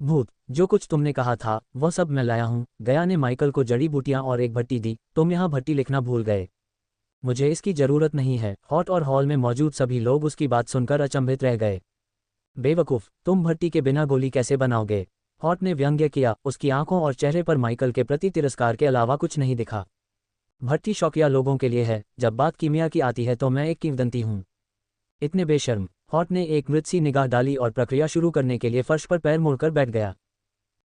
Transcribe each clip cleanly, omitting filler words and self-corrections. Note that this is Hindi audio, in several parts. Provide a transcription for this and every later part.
भूत, जो कुछ तुमने कहा था वह सब मैं लाया हूँ। गया ने माइकल को जड़ी बूटियां और एक भट्टी दी। तुम यहाँ भट्टी लिखना भूल गए। मुझे इसकी जरूरत नहीं है। हॉट और हॉल में मौजूद सभी लोग उसकी बात सुनकर अचंभित रह गए। बेवकूफ, तुम भट्टी के बिना गोली कैसे बनाओगे? हॉट ने व्यंग्य किया। उसकी आंखों और चेहरे पर माइकल के प्रति तिरस्कार के अलावा कुछ नहीं दिखा। भट्टी शौकिया लोगों के लिए है, जब बात कीमिया की आती है तो मैं एक किंवदंती हूँ। इतने बेशर्म। हॉट ने एक मृत सी निगाह डाली और प्रक्रिया शुरू करने के लिए फर्श पर पैर मोड़कर बैठ गया।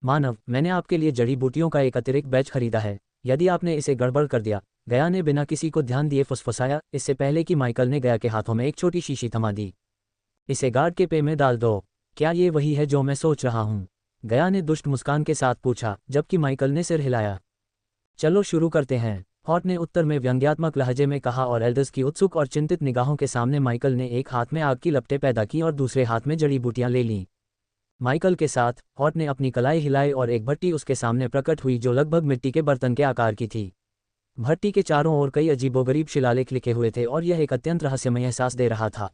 मानव, मैंने आपके लिए जड़ी बूटियों का एक अतिरिक्त बैच खरीदा है। यदि आपने इसे गड़बड़ कर दिया, गया ने बिना किसी को ध्यान दिए फुसफुसाया, इससे पहले कि माइकल ने गया के हाथों में एक छोटी शीशी थमा दी। इसे गार्ड के पे में डाल दो। क्या ये वही है जो मैं सोच रहा हूँ? गया ने दुष्ट मुस्कान के साथ पूछा, जबकि माइकल ने सिर हिलाया। चलो शुरू करते हैं, हॉट ने उत्तर में व्यंग्यात्मक लहजे में कहा और एल्डर्स की उत्सुक और चिंतित निगाहों के सामने माइकल ने एक हाथ में आग की लपटें पैदा की और दूसरे हाथ में जड़ी बूटियां ले लीं। माइकल के साथ हॉट ने अपनी कलाई हिलाई और एक भट्टी उसके सामने प्रकट हुई जो लगभग मिट्टी के बर्तन के आकार की थी। भट्टी के चारों ओर कई अजीबोगरीब शिलालेख लिखे हुए थे और यह एक अत्यंत रहस्यमय एहसास दे रहा था।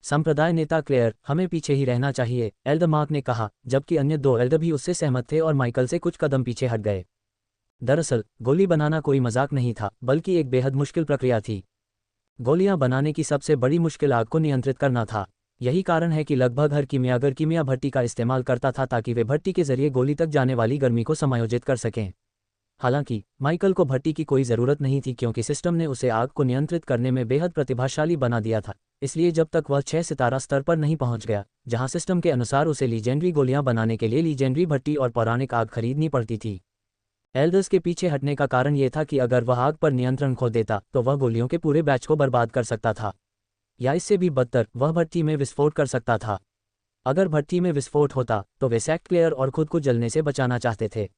संप्रदाय नेता क्लेयर, हमें पीछे ही रहना चाहिए, एल्डमार्क ने कहा, जबकि अन्य दो एल्डर भी उससे सहमत थे और माइकल से कुछ कदम पीछे हट गए। दरअसल गोली बनाना कोई मजाक नहीं था, बल्कि एक बेहद मुश्किल प्रक्रिया थी। गोलियां बनाने की सबसे बड़ी मुश्किल आग को नियंत्रित करना था। यही कारण है कि लगभग हर कीमियागर कीमिया भट्टी का इस्तेमाल करता था ताकि वे भट्टी के जरिए गोली तक जाने वाली गर्मी को समायोजित कर सकें। हालांकि माइकल को भट्टी की कोई ज़रूरत नहीं थी क्योंकि सिस्टम ने उसे आग को नियंत्रित करने में बेहद प्रतिभाशाली बना दिया था। इसलिए जब तक वह 6 सितारा स्तर पर नहीं पहुंच गया, जहां सिस्टम के अनुसार उसे लीजेंडरी गोलियां बनाने के लिए लीजेंडरी भट्टी और पौराणिक आग खरीदनी पड़ती थी। एल्डर्स के पीछे हटने का कारण यह था कि अगर वह आग पर नियंत्रण खो देता तो वह गोलियों के पूरे बैच को बर्बाद कर सकता था, या इससे भी बदतर, वह भट्टी में विस्फोट कर सकता था। अगर भट्टी में विस्फोट होता तो वे सैक्ट क्लेयर और खुद को जलने से बचाना चाहते थे।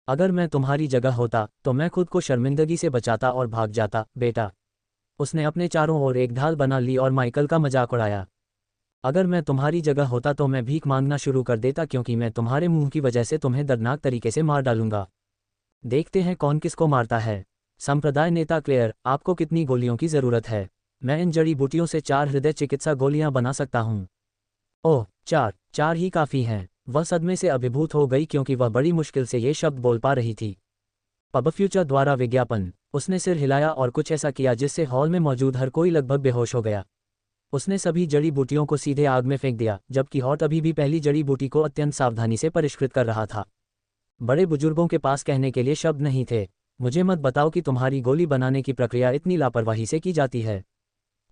अगर मैं तुम्हारी जगह होता तो मैं खुद को शर्मिंदगी से बचाता और भाग जाता, बेटा। उसने अपने चारों ओर एक ढाल बना ली और माइकल का मजाक उड़ाया। अगर मैं तुम्हारी जगह होता तो मैं भीख मांगना शुरू कर देता क्योंकि मैं तुम्हारे मुंह की वजह से तुम्हें दर्दनाक तरीके से मार डालूंगा। देखते हैं कौन किसको मारता है। संप्रदाय नेता क्लेयर, आपको कितनी गोलियों की जरूरत है? मैं इन जड़ी बूटियों से 4 हृदय चिकित्सा गोलियां बना सकता हूँ। ओह, 4 ही काफ़ी हैं। वह सदमे से अभिभूत हो गई क्योंकि वह बड़ी मुश्किल से ये शब्द बोल पा रही थी। पब फ्यूचर द्वारा विज्ञापन। उसने सिर हिलाया और कुछ ऐसा किया जिससे हॉल में मौजूद हर कोई लगभग बेहोश हो गया। उसने सभी जड़ी बूटियों को सीधे आग में फेंक दिया, जबकि हॉट अभी भी पहली जड़ी बूटी को अत्यंत सावधानी से परिष्कृत कर रहा था। बड़े बुजुर्गों के पास कहने के लिए शब्द नहीं थे। मुझे मत बताओ कि तुम्हारी गोली बनाने की प्रक्रिया इतनी लापरवाही से की जाती है।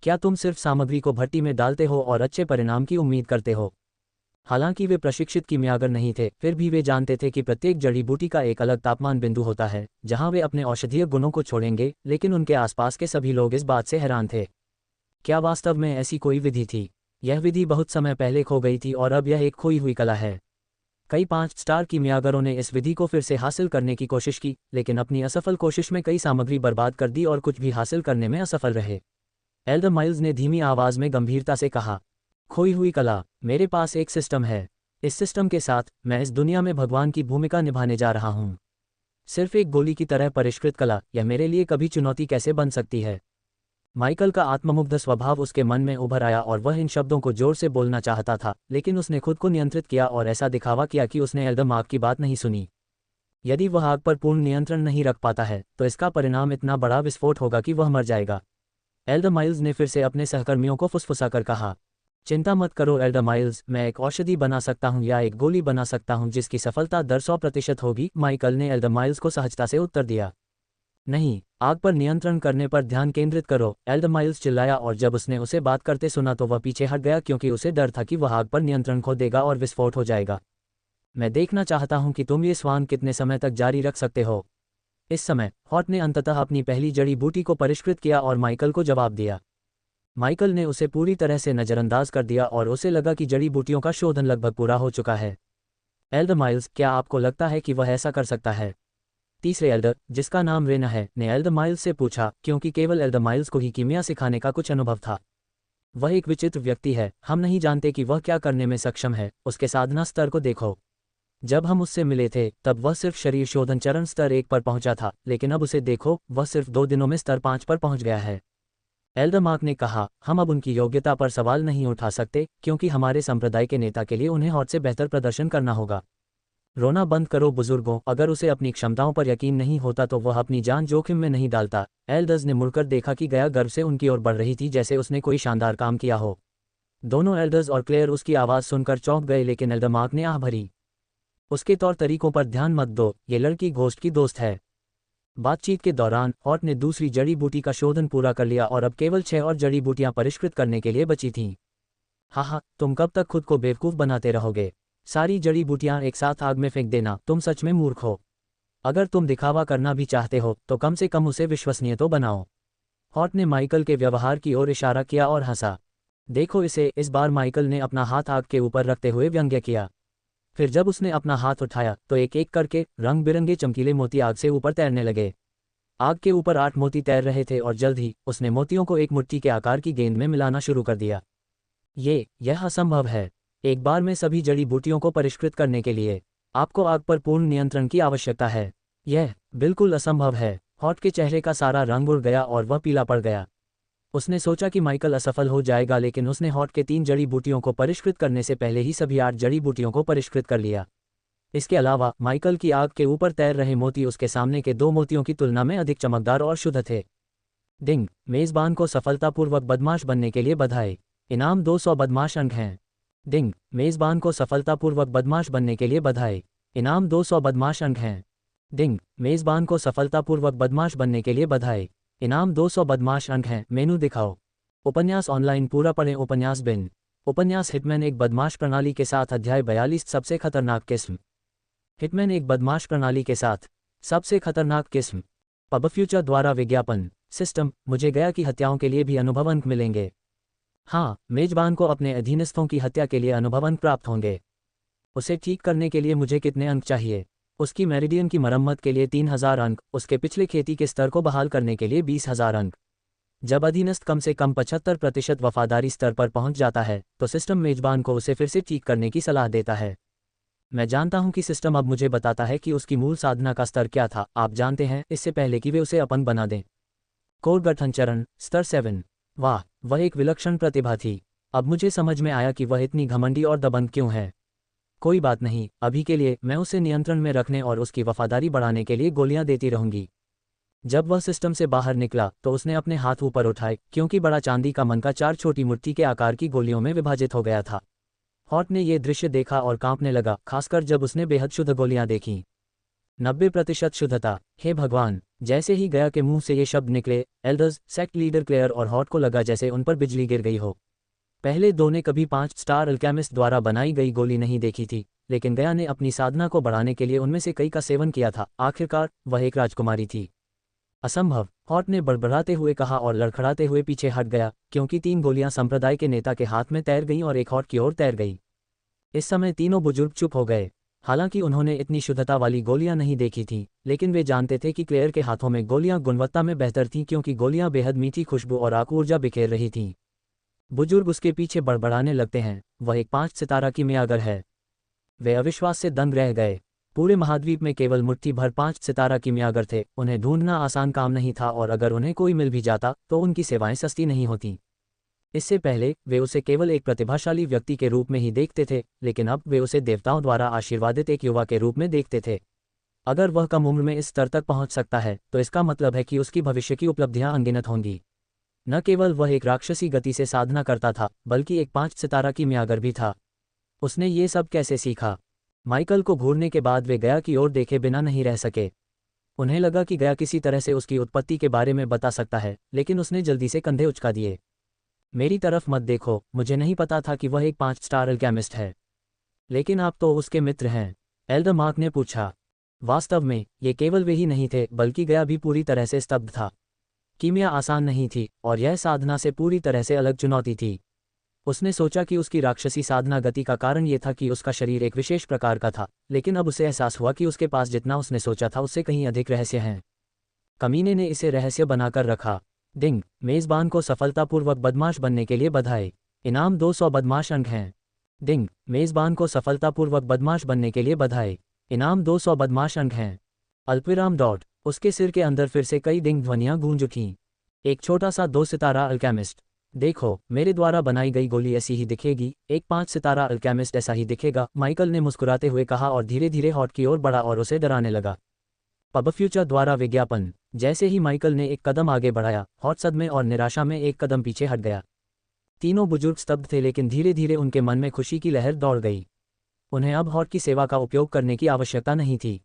क्या तुम सिर्फ सामग्री को भट्टी में डालते हो और अच्छे परिणाम की उम्मीद करते हो? हालांकि वे प्रशिक्षित कीमियागर नहीं थे, फिर भी वे जानते थे कि प्रत्येक जड़ी बूटी का एक अलग तापमान बिंदु होता है जहां वे अपने औषधीय गुणों को छोड़ेंगे, लेकिन उनके आसपास के सभी लोग इस बात से हैरान थे। क्या वास्तव में ऐसी कोई विधि थी? यह विधि बहुत समय पहले खो गई थी और अब यह एक खोई हुई कला है। कई 5 स्टार कीमियागरों ने इस विधि को फिर से हासिल करने की कोशिश की, लेकिन अपनी असफल कोशिश में कई सामग्री बर्बाद कर दी और कुछ भी हासिल करने में असफल रहे। एल्डर माइल्स ने धीमी आवाज में गंभीरता से कहा, खोई हुई कला। मेरे पास एक सिस्टम है। इस सिस्टम के साथ मैं इस दुनिया में भगवान की भूमिका निभाने जा रहा हूँ। सिर्फ एक गोली की तरह परिष्कृत कला, यह मेरे लिए कभी चुनौती कैसे बन सकती है? माइकल का आत्ममुग्ध स्वभाव उसके मन में उभर आया और वह इन शब्दों को जोर से बोलना चाहता था, लेकिन उसने खुद को नियंत्रित किया और ऐसा दिखावा किया कि उसने एल्डरमार्क की बात नहीं सुनी। यदि वह आग पर पूर्ण नियंत्रण नहीं रख पाता है तो इसका परिणाम इतना बड़ा विस्फोट होगा कि वह मर जाएगा। एल्डर माइल्स ने फिर से अपने सहकर्मियों को फुसफुसाकर कहा, चिंता मत करो एल्डर माइल्स, मैं एक औषधि बना सकता हूं या एक गोली बना सकता हूं जिसकी सफलता दर 100% होगी। माइकल ने एल्डर माइल्स को सहजता से उत्तर दिया। नहीं, आग पर नियंत्रण करने पर ध्यान केंद्रित करो, एल्डर माइल्स चिल्लाया और जब उसने उसे बात करते सुना तो वह पीछे हट गया क्योंकि उसे डर था कि वह आग पर नियंत्रण खो देगा और विस्फोट हो जाएगा। मैं देखना चाहता हूं कि तुम ये स्वांग कितने समय तक जारी रख सकते हो। इस समय हॉट ने अंततः अपनी पहली जड़ी बूटी को परिष्कृत किया और माइकल को जवाब दिया। माइकल ने उसे पूरी तरह से नज़रअंदाज कर दिया और उसे लगा कि जड़ी बूटियों का शोधन लगभग पूरा हो चुका है। एल्डर माइल्स, क्या आपको लगता है कि वह ऐसा कर सकता है? तीसरे एल्डर, जिसका नाम रेना है, ने एल्डर माइल्स से पूछा, क्योंकि केवल एल्डर माइल्स को ही कीमिया सिखाने का कुछ अनुभव था। वह एक विचित्र व्यक्ति है, हम नहीं जानते कि वह क्या करने में सक्षम है। उसके साधना स्तर को देखो। जब हम उससे मिले थे तब वह सिर्फ शरीर शोधन चरण स्तर 1 पर पहुंचा था, लेकिन अब उसे देखो, वह सिर्फ 2 दिनों में स्तर 5 पर पहुंच गया है। एल्डरमार्क ने कहा, हम अब उनकी योग्यता पर सवाल नहीं उठा सकते क्योंकि हमारे संप्रदाय के नेता के लिए उन्हें हॉट से बेहतर प्रदर्शन करना होगा। रोना बंद करो बुजुर्गों, अगर उसे अपनी क्षमताओं पर यकीन नहीं होता तो वह अपनी जान जोखिम में नहीं डालता। एल्डर्स ने मुड़कर देखा कि गया गर्व से उनकी ओर बढ़ रही थी जैसे उसने कोई शानदार काम किया हो। दोनों एल्डर्स और क्लेयर उसकी आवाज़ सुनकर चौंक गए, लेकिन एल्डर मार्क ने आह भरी। उसके तौर तरीकों पर ध्यान मत दो, ये लड़की घोस्ट की दोस्त है। बातचीत के दौरान हॉट ने दूसरी जड़ी बूटी का शोधन पूरा कर लिया और अब केवल 6 और जड़ी बूटियां परिष्कृत करने के लिए बची थीं। हाँ, तुम कब तक खुद को बेवकूफ़ बनाते रहोगे? सारी जड़ी बूटियां एक साथ आग में फेंक देना, तुम सच में मूर्ख हो। अगर तुम दिखावा करना भी चाहते हो तो कम से कम उसे विश्वसनीय तो बनाओ। हॉट ने माइकल के व्यवहार की ओर इशारा किया और हंसा। देखो इसे। इस बार माइकल ने अपना हाथ आग के ऊपर रखते हुए व्यंग्य किया। फिर जब उसने अपना हाथ उठाया तो एक एक करके रंग बिरंगे चमकीले मोती आग से ऊपर तैरने लगे। आग के ऊपर 8 मोती तैर रहे थे और जल्द ही उसने मोतियों को एक मुट्ठी के आकार की गेंद में मिलाना शुरू कर दिया। यह असंभव है। एक बार में सभी जड़ी बूटियों को परिष्कृत करने के लिए आपको आग पर पूर्ण नियंत्रण की आवश्यकता है। यह बिल्कुल असंभव है। हॉट के चेहरे का सारा रंग उड़ गया और वह पीला पड़ गया। उसने सोचा कि माइकल असफल हो जाएगा, लेकिन उसने हॉट के 3 जड़ी बूटियों को परिष्कृत करने से पहले ही सभी 8 जड़ी बूटियों को परिष्कृत कर लिया। इसके अलावा माइकल की आग के ऊपर तैर रहे मोती उसके सामने के 2 मोतियों की तुलना में अधिक चमकदार और शुद्ध थे। डिंग, मेज़बान को सफलतापूर्वक बदमाश बनने के लिए बधाई। इनाम 200 बदमाश अंक हैं। डिंग, मेज़बान को सफलतापूर्वक बदमाश बनने के लिए बधाई। इनाम 200 बदमाश अंक हैं। डिंग, मेज़बान को सफलतापूर्वक बदमाश बनने के लिए बधाई। इनाम 200 बदमाश अंक हैं। मेनू दिखाओ। उपन्यास ऑनलाइन पूरा पढ़ें। उपन्यास बिन। उपन्यास हिटमैन एक बदमाश प्रणाली के साथ। अध्याय 42 सबसे खतरनाक किस्म। हिटमैन एक बदमाश प्रणाली के साथ। सबसे खतरनाक किस्म। पब फ्यूचर द्वारा विज्ञापन सिस्टम। मुझे गया की हत्याओं के लिए भी अनुभव अंक मिलेंगे। हाँ, मेजबान को अपने अधीनस्थों की हत्या के लिए अनुभव अंक प्राप्त होंगे। उसे ठीक करने के लिए मुझे कितने अंक चाहिए? उसकी मेरिडियन की मरम्मत के लिए 3000 अंक। उसके पिछले खेती के स्तर को बहाल करने के लिए 20,000 अंक। जब अधीनस्थ कम से कम 75% वफादारी स्तर पर पहुंच जाता है तो सिस्टम मेजबान को उसे फिर से ठीक करने की सलाह देता है। मैं जानता हूं कि सिस्टम अब मुझे बताता है कि उसकी मूल साधना का स्तर क्या था, आप जानते हैं, इससे पहले कि वे उसे अपन बना दें। कोर गठन चरण स्तर 7। वाह, वह एक विलक्षण प्रतिभा थी। अब मुझे समझ में आया कि वह इतनी घमंडी और दबंग क्यों है। कोई बात नहीं, अभी के लिए मैं उसे नियंत्रण में रखने और उसकी वफादारी बढ़ाने के लिए गोलियां देती रहूंगी। जब वह सिस्टम से बाहर निकला तो उसने अपने हाथ ऊपर उठाए, क्योंकि बड़ा चांदी का मनका 4 छोटी मुट्ठी के आकार की गोलियों में विभाजित हो गया था। हॉट ने यह दृश्य देखा और कांपने लगा, खासकर जब उसने बेहद शुद्ध गोलियां देखीं। 90% शुद्धता। हे भगवान! जैसे ही गया के मुंह से ये शब्द निकले, एल्डर्स, सेक्ट लीडर क्लेयर और हॉट को लगा जैसे उन पर बिजली गिर गई हो। पहले दो ने कभी 5 स्टार अल्केमिस्ट द्वारा बनाई गई गोली नहीं देखी थी, लेकिन गया ने अपनी साधना को बढ़ाने के लिए उनमें से कई का सेवन किया था। आखिरकार वह एक राजकुमारी थी। असंभव, हॉट ने बड़बड़ाते हुए कहा और लड़खड़ाते हुए पीछे हट गया, क्योंकि 3 गोलियां संप्रदाय के नेता के हाथ में तैर गईं और एक हॉट की ओर तैर गई। इस समय तीनों बुजुर्ग चुप हो गए। हालांकि उन्होंने इतनी शुद्धता वाली गोलियां नहीं देखी थीं, लेकिन वे जानते थे कि क्लेयर के हाथों में गोलियां गुणवत्ता में बेहतर थीं, क्योंकि गोलियां बेहद मीठी खुशबू और आग ऊर्जा बिखेर रही थीं। बुजुर्ग उसके पीछे बड़बड़ाने लगते हैं, वह एक 5 सितारा कीमियागर है। वे अविश्वास से दंग रह गए। पूरे महाद्वीप में केवल मुट्ठी भर 5 सितारा कीमियागर थे। उन्हें ढूंढना आसान काम नहीं था और अगर उन्हें कोई मिल भी जाता तो उनकी सेवाएं सस्ती नहीं होतीं। इससे पहले वे उसे केवल एक प्रतिभाशाली व्यक्ति के रूप में ही देखते थे, लेकिन अब वे उसे देवताओं द्वारा आशीर्वादित एक युवा के रूप में देखते थे। अगर वह कम उम्र में इस स्तर तक पहुंच सकता है तो इसका मतलब है कि उसकी भविष्य की उपलब्धियां अनगिनत होंगी। न केवल वह एक राक्षसी गति से साधना करता था, बल्कि एक 5 सितारा कीमियागर भी था। उसने ये सब कैसे सीखा? माइकल को घूरने के बाद वे गया की ओर देखे बिना नहीं रह सके। उन्हें लगा कि गया किसी तरह से उसकी उत्पत्ति के बारे में बता सकता है, लेकिन उसने जल्दी से कंधे उचका दिए। मेरी तरफ मत देखो, मुझे नहीं पता था कि वह एक 5 स्टार अल्केमिस्ट है। लेकिन आप तो उसके मित्र हैं, एल्डर मार्क ने पूछा। वास्तव में ये केवल वे ही नहीं थे, बल्कि गया भी पूरी तरह से स्तब्ध था। कीमिया आसान नहीं थी और यह साधना से पूरी तरह से अलग चुनौती थी। उसने सोचा कि उसकी राक्षसी साधना गति का कारण ये था कि उसका शरीर एक विशेष प्रकार का था, लेकिन अब उसे एहसास हुआ कि उसके पास जितना उसने सोचा था उससे कहीं अधिक रहस्य हैं। कमीने ने इसे रहस्य बनाकर रखा। डिंग, मेज़बान को सफलतापूर्वक बदमाश बनने के लिए बधाई। इनाम 200 बदमाश अंक हैं। डिंग, मेज़बान को सफलतापूर्वक बदमाश बनने के लिए बधाई। इनाम 200 बदमाश अंक हैं। अल्पविराम डॉट। उसके सिर के अंदर फिर से कई डिंग ध्वनियां गूंज उठीं। एक छोटा सा 2 सितारा अल्केमिस्ट। देखो, मेरे द्वारा बनाई गई गोली ऐसी ही दिखेगी, एक 5 सितारा अल्केमिस्ट ऐसा ही दिखेगा, माइकल ने मुस्कुराते हुए कहा और धीरे धीरे हॉट की ओर बढ़ा और उसे डराने लगा। पब फ्यूचर द्वारा विज्ञापन। जैसे ही माइकल ने एक कदम आगे बढ़ाया, हॉट सदमे और निराशा में एक कदम पीछे हट गया। तीनों बुजुर्ग स्तब्ध थे, लेकिन धीरे धीरे उनके मन में खुशी की लहर दौड़ गई। उन्हें अब हॉट की सेवा का उपयोग करने की आवश्यकता नहीं थी।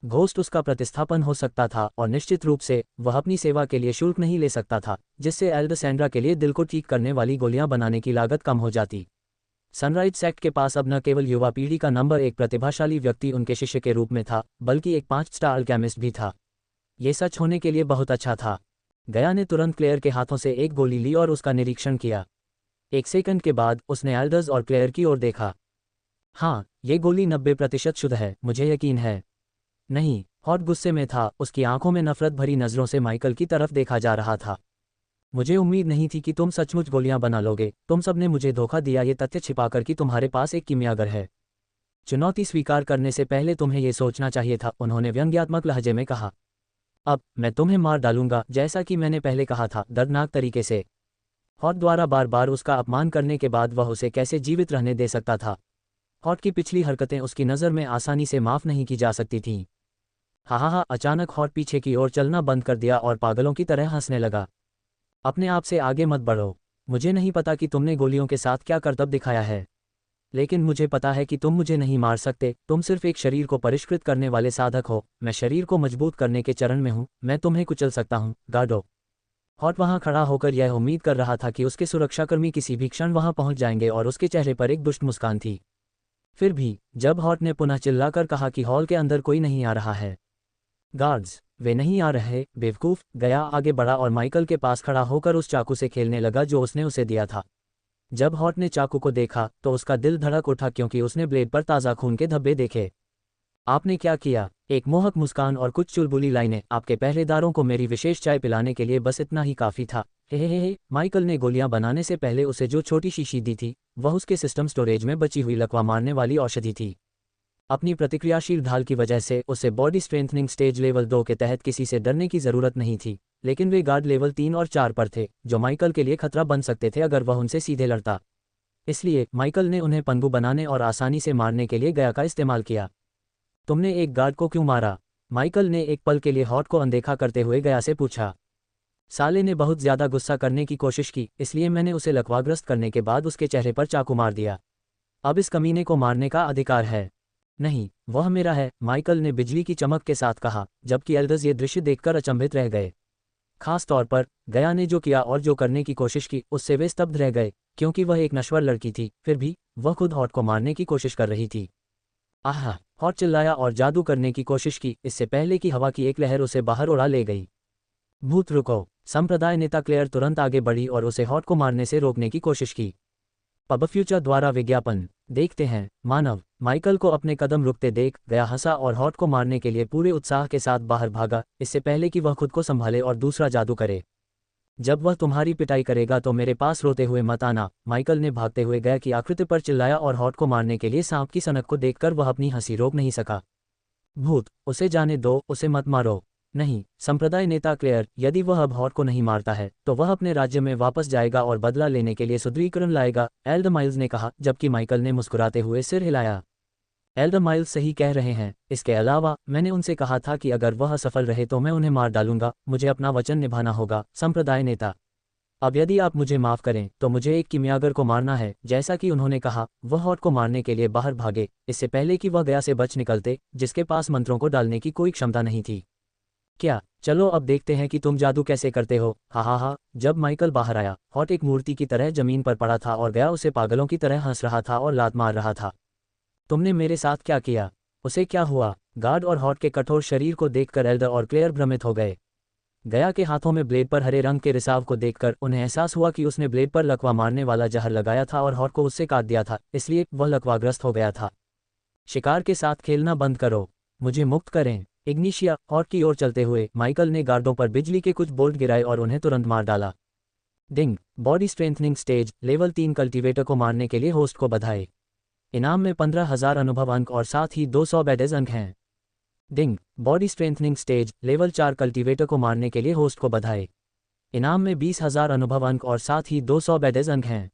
घोस्ट उसका प्रतिस्थापन हो सकता था और निश्चित रूप से वह अपनी सेवा के लिए शुल्क नहीं ले सकता था, जिससे एल्डरसेंड्रा के लिए दिल को ठीक करने वाली गोलियां बनाने की लागत कम हो जाती। सनराइज सेक्ट के पास अब न केवल युवा पीढ़ी का नंबर एक प्रतिभाशाली व्यक्ति उनके शिष्य के रूप में था, बल्कि एक 5 स्टार अल्केमिस्ट भी था। ये सच होने के लिए बहुत अच्छा था। गया ने तुरंत क्लेयर के हाथों से एक गोली ली और उसका निरीक्षण किया। एक सेकंड के बाद उसने एल्डर्स और क्लेयर की ओर देखा। हाँ, ये गोली 90% शुद्ध है, मुझे यकीन है। नहीं, हॉट गुस्से में था, उसकी आंखों में नफरत भरी नजरों से माइकल की तरफ देखा जा रहा था। मुझे उम्मीद नहीं थी कि तुम सचमुच गोलियां बना लोगे, तुम सबने मुझे धोखा दिया, ये तथ्य छिपाकर कि तुम्हारे पास एक कीमियागर है। चुनौती स्वीकार करने से पहले तुम्हें ये सोचना चाहिए था, उन्होंने व्यंग्यात्मक लहजे में कहा। अब मैं तुम्हें मार डालूंगा, जैसा कि मैंने पहले कहा था, दर्दनाक तरीके से। हॉट द्वारा बार बार उसका अपमान करने के बाद वह उसे कैसे जीवित रहने दे सकता था। हॉट की पिछली हरकतें उसकी नज़र में आसानी से माफ़ नहीं की जा सकती थीं। हा, अचानक हॉट पीछे की ओर चलना बंद कर दिया और पागलों की तरह हंसने लगा। अपने आप से आगे मत बढ़ो। मुझे नहीं पता कि तुमने गोलियों के साथ क्या करतब दिखाया है, लेकिन मुझे पता है कि तुम मुझे नहीं मार सकते। तुम सिर्फ एक शरीर को परिष्कृत करने वाले साधक हो, मैं शरीर को मजबूत करने के चरण में हूँ, मैं तुम्हें कुचल सकता हूँ, गार्डो। हॉट वहाँ खड़ा होकर यह उम्मीद कर रहा था कि उसके सुरक्षाकर्मी किसी भी क्षण वहाँ पहुँच जाएंगे और उसके चेहरे पर एक दुष्ट मुस्कान थी। फिर भी जब हॉट ने पुनः चिल्लाकर कहा कि हॉल के अंदर कोई नहीं आ रहा है, गार्ड्स, वे नहीं आ रहे, बेवकूफ़। गया आगे बढ़ा और माइकल के पास खड़ा होकर उस चाकू से खेलने लगा जो उसने उसे दिया था। जब हॉट ने चाकू को देखा तो उसका दिल धड़क उठा, क्योंकि उसने ब्लेड पर ताज़ा खून के धब्बे देखे। आपने क्या किया? एक मोहक मुस्कान और कुछ चुलबुली लाइनें। आपके पहरेदारों को मेरी विशेष चाय पिलाने के लिए बस इतना ही काफ़ी था। हे। माइकल ने गोलियां बनाने से पहले उसे जो छोटी शीशी दी थी, वह उसके सिस्टम स्टोरेज में बची हुई लकवा मारने वाली औषधि थी। अपनी प्रतिक्रियाशील ढाल की वजह से उसे बॉडी स्ट्रेंथनिंग स्टेज लेवल 2 के तहत किसी से डरने की ज़रूरत नहीं थी, लेकिन वे गार्ड लेवल 3 और 4 पर थे, जो माइकल के लिए खतरा बन सकते थे अगर वह उनसे सीधे लड़ता। इसलिए माइकल ने उन्हें पंगु बनाने और आसानी से मारने के लिए गया का इस्तेमाल किया। तुमने एक गार्ड को क्यों मारा? माइकल ने एक पल के लिए हॉट को अनदेखा करते हुए गया से पूछा। साले ने बहुत ज़्यादा गुस्सा करने की कोशिश की, इसलिए मैंने उसे लकवाग्रस्त करने के बाद उसके चेहरे पर चाकू मार दिया। अब इस कमीने को मारने का अधिकार है। नहीं, वह मेरा है, माइकल ने बिजली की चमक के साथ कहा, जबकि एल्डर्स ये दृश्य देखकर अचंभित रह गए। खास तौर पर गया ने जो किया और जो करने की कोशिश की, उससे वे स्तब्ध रह गए, क्योंकि वह एक नश्वर लड़की थी। फिर भी वह खुद हॉट को मारने की कोशिश कर रही थी। आह! हॉट चिल्लाया और जादू करने की कोशिश की, इससे पहले कि हवा की एक लहर उसे बाहर उड़ा ले गई। भूत रुको! संप्रदाय नेता क्लेयर तुरंत आगे बढ़ी और उसे हॉट को मारने से रोकने की कोशिश की। पब फ्यूचर द्वारा विज्ञापन। देखते हैं, मानव। माइकल को अपने कदम रुकते देख गया हंसा और हॉट को मारने के लिए पूरे उत्साह के साथ बाहर भागा, इससे पहले कि वह खुद को संभाले और दूसरा जादू करे। जब वह तुम्हारी पिटाई करेगा तो मेरे पास रोते हुए मत आना, माइकल ने भागते हुए गया की आकृति पर चिल्लाया और हॉट को मारने के लिए सांप की सनक को देखकर वह अपनी हंसी रोक नहीं सका। भूत, उसे जाने दो, उसे मत मारो। नहीं, संप्रदाय नेता क्लेयर, यदि वह अब हॉट को नहीं मारता है तो वह अपने राज्य में वापस जाएगा और बदला लेने के लिए सुदृढ़ीकरण लाएगा, एल्डर माइल्स ने कहा, जबकि माइकल ने मुस्कुराते हुए सिर हिलाया। एल्डर माइल्स सही कह रहे हैं। इसके अलावा मैंने उनसे कहा था कि अगर वह असफल रहे तो मैं उन्हें मार डालूंगा। मुझे अपना वचन निभाना होगा, संप्रदाय नेता। अब यदि आप मुझे माफ़ करें तो मुझे एक कीमियागर को मारना है। जैसा कि उन्होंने कहा, वह हॉट को मारने के लिए बाहर भागे, इससे पहले कि वह गया से बच निकलते, जिसके पास मंत्रों को डालने की कोई क्षमता नहीं थी। क्या? चलो अब देखते हैं कि तुम जादू कैसे करते हो। हा। जब माइकल बाहर आया, हॉट एक मूर्ति की तरह जमीन पर पड़ा था और गया उसे पागलों की तरह हंस रहा था और लात मार रहा था। तुमने मेरे साथ क्या किया? उसे क्या हुआ? गार्ड और हॉट के कठोर शरीर को देखकर एल्डर और क्लेयर भ्रमित हो गए। गया के हाथों में ब्लेड पर हरे रंग के रिसाव को देखकर उन्हें एहसास हुआ कि उसने ब्लेड पर लकवा मारने वाला जहर लगाया था और हॉट को उससे काट दिया था, इसलिए वह लकवाग्रस्त हो गया था। शिकार के साथ खेलना बंद करो, मुझे मुक्त करें। इग्निशिया, हॉट की ओर चलते हुए माइकल ने गार्डों पर बिजली के कुछ बोल्ट गिराए और उन्हें तुरंत मार डाला। Ding! Body strengthening stage level 3 cultivator को मारने के लिए होस्ट को बधाई। इनाम में 15,000 अनुभव अंक और साथ ही 200 बैडेज अंक हैं। Ding! Body strengthening stage level 4 cultivator को मारने के लिए होस्ट को बधाई। इनाम में 20,000 अनुभव अंक और साथ ही 200 बैडेज अंक हैं।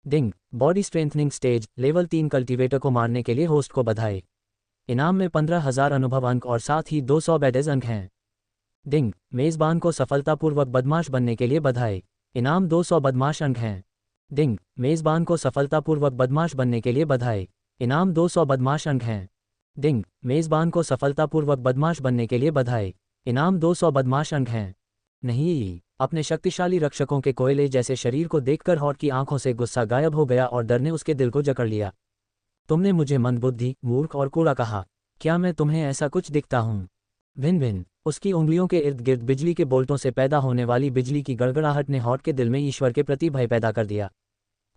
Ding, body strengthening stage level 3 cultivator को मारने के लिए होस्ट को बधाई। इनाम में 15,000 अनुभव अंक और साथ ही 200 बैडेज अंक हैं। डिंग, मेज़बान को सफलतापूर्वक बदमाश बनने के लिए बधाई। इनाम 200 बदमाश अंक हैं। डिंग, मेज़बान को सफलतापूर्वक बदमाश बनने के लिए बधाई। इनाम 200 बदमाश अंक हैं। डिंग, मेज़बान को सफलतापूर्वक बदमाश बनने के लिए बधाई। इनाम 200 बदमाश अंक हैं। नहीं, अपने शक्तिशाली रक्षकों के कोयले जैसे शरीर को देखकर हॉट की आंखों से गुस्सा गायब हो गया और डर ने उसके दिल को जकड़ लिया। तुमने मुझे मंदबुद्धि, मूर्ख और कूड़ा कहा। क्या मैं तुम्हें ऐसा कुछ दिखता हूँ? भिन भिन, उसकी उंगलियों के इर्द गिर्द बिजली के बोल्टों से पैदा होने वाली बिजली की गड़गड़ाहट ने हॉट के दिल में ईश्वर के प्रति भय पैदा कर दिया।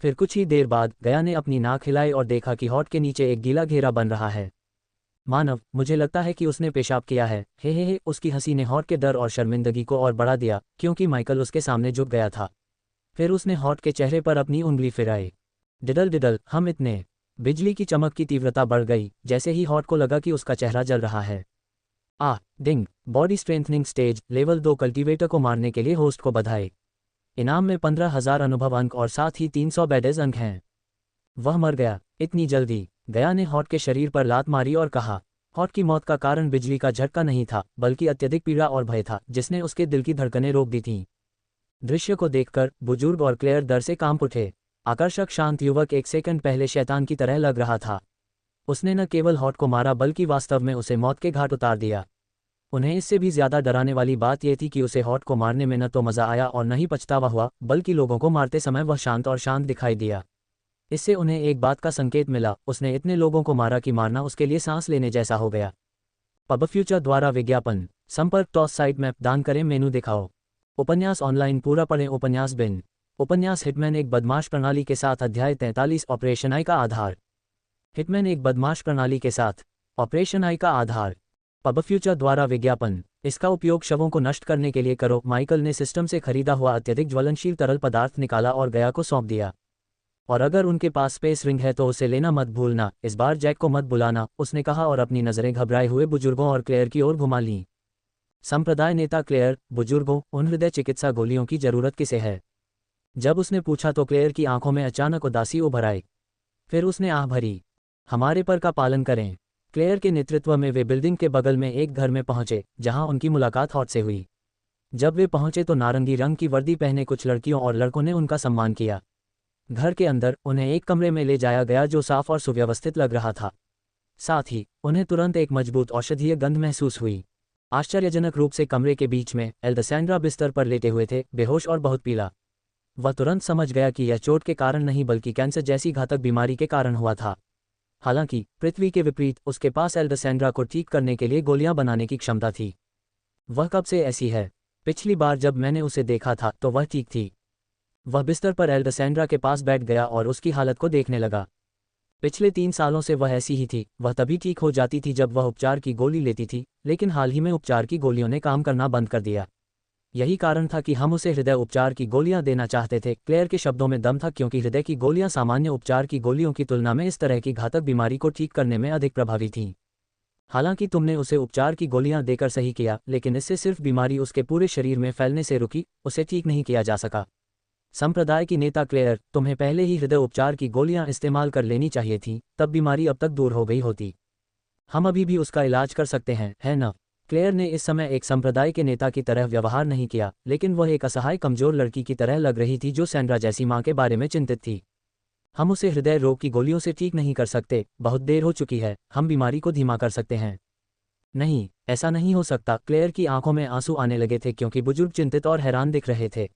फिर कुछ ही देर बाद गया ने अपनी नाक हिलाई और देखा कि हॉट के नीचे एक गीला घेरा बन रहा है। मानव, मुझे लगता है कि उसने पेशाब किया है। हे, उसकी हंसी ने हॉट के डर और शर्मिंदगी को और बढ़ा दिया, क्योंकि माइकल उसके सामने झुक गया था। फिर उसने हॉट के चेहरे पर अपनी उंगली फिराई। डिडल डिडल, हम इतने। बिजली की चमक की तीव्रता बढ़ गई जैसे ही हॉट को लगा कि उसका चेहरा जल रहा है। Ding, body strengthening stage level 2 cultivator को मारने के लिए होस्ट को बधाई। इनाम में 15,000 अनुभव अंक और साथ ही 300 बैडेज अंक हैं। वह मर गया, इतनी जल्दी? गया ने हॉट के शरीर पर लात मारी और कहा। हॉट की मौत का कारण बिजली का झटका नहीं था, बल्कि अत्यधिक पीड़ा और भय था, जिसने उसके दिल की धड़कनें रोक दी थीं। दृश्य को देखकर बुजुर्ग और क्लेयर डर से कांप उठे। आकर्षक शांत युवक एक सेकंड पहले शैतान की तरह लग रहा था। उसने न केवल हॉट को मारा बल्कि वास्तव में उसे मौत के घाट उतार दिया। उन्हें इससे भी ज्यादा डराने वाली बात यह थी कि उसे हॉट को मारने में न तो मजा आया और न ही पछतावा हुआ, बल्कि लोगों को मारते समय वह शांत और शांत दिखाई दिया। इससे उन्हें एक बात का संकेत मिला, उसने इतने लोगों को मारा कि मारना उसके लिए सांस लेने जैसा हो गया। पब फ्यूचर द्वारा विज्ञापन। संपर्क टॉस साइट मैप दान करें, मेनू दिखाओ। उपन्यास ऑनलाइन पूरा पढ़ें। उपन्यास बिन। उपन्यास हिटमैन एक बदमाश प्रणाली के साथ अध्याय 43 ऑपरेशन आई का आधार। हिटमैन एक बदमाश प्रणाली के साथ ऑपरेशन आई का आधार। पब फ्यूचर द्वारा विज्ञापन। इसका उपयोग शवों को नष्ट करने के लिए करो। माइकल ने सिस्टम से खरीदा हुआ अत्यधिक ज्वलनशील तरल पदार्थ निकाला और गया को सौंप दिया। और अगर उनके पास स्पेस रिंग है तो उसे लेना मत भूलना। इस बार जैक को मत बुलाना, उसने कहा और अपनी नजरें घबराए हुए बुजुर्गों और क्लेयर की ओर घुमा लीं। संप्रदाय नेता क्लेयर, बुजुर्गों, उन हृदय चिकित्सा गोलियों की जरूरत किसे है? जब उसने पूछा तो क्लेयर की आंखों में अचानक उदासी उभर आई। फिर उसने आह भरी। हमारे पर का पालन करें। क्लेयर के नेतृत्व में वे बिल्डिंग के बगल में एक घर में पहुंचे, जहां उनकी मुलाकात हॉट से हुई। जब वे पहुंचे तो नारंगी रंग की वर्दी पहने कुछ लड़कियों और लड़कों ने उनका सम्मान किया। घर के अंदर उन्हें एक कमरे में ले जाया गया जो साफ और सुव्यवस्थित लग रहा था। साथ ही उन्हें तुरंत एक मजबूत औषधीय गंध महसूस हुई। आश्चर्यजनक रूप से कमरे के बीच में एल्दसैंड्रा बिस्तर पर लेटे हुए थे, बेहोश और बहुत पीला। वह तुरंत समझ गया कि यह चोट के कारण नहीं बल्कि कैंसर जैसी घातक बीमारी के कारण हुआ था। हालांकि पृथ्वी के विपरीत उसके पास एल्दसैंड्रा को ठीक करने के लिए गोलियां बनाने की क्षमता थी। वह कब से ऐसी है? पिछली बार जब मैंने उसे देखा था तो वह ठीक थी। वह बिस्तर पर एल्दसैंड्रा के पास बैठ गया और उसकी हालत को देखने लगा। पिछले 3 सालों से वह ऐसी ही थी। वह तभी ठीक हो जाती थी जब वह उपचार की गोली लेती थी, लेकिन हाल ही में उपचार की गोलियों ने काम करना बंद कर दिया। यही कारण था कि हम उसे हृदय उपचार की गोलियां देना चाहते थे। क्लेयर के शब्दों में दम था, क्योंकि हृदय की गोलियां सामान्य उपचार की गोलियों की तुलना में इस तरह की घातक बीमारी को ठीक करने में अधिक प्रभावी थीं। हालांकि तुमने उसे उपचार की गोलियां देकर सही किया, लेकिन इससे सिर्फ बीमारी उसके पूरे शरीर में फैलने से रुकी, उसे ठीक नहीं किया जा सका। संप्रदाय की नेता क्लेयर, तुम्हें पहले ही हृदय उपचार की गोलियां इस्तेमाल कर लेनी चाहिए थी, तब बीमारी अब तक दूर हो गई होती। हम अभी भी उसका इलाज कर सकते हैं, है न? क्लेयर ने इस समय एक संप्रदाय के नेता की तरह व्यवहार नहीं किया, लेकिन वह एक असहाय कमजोर लड़की की तरह लग रही थी जो सैंड्रा जैसी मां के बारे में चिंतित थी। हम उसे हृदय रोग की गोलियों से ठीक नहीं कर सकते, बहुत देर हो चुकी है। हम बीमारी को धीमा कर सकते हैं। नहीं, ऐसा नहीं हो सकता। क्लेयर की आंखों में आंसू आने लगे थे, क्योंकि बुजुर्ग चिंतित और हैरान दिख रहे थे।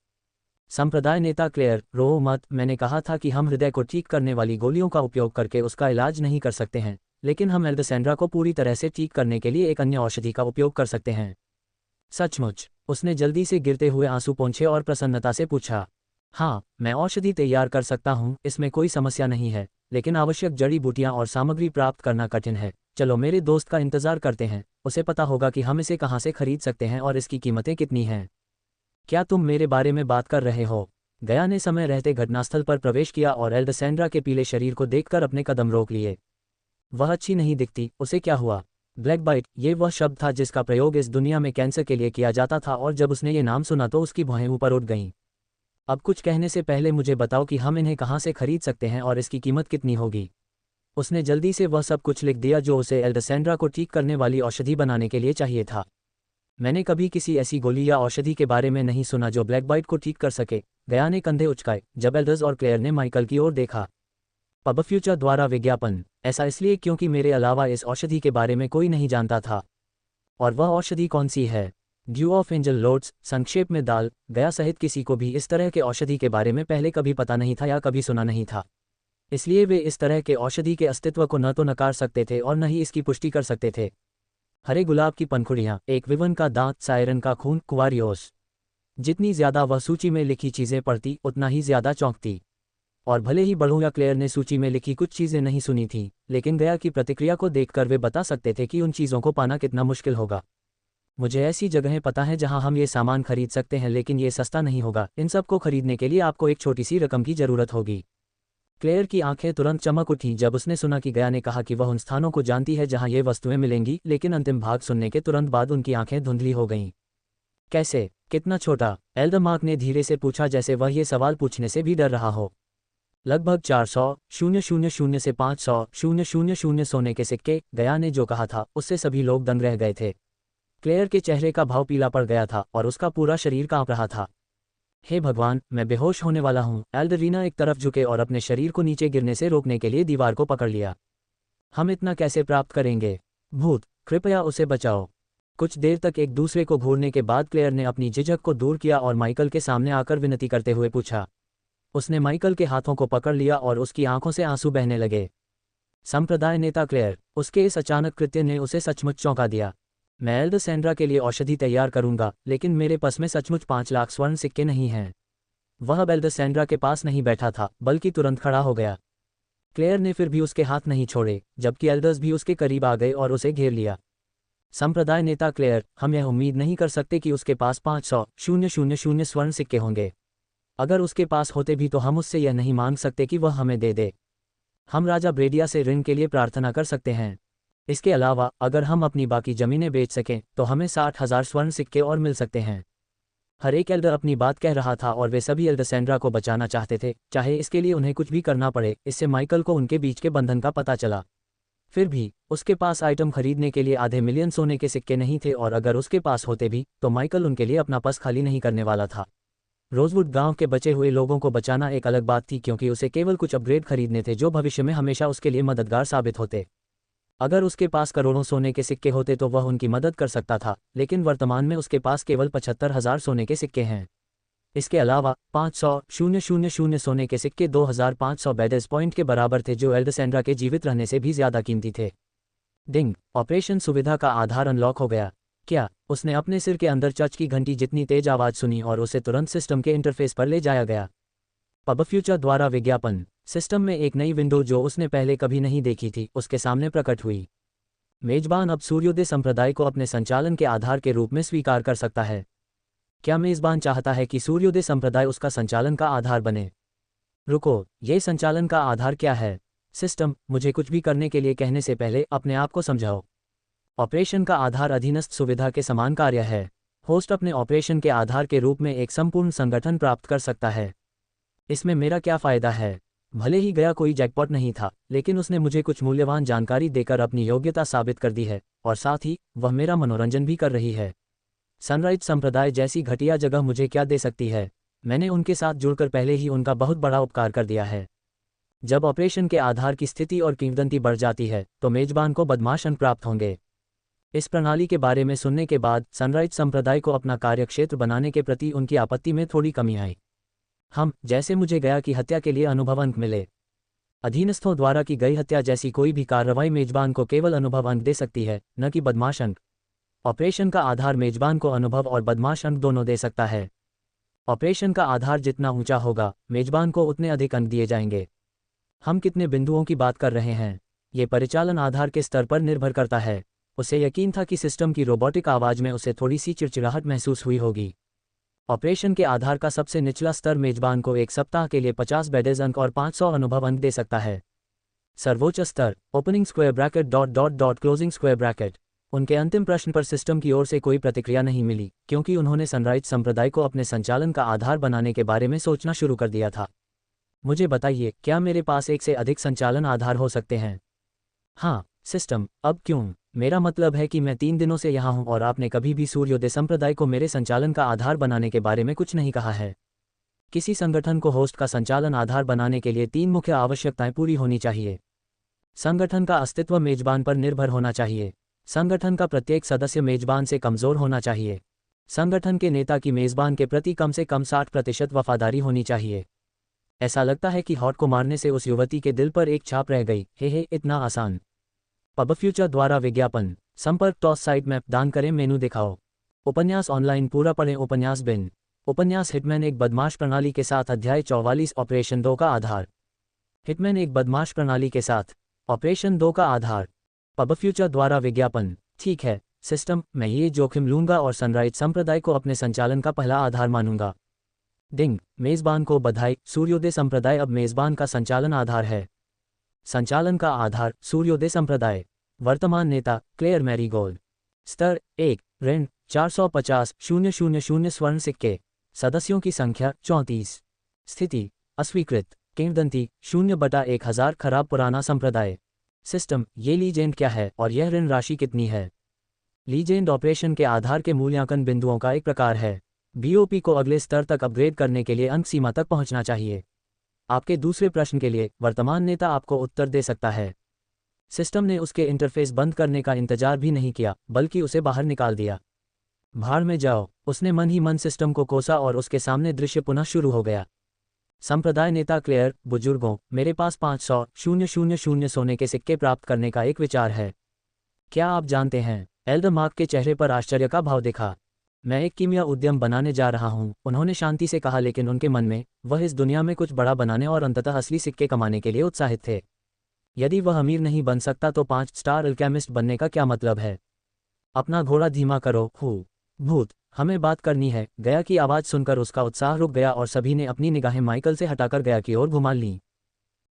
संप्रदाय नेता क्लेयर, रो मत। मैंने कहा था कि हम हृदय को ठीक करने वाली गोलियों का उपयोग करके उसका इलाज नहीं कर सकते हैं, लेकिन हम एल्दसैंड्रा को पूरी तरह से ठीक करने के लिए एक अन्य औषधि का उपयोग कर सकते हैं। सचमुच? उसने जल्दी से गिरते हुए आंसू पोंछे और प्रसन्नता से पूछा। हाँ, मैं औषधि तैयार कर सकता हूँ, इसमें कोई समस्या नहीं है, लेकिन आवश्यक जड़ी बूटियां और सामग्री प्राप्त करना कठिन है। चलो मेरे दोस्त का इंतजार करते हैं, उसे पता होगा कि हम इसे कहाँ से खरीद सकते हैं और इसकी कीमतें कितनी हैं। क्या तुम मेरे बारे में बात कर रहे हो? गया ने समय रहते घटनास्थल पर प्रवेश किया और एल्दसैंड्रा के पीले शरीर को देखकर अपने कदम रोक लिए। वह अच्छी नहीं दिखती, उसे क्या हुआ? ब्लैकबाइट, ये वह शब्द था जिसका प्रयोग इस दुनिया में कैंसर के लिए किया जाता था, और जब उसने ये नाम सुना तो उसकी भौहें ऊपर उठ गईं। अब कुछ कहने से पहले मुझे बताओ कि हम इन्हें कहाँ से खरीद सकते हैं और इसकी कीमत कितनी होगी। उसने जल्दी से वह सब कुछ लिख दिया जो उसे एल्डरसेंड्रा को ठीक करने वाली औषधि बनाने के लिए चाहिए था। मैंने कभी किसी ऐसी गोली या औषधि के बारे में नहीं सुना जो ब्लैकबाइट को ठीक कर सके। गया ने कंधे उचकाए जब एल्डर्स और क्लेयर ने माइकल की ओर देखा। पब फ्यूचर द्वारा विज्ञापन, ऐसा इसलिए क्योंकि मेरे अलावा इस औषधि के बारे में कोई नहीं जानता था। और वह औषधि कौन सी है? ड्यू ऑफ एंजल लॉर्ड्स, संक्षेप में दाल। गया सहित किसी को भी इस तरह के औषधि के बारे में पहले कभी पता नहीं था या कभी सुना नहीं था, इसलिए वे इस तरह के औषधि के अस्तित्व को न तो नकार सकते थे और न ही इसकी पुष्टि कर सकते थे। हरे गुलाब की पंखुड़ियाँ, एक विवन का दांत, सायरन का खून, कुवारियोस। जितनी ज्यादा वह सूची में लिखी चीजें पढ़ती उतना ही ज्यादा चौंकती। और भले ही बड़ों या क्लेयर ने सूची में लिखी कुछ चीजें नहीं सुनी थीं, लेकिन गया की प्रतिक्रिया को देखकर वे बता सकते थे कि उन चीजों को पाना कितना मुश्किल होगा। मुझे ऐसी जगहें पता है जहां हम ये सामान खरीद सकते हैं, लेकिन ये सस्ता नहीं होगा। इन सब को खरीदने के लिए आपको एक छोटी सी रकम की जरूरत होगी। क्लेयर की आंखें तुरंत चमक उठीं जब उसने सुना कि गया ने कहा कि वह उन स्थानों को जानती है जहां ये वस्तुएं मिलेंगी, लेकिन अंतिम भाग सुनने के तुरंत बाद उनकी आंखें धुंधली हो गईं। कैसे? कितना छोटा? एल्डर मार्क ने धीरे से पूछा, जैसे वह ये सवाल पूछने से भी डर रहा हो। लगभग 400,000 से 500,000 सोने के सिक्के। गया ने जो कहा था उससे सभी लोग दंग रह गए थे। क्लेयर के चेहरे का भाव पीला पड़ गया था और उसका पूरा शरीर कांप रहा था। हे भगवान, मैं बेहोश होने वाला हूँ। एल्डरीना एक तरफ झुके और अपने शरीर को नीचे गिरने से रोकने के लिए दीवार को पकड़ लिया। हम इतना कैसे प्राप्त करेंगे? भूत, कृपया उसे बचाओ। कुछ देर तक एक दूसरे को घूरने के बाद क्लेयर ने अपनी झिझक को दूर किया और माइकल के सामने आकर विनती करते हुए पूछा। उसने माइकल के हाथों को पकड़ लिया और उसकी आंखों से आंसू बहने लगे। संप्रदाय नेता क्लेयर, उसके इस अचानक कृत्य ने उसे सचमुच चौंका दिया। मैं एल्डरसेंड्रा के लिए औषधि तैयार करूंगा, लेकिन मेरे पास में सचमुच 5 लाख स्वर्ण सिक्के नहीं हैं। वह अब एल्डरसेंड्रा के पास नहीं बैठा था, बल्कि तुरंत खड़ा हो गया। क्लेयर ने फिर भी उसके हाथ नहीं छोड़े, जबकि एल्डर्स भी उसके करीब आ गए और उसे घेर लिया। संप्रदाय नेता क्लेयर, हम यह उम्मीद नहीं कर सकते कि उसके पास 500,000 स्वर्ण सिक्के होंगे। अगर उसके पास होते भी तो हम उससे यह नहीं मांग सकते कि वह हमें दे दे। हम राजा ब्रेडिया से ऋण के लिए प्रार्थना कर सकते हैं। इसके अलावा अगर हम अपनी बाकी जमीनें बेच सकें तो हमें 60,000 स्वर्ण सिक्के और मिल सकते हैं। हर एक एल्डर अपनी बात कह रहा था और वे सभी एल्डरसेंड्रा को बचाना चाहते थे, चाहे इसके लिए उन्हें कुछ भी करना पड़े। इससे माइकल को उनके बीच के बंधन का पता चला। फिर भी उसके पास आइटम खरीदने के लिए आधे मिलियन सोने के सिक्के नहीं थे, और अगर उसके पास होते भी तो माइकल उनके लिए अपना पर्स खाली नहीं करने वाला था। रोजवुड गांव के बचे हुए लोगों को बचाना एक अलग बात थी, क्योंकि उसे केवल कुछ अपग्रेड खरीदने थे जो भविष्य में हमेशा उसके लिए मददगार साबित होते। अगर उसके पास करोड़ों सोने के सिक्के होते तो वह उनकी मदद कर सकता था, लेकिन वर्तमान में उसके पास केवल 75,000 सोने के सिक्के हैं। इसके अलावा 500,000 सोने के सिक्के 2,500 बेडेस पॉइंट के बराबर थे, जो एल्डरसेंड्रा के जीवित रहने से भी ज्यादा कीमती थे। डिंग, ऑपरेशन सुविधा का आधार अनलॉक हो गया। क्या? उसने अपने सिर के अंदर चर्च की घंटी जितनी तेज आवाज सुनी और उसे तुरंत सिस्टम के इंटरफेस पर ले जाया गया। पब फ्यूचर द्वारा विज्ञापन, सिस्टम में एक नई विंडो जो उसने पहले कभी नहीं देखी थी उसके सामने प्रकट हुई। मेजबान अब सूर्योदय संप्रदाय को अपने संचालन के आधार के रूप में स्वीकार कर सकता है। क्या मेजबान चाहता है कि सूर्योदय संप्रदाय उसका संचालन का आधार बने? रुको, ये संचालन का आधार क्या है? सिस्टम, मुझे कुछ भी करने के लिए कहने से पहले अपने आप को समझाओ। ऑपरेशन का आधार अधीनस्थ सुविधा के समान कार्य है। होस्ट अपने ऑपरेशन के आधार के रूप में एक संपूर्ण संगठन प्राप्त कर सकता है। इसमें मेरा क्या फायदा है? भले ही गया कोई जैकपॉट नहीं था, लेकिन उसने मुझे कुछ मूल्यवान जानकारी देकर अपनी योग्यता साबित कर दी है, और साथ ही वह मेरा मनोरंजन भी कर रही है। सनराइज संप्रदाय जैसी घटिया जगह मुझे क्या दे सकती है? मैंने उनके साथ जुड़कर पहले ही उनका बहुत बड़ा उपकार कर दिया है। जब ऑपरेशन के आधार की स्थिति और किंवदंती बढ़ जाती है तो मेजबान को बदमाश अंक प्राप्त होंगे। इस प्रणाली के बारे में सुनने के बाद सनराइज संप्रदाय को अपना कार्यक्षेत्र बनाने के प्रति उनकी आपत्ति में थोड़ी कमी आई। जैसे मुझे गया की हत्या के लिए अनुभव अंक मिले। अधीनस्थों द्वारा की गई हत्या जैसी कोई भी कार्रवाई मेजबान को केवल अनुभव अंक दे सकती है, न कि बदमाश अंक। ऑपरेशन का आधार मेजबान को अनुभव और बदमाश अंक दोनों दे सकता है। ऑपरेशन का आधार जितना ऊंचा होगा, मेजबान को उतने अधिक अंक दिए जाएंगे। हम कितने बिंदुओं की बात कर रहे हैं? ये परिचालन आधार के स्तर पर निर्भर करता है। उसे यकीन था कि सिस्टम की रोबोटिक आवाज में उसे थोड़ी सी चिड़चिड़ाहट महसूस हुई होगी। ऑपरेशन के आधार का सबसे निचला स्तर मेजबान को एक सप्ताह के लिए 50 बेडेज अंक और 500 अनुभव अंक दे सकता है। सर्वोच्च स्तर, opening square bracket closing square bracket. उनके अंतिम प्रश्न पर सिस्टम की ओर से कोई प्रतिक्रिया नहीं मिली, क्योंकि उन्होंने सनराइज संप्रदाय को अपने संचालन का आधार बनाने के बारे में सोचना शुरू कर दिया था। मुझे बताइए, क्या मेरे पास एक से अधिक संचालन आधार हो सकते हैं? हाँ, सिस्टम, अब क्यों? मेरा मतलब है कि मैं 3 दिनों से यहाँ हूँ और आपने कभी भी सूर्योदय संप्रदाय को मेरे संचालन का आधार बनाने के बारे में कुछ नहीं कहा है। किसी संगठन को होस्ट का संचालन आधार बनाने के लिए 3 मुख्य आवश्यकताएं पूरी होनी चाहिए। संगठन का अस्तित्व मेजबान पर निर्भर होना चाहिए। संगठन का प्रत्येक सदस्य मेजबान से कमजोर होना चाहिए। संगठन के नेता की मेजबान के प्रति कम से कम 60% वफादारी होनी चाहिए। ऐसा लगता है कि हॉट को मारने से उस युवती के दिल पर एक छाप रह गई। हे, इतना आसान। पब फ्यूचर द्वारा विज्ञापन। संपर्क टॉस साइट मैप दान करें, मेनू दिखाओ। उपन्यास ऑनलाइन पूरा पढ़ें। उपन्यास बिन। उपन्यास हिटमैन एक बदमाश प्रणाली के साथ। अध्याय 44। ऑपरेशन 2 का आधार। हिटमैन एक बदमाश प्रणाली के साथ। ऑपरेशन 2 का आधार। पब फ्यूचर द्वारा विज्ञापन। ठीक है सिस्टम, मैं ये जोखिम लूंगा और सनराइज संप्रदाय को अपने संचालन का पहला आधार मानूंगा। डिंग, मेजबान को बधाई। सूर्योदय संप्रदाय अब मेजबान का संचालन आधार है। संचालन का आधार सूर्योदय संप्रदाय। वर्तमान नेता क्लेयर मैरीगोल्ड। स्तर 1 ऋण 450,000 स्वर्ण सिक्के। सदस्यों की संख्या 34। स्थिति अस्वीकृत। किंवदंती 0/1000 खराब पुराना संप्रदाय। सिस्टम, ये लीजेंड क्या है और यह ऋण राशि कितनी है? लीजेंड ऑपरेशन के आधार के मूल्यांकन बिंदुओं का एक प्रकार है। बीओपी को अगले स्तर तक अपग्रेड करने के लिए अंक सीमा तक पहुंचना चाहिए। आपके दूसरे प्रश्न के लिए वर्तमान नेता आपको उत्तर दे सकता है। सिस्टम ने उसके इंटरफेस बंद करने का इंतजार भी नहीं किया, बल्कि उसे बाहर निकाल दिया। भाड़ में जाओ, उसने मन ही मन सिस्टम को कोसा और उसके सामने दृश्य पुनः शुरू हो गया। संप्रदाय नेता क्लेयर, बुजुर्गों, मेरे पास 500,000 सोने के सिक्के प्राप्त करने का एक विचार है। क्या आप जानते हैं? एल्डर मार्क के चेहरे पर आश्चर्य का भाव दिखा। मैं एक कीमिया उद्यम बनाने जा रहा हूं, उन्होंने शांति से कहा, लेकिन उनके मन में वह इस दुनिया में कुछ बड़ा बनाने और अंततः असली सिक्के कमाने के लिए उत्साहित थे। यदि वह अमीर नहीं बन सकता तो 5 स्टार अल्केमिस्ट बनने का क्या मतलब है? अपना घोड़ा धीमा करो। भूत, हमें बात करनी है। गया की आवाज़ सुनकर उसका उत्साह रुक गया और सभी ने अपनी निगाहें माइकल से हटाकर गया की ओर घुमा लीं।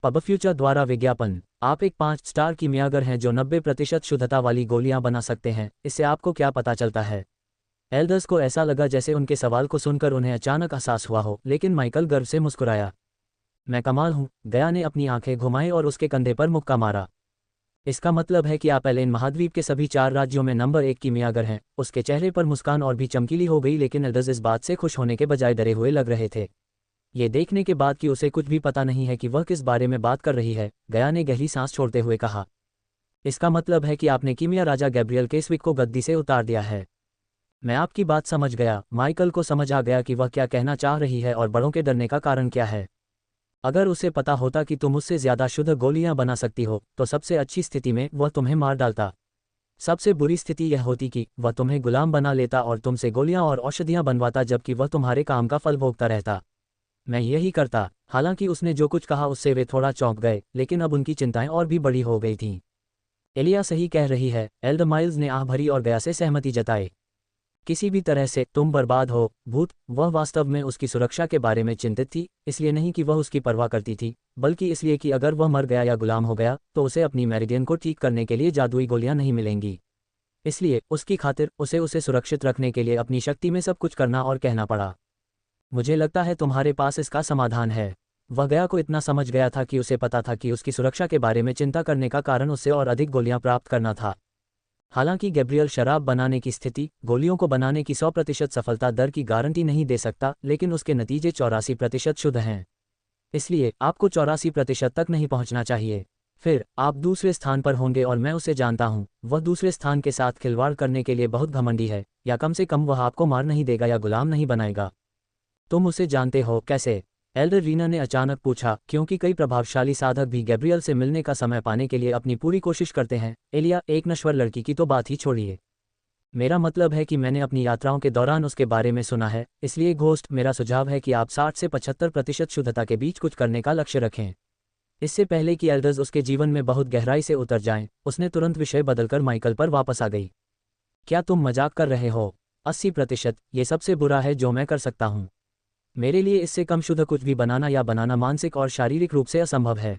पब फ्यूचर द्वारा विज्ञापन। आप एक 5 स्टार कीमियागर हैं जो 90% शुद्धता वाली गोलियां बना सकते हैं। इससे आपको क्या पता चलता है? एल्डर्स को ऐसा लगा जैसे उनके सवाल को सुनकर उन्हें अचानक एहसास हुआ हो, लेकिन माइकल गर्व से मुस्कुराया। मैं कमाल हूं। गया ने अपनी आंखें घुमाई और उसके कंधे पर मुक्का मारा। इसका मतलब है कि आप एलेन महाद्वीप के सभी 4 राज्यों में नंबर 1 कीमियागर हैं। उसके चेहरे पर मुस्कान और भी चमकीली हो गई, लेकिन एल्डर्स इस बात से खुश होने के बजाय डरे हुए लग रहे थे। ये देखने के बाद कि उसे कुछ भी पता नहीं है कि वह किस बारे में बात कर रही है, गया ने गहरी सांस छोड़ते हुए कहा, इसका मतलब है कि आपने कीमिया राजा गैब्रियल केसविक को गद्दी से उतार दिया है। मैं आपकी बात समझ गया। माइकल को समझ आ गया कि वह क्या कहना चाह रही है और बड़ों के डरने का कारण क्या है। अगर उसे पता होता कि तुम उससे ज़्यादा शुद्ध गोलियां बना सकती हो, तो सबसे अच्छी स्थिति में वह तुम्हें मार डालता। सबसे बुरी स्थिति यह होती कि वह तुम्हें गुलाम बना लेता और तुमसे गोलियां और औषधियां बनवाता, जबकि वह तुम्हारे काम का फल भोगता रहता। मैं यही करता। हालांकि उसने जो कुछ कहा उससे वे थोड़ा चौंक गए, लेकिन अब उनकी चिंताएं और भी बड़ी हो गई थीं। एलिया सही कह रही है, एल्डर माइल्स ने आह भरी और गया से सहमति जताई। किसी भी तरह से तुम बर्बाद हो। भूत, वह वास्तव में उसकी सुरक्षा के बारे में चिंतित थी, इसलिए नहीं कि वह उसकी परवाह करती थी, बल्कि इसलिए कि अगर वह मर गया या गुलाम हो गया तो उसे अपनी मेरिडियन को ठीक करने के लिए जादुई गोलियां नहीं मिलेंगी। इसलिए उसकी खातिर उसे सुरक्षित रखने के लिए अपनी शक्ति में सब कुछ करना और कहना पड़ा। मुझे लगता है तुम्हारे पास इसका समाधान है। वह गया को इतना समझ गया था कि उसे पता था कि उसकी सुरक्षा के बारे में चिंता करने का कारण उससे और अधिक गोलियां प्राप्त करना था। हालांकि गैब्रियल शराब बनाने की स्थिति, गोलियों को बनाने की 100% सफलता दर की गारंटी नहीं दे सकता, लेकिन उसके नतीजे 84% शुद्ध हैं। इसलिए आपको 84% तक नहीं पहुंचना चाहिए। फिर आप दूसरे स्थान पर होंगे और मैं उसे जानता हूं। वह दूसरे स्थान के साथ खिलवाड़ करने के लिए बहुत घमंडी है, या कम से कम वह आपको मार नहीं देगा या गुलाम नहीं बनाएगा। तुम उसे जानते हो? कैसे? एल्डर रीना ने अचानक पूछा, क्योंकि कई प्रभावशाली साधक भी गैब्रियल से मिलने का समय पाने के लिए अपनी पूरी कोशिश करते हैं। एलिया, एक नश्वर लड़की की तो बात ही छोड़िए। मेरा मतलब है कि मैंने अपनी यात्राओं के दौरान उसके बारे में सुना है। इसलिए घोस्ट, मेरा सुझाव है कि आप 60 से 75% शुद्धता के बीच कुछ करने का लक्ष्य रखें। इससे पहले कि एल्डर्स उसके जीवन में बहुत गहराई से उतर जाएं, उसने तुरंत विषय बदलकर माइकल पर वापस आ गई। क्या तुम मजाक कर रहे हो? 80%, ये सबसे बुरा है जो मैं कर सकता हूँ। मेरे लिए इससे कम शुद्ध कुछ भी बनाना या बनाना मानसिक और शारीरिक रूप से असंभव है।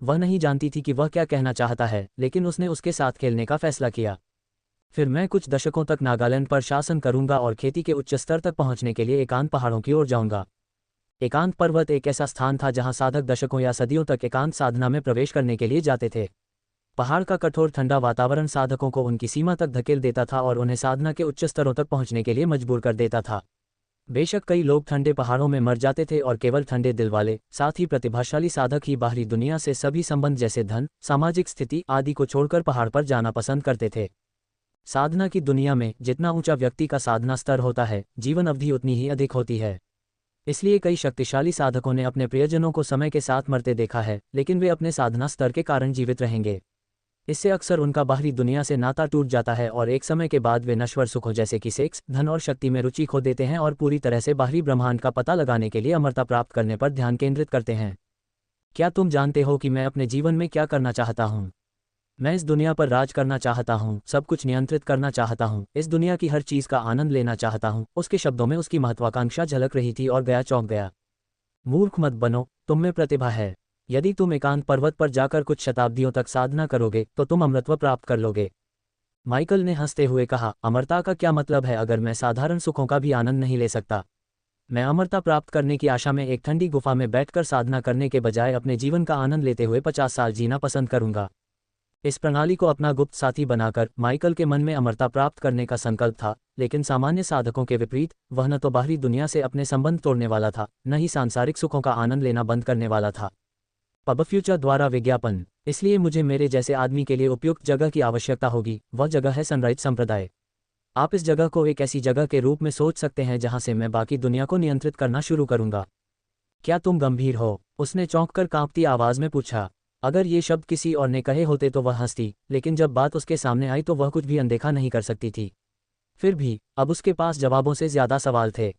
वह नहीं जानती थी कि वह क्या कहना चाहता है, लेकिन उसने उसके साथ खेलने का फैसला किया। फिर मैं कुछ दशकों तक नागालैंड पर शासन करूंगा और खेती के उच्च स्तर तक पहुंचने के लिए एकांत पहाड़ों की ओर जाऊंगा। एकांत पर्वत एक ऐसा स्थान था जहां साधक दशकों या सदियों तक एकांत साधना में प्रवेश करने के लिए जाते थे। पहाड़ का कठोर ठंडा वातावरण साधकों को उनकी सीमा तक धकेल देता था और उन्हें साधना के उच्च स्तरों तक पहुंचने के लिए मजबूर कर देता था। बेशक कई लोग ठंडे पहाड़ों में मर जाते थे और केवल ठंडे दिल वाले, साथ ही प्रतिभाशाली साधक ही बाहरी दुनिया से सभी संबंध जैसे धन, सामाजिक स्थिति आदि को छोड़कर पहाड़ पर जाना पसंद करते थे। साधना की दुनिया में जितना ऊंचा व्यक्ति का साधना स्तर होता है, जीवन अवधि उतनी ही अधिक होती है। इसलिए कई शक्तिशाली साधकों ने अपने प्रियजनों को समय के साथ मरते देखा है, लेकिन वे अपने साधना स्तर के कारण जीवित रहेंगे। इससे अक्सर उनका बाहरी दुनिया से नाता टूट जाता है और एक समय के बाद वे नश्वर सुखों जैसे कि सेक्स, धन और शक्ति में रुचि खो देते हैं और पूरी तरह से बाहरी ब्रह्मांड का पता लगाने के लिए अमरता प्राप्त करने पर ध्यान केंद्रित करते हैं। क्या तुम जानते हो कि मैं अपने जीवन में क्या करना चाहता हूँ? मैं इस दुनिया पर राज करना चाहता हूँ, सब कुछ नियंत्रित करना चाहता हूँ, इस दुनिया की हर चीज़ का आनंद लेना चाहता हूँ। उसके शब्दों में उसकी महत्वाकांक्षा झलक रही थी और गया चौंक गया। मूर्ख मत बनो, तुम में प्रतिभा है। यदि तुम एकांत पर्वत पर जाकर कुछ शताब्दियों तक साधना करोगे तो तुम अमरत्व प्राप्त कर लोगे। माइकल ने हंसते हुए कहा, अमरता का क्या मतलब है अगर मैं साधारण सुखों का भी आनंद नहीं ले सकता? मैं अमरता प्राप्त करने की आशा में एक ठंडी गुफा में बैठकर साधना करने के बजाय अपने जीवन का आनंद लेते हुए 50 साल जीना पसंद करूंगा। इस प्रणाली को अपना गुप्त साथी बनाकर माइकल के मन में अमरता प्राप्त करने का संकल्प था, लेकिन सामान्य साधकों के विपरीत वह न तो बाहरी दुनिया से अपने संबंध तोड़ने वाला था, न ही सांसारिक सुखों का आनंद लेना बंद करने वाला था। पब फ्यूचर द्वारा विज्ञापन। इसलिए मुझे मेरे जैसे आदमी के लिए उपयुक्त जगह की आवश्यकता होगी। वह जगह है सनराइज संप्रदाय। आप इस जगह को एक ऐसी जगह के रूप में सोच सकते हैं जहां से मैं बाकी दुनिया को नियंत्रित करना शुरू करूंगा। क्या तुम गंभीर हो? उसने चौंककर कांपती आवाज में पूछा। अगर ये शब्द किसी और ने कहे होते तो वह हंसती, लेकिन जब बात उसके सामने आई तो वह कुछ भी अनदेखा नहीं कर सकती थी। फिर भी अब उसके पास जवाबों से ज्यादा सवाल थे।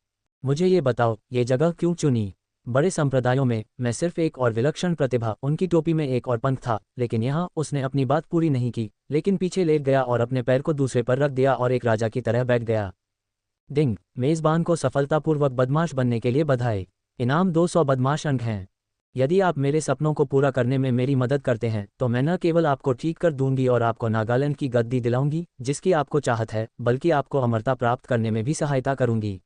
मुझे ये बताओ, ये जगह क्यों चुनी? बड़े संप्रदायों में मैं सिर्फ एक और विलक्षण प्रतिभा, उनकी टोपी में एक और पंख था, लेकिन यहाँ उसने अपनी बात पूरी नहीं की, लेकिन पीछे लेट गया और अपने पैर को दूसरे पर रख दिया और एक राजा की तरह बैठ गया। डिंग। मेजबान को सफलतापूर्वक बदमाश बनने के लिए बधाई। इनाम 200 बदमाश अंक हैं। यदि आप मेरे सपनों को पूरा करने में मेरी मदद करते हैं तो मैं न केवल आपको ठीक कर दूंगी और आपको नागालैंड की गद्दी दिलाऊंगी जिसकी आपको चाहत है, बल्कि आपको अमरता प्राप्त करने में भी सहायता करूंगी।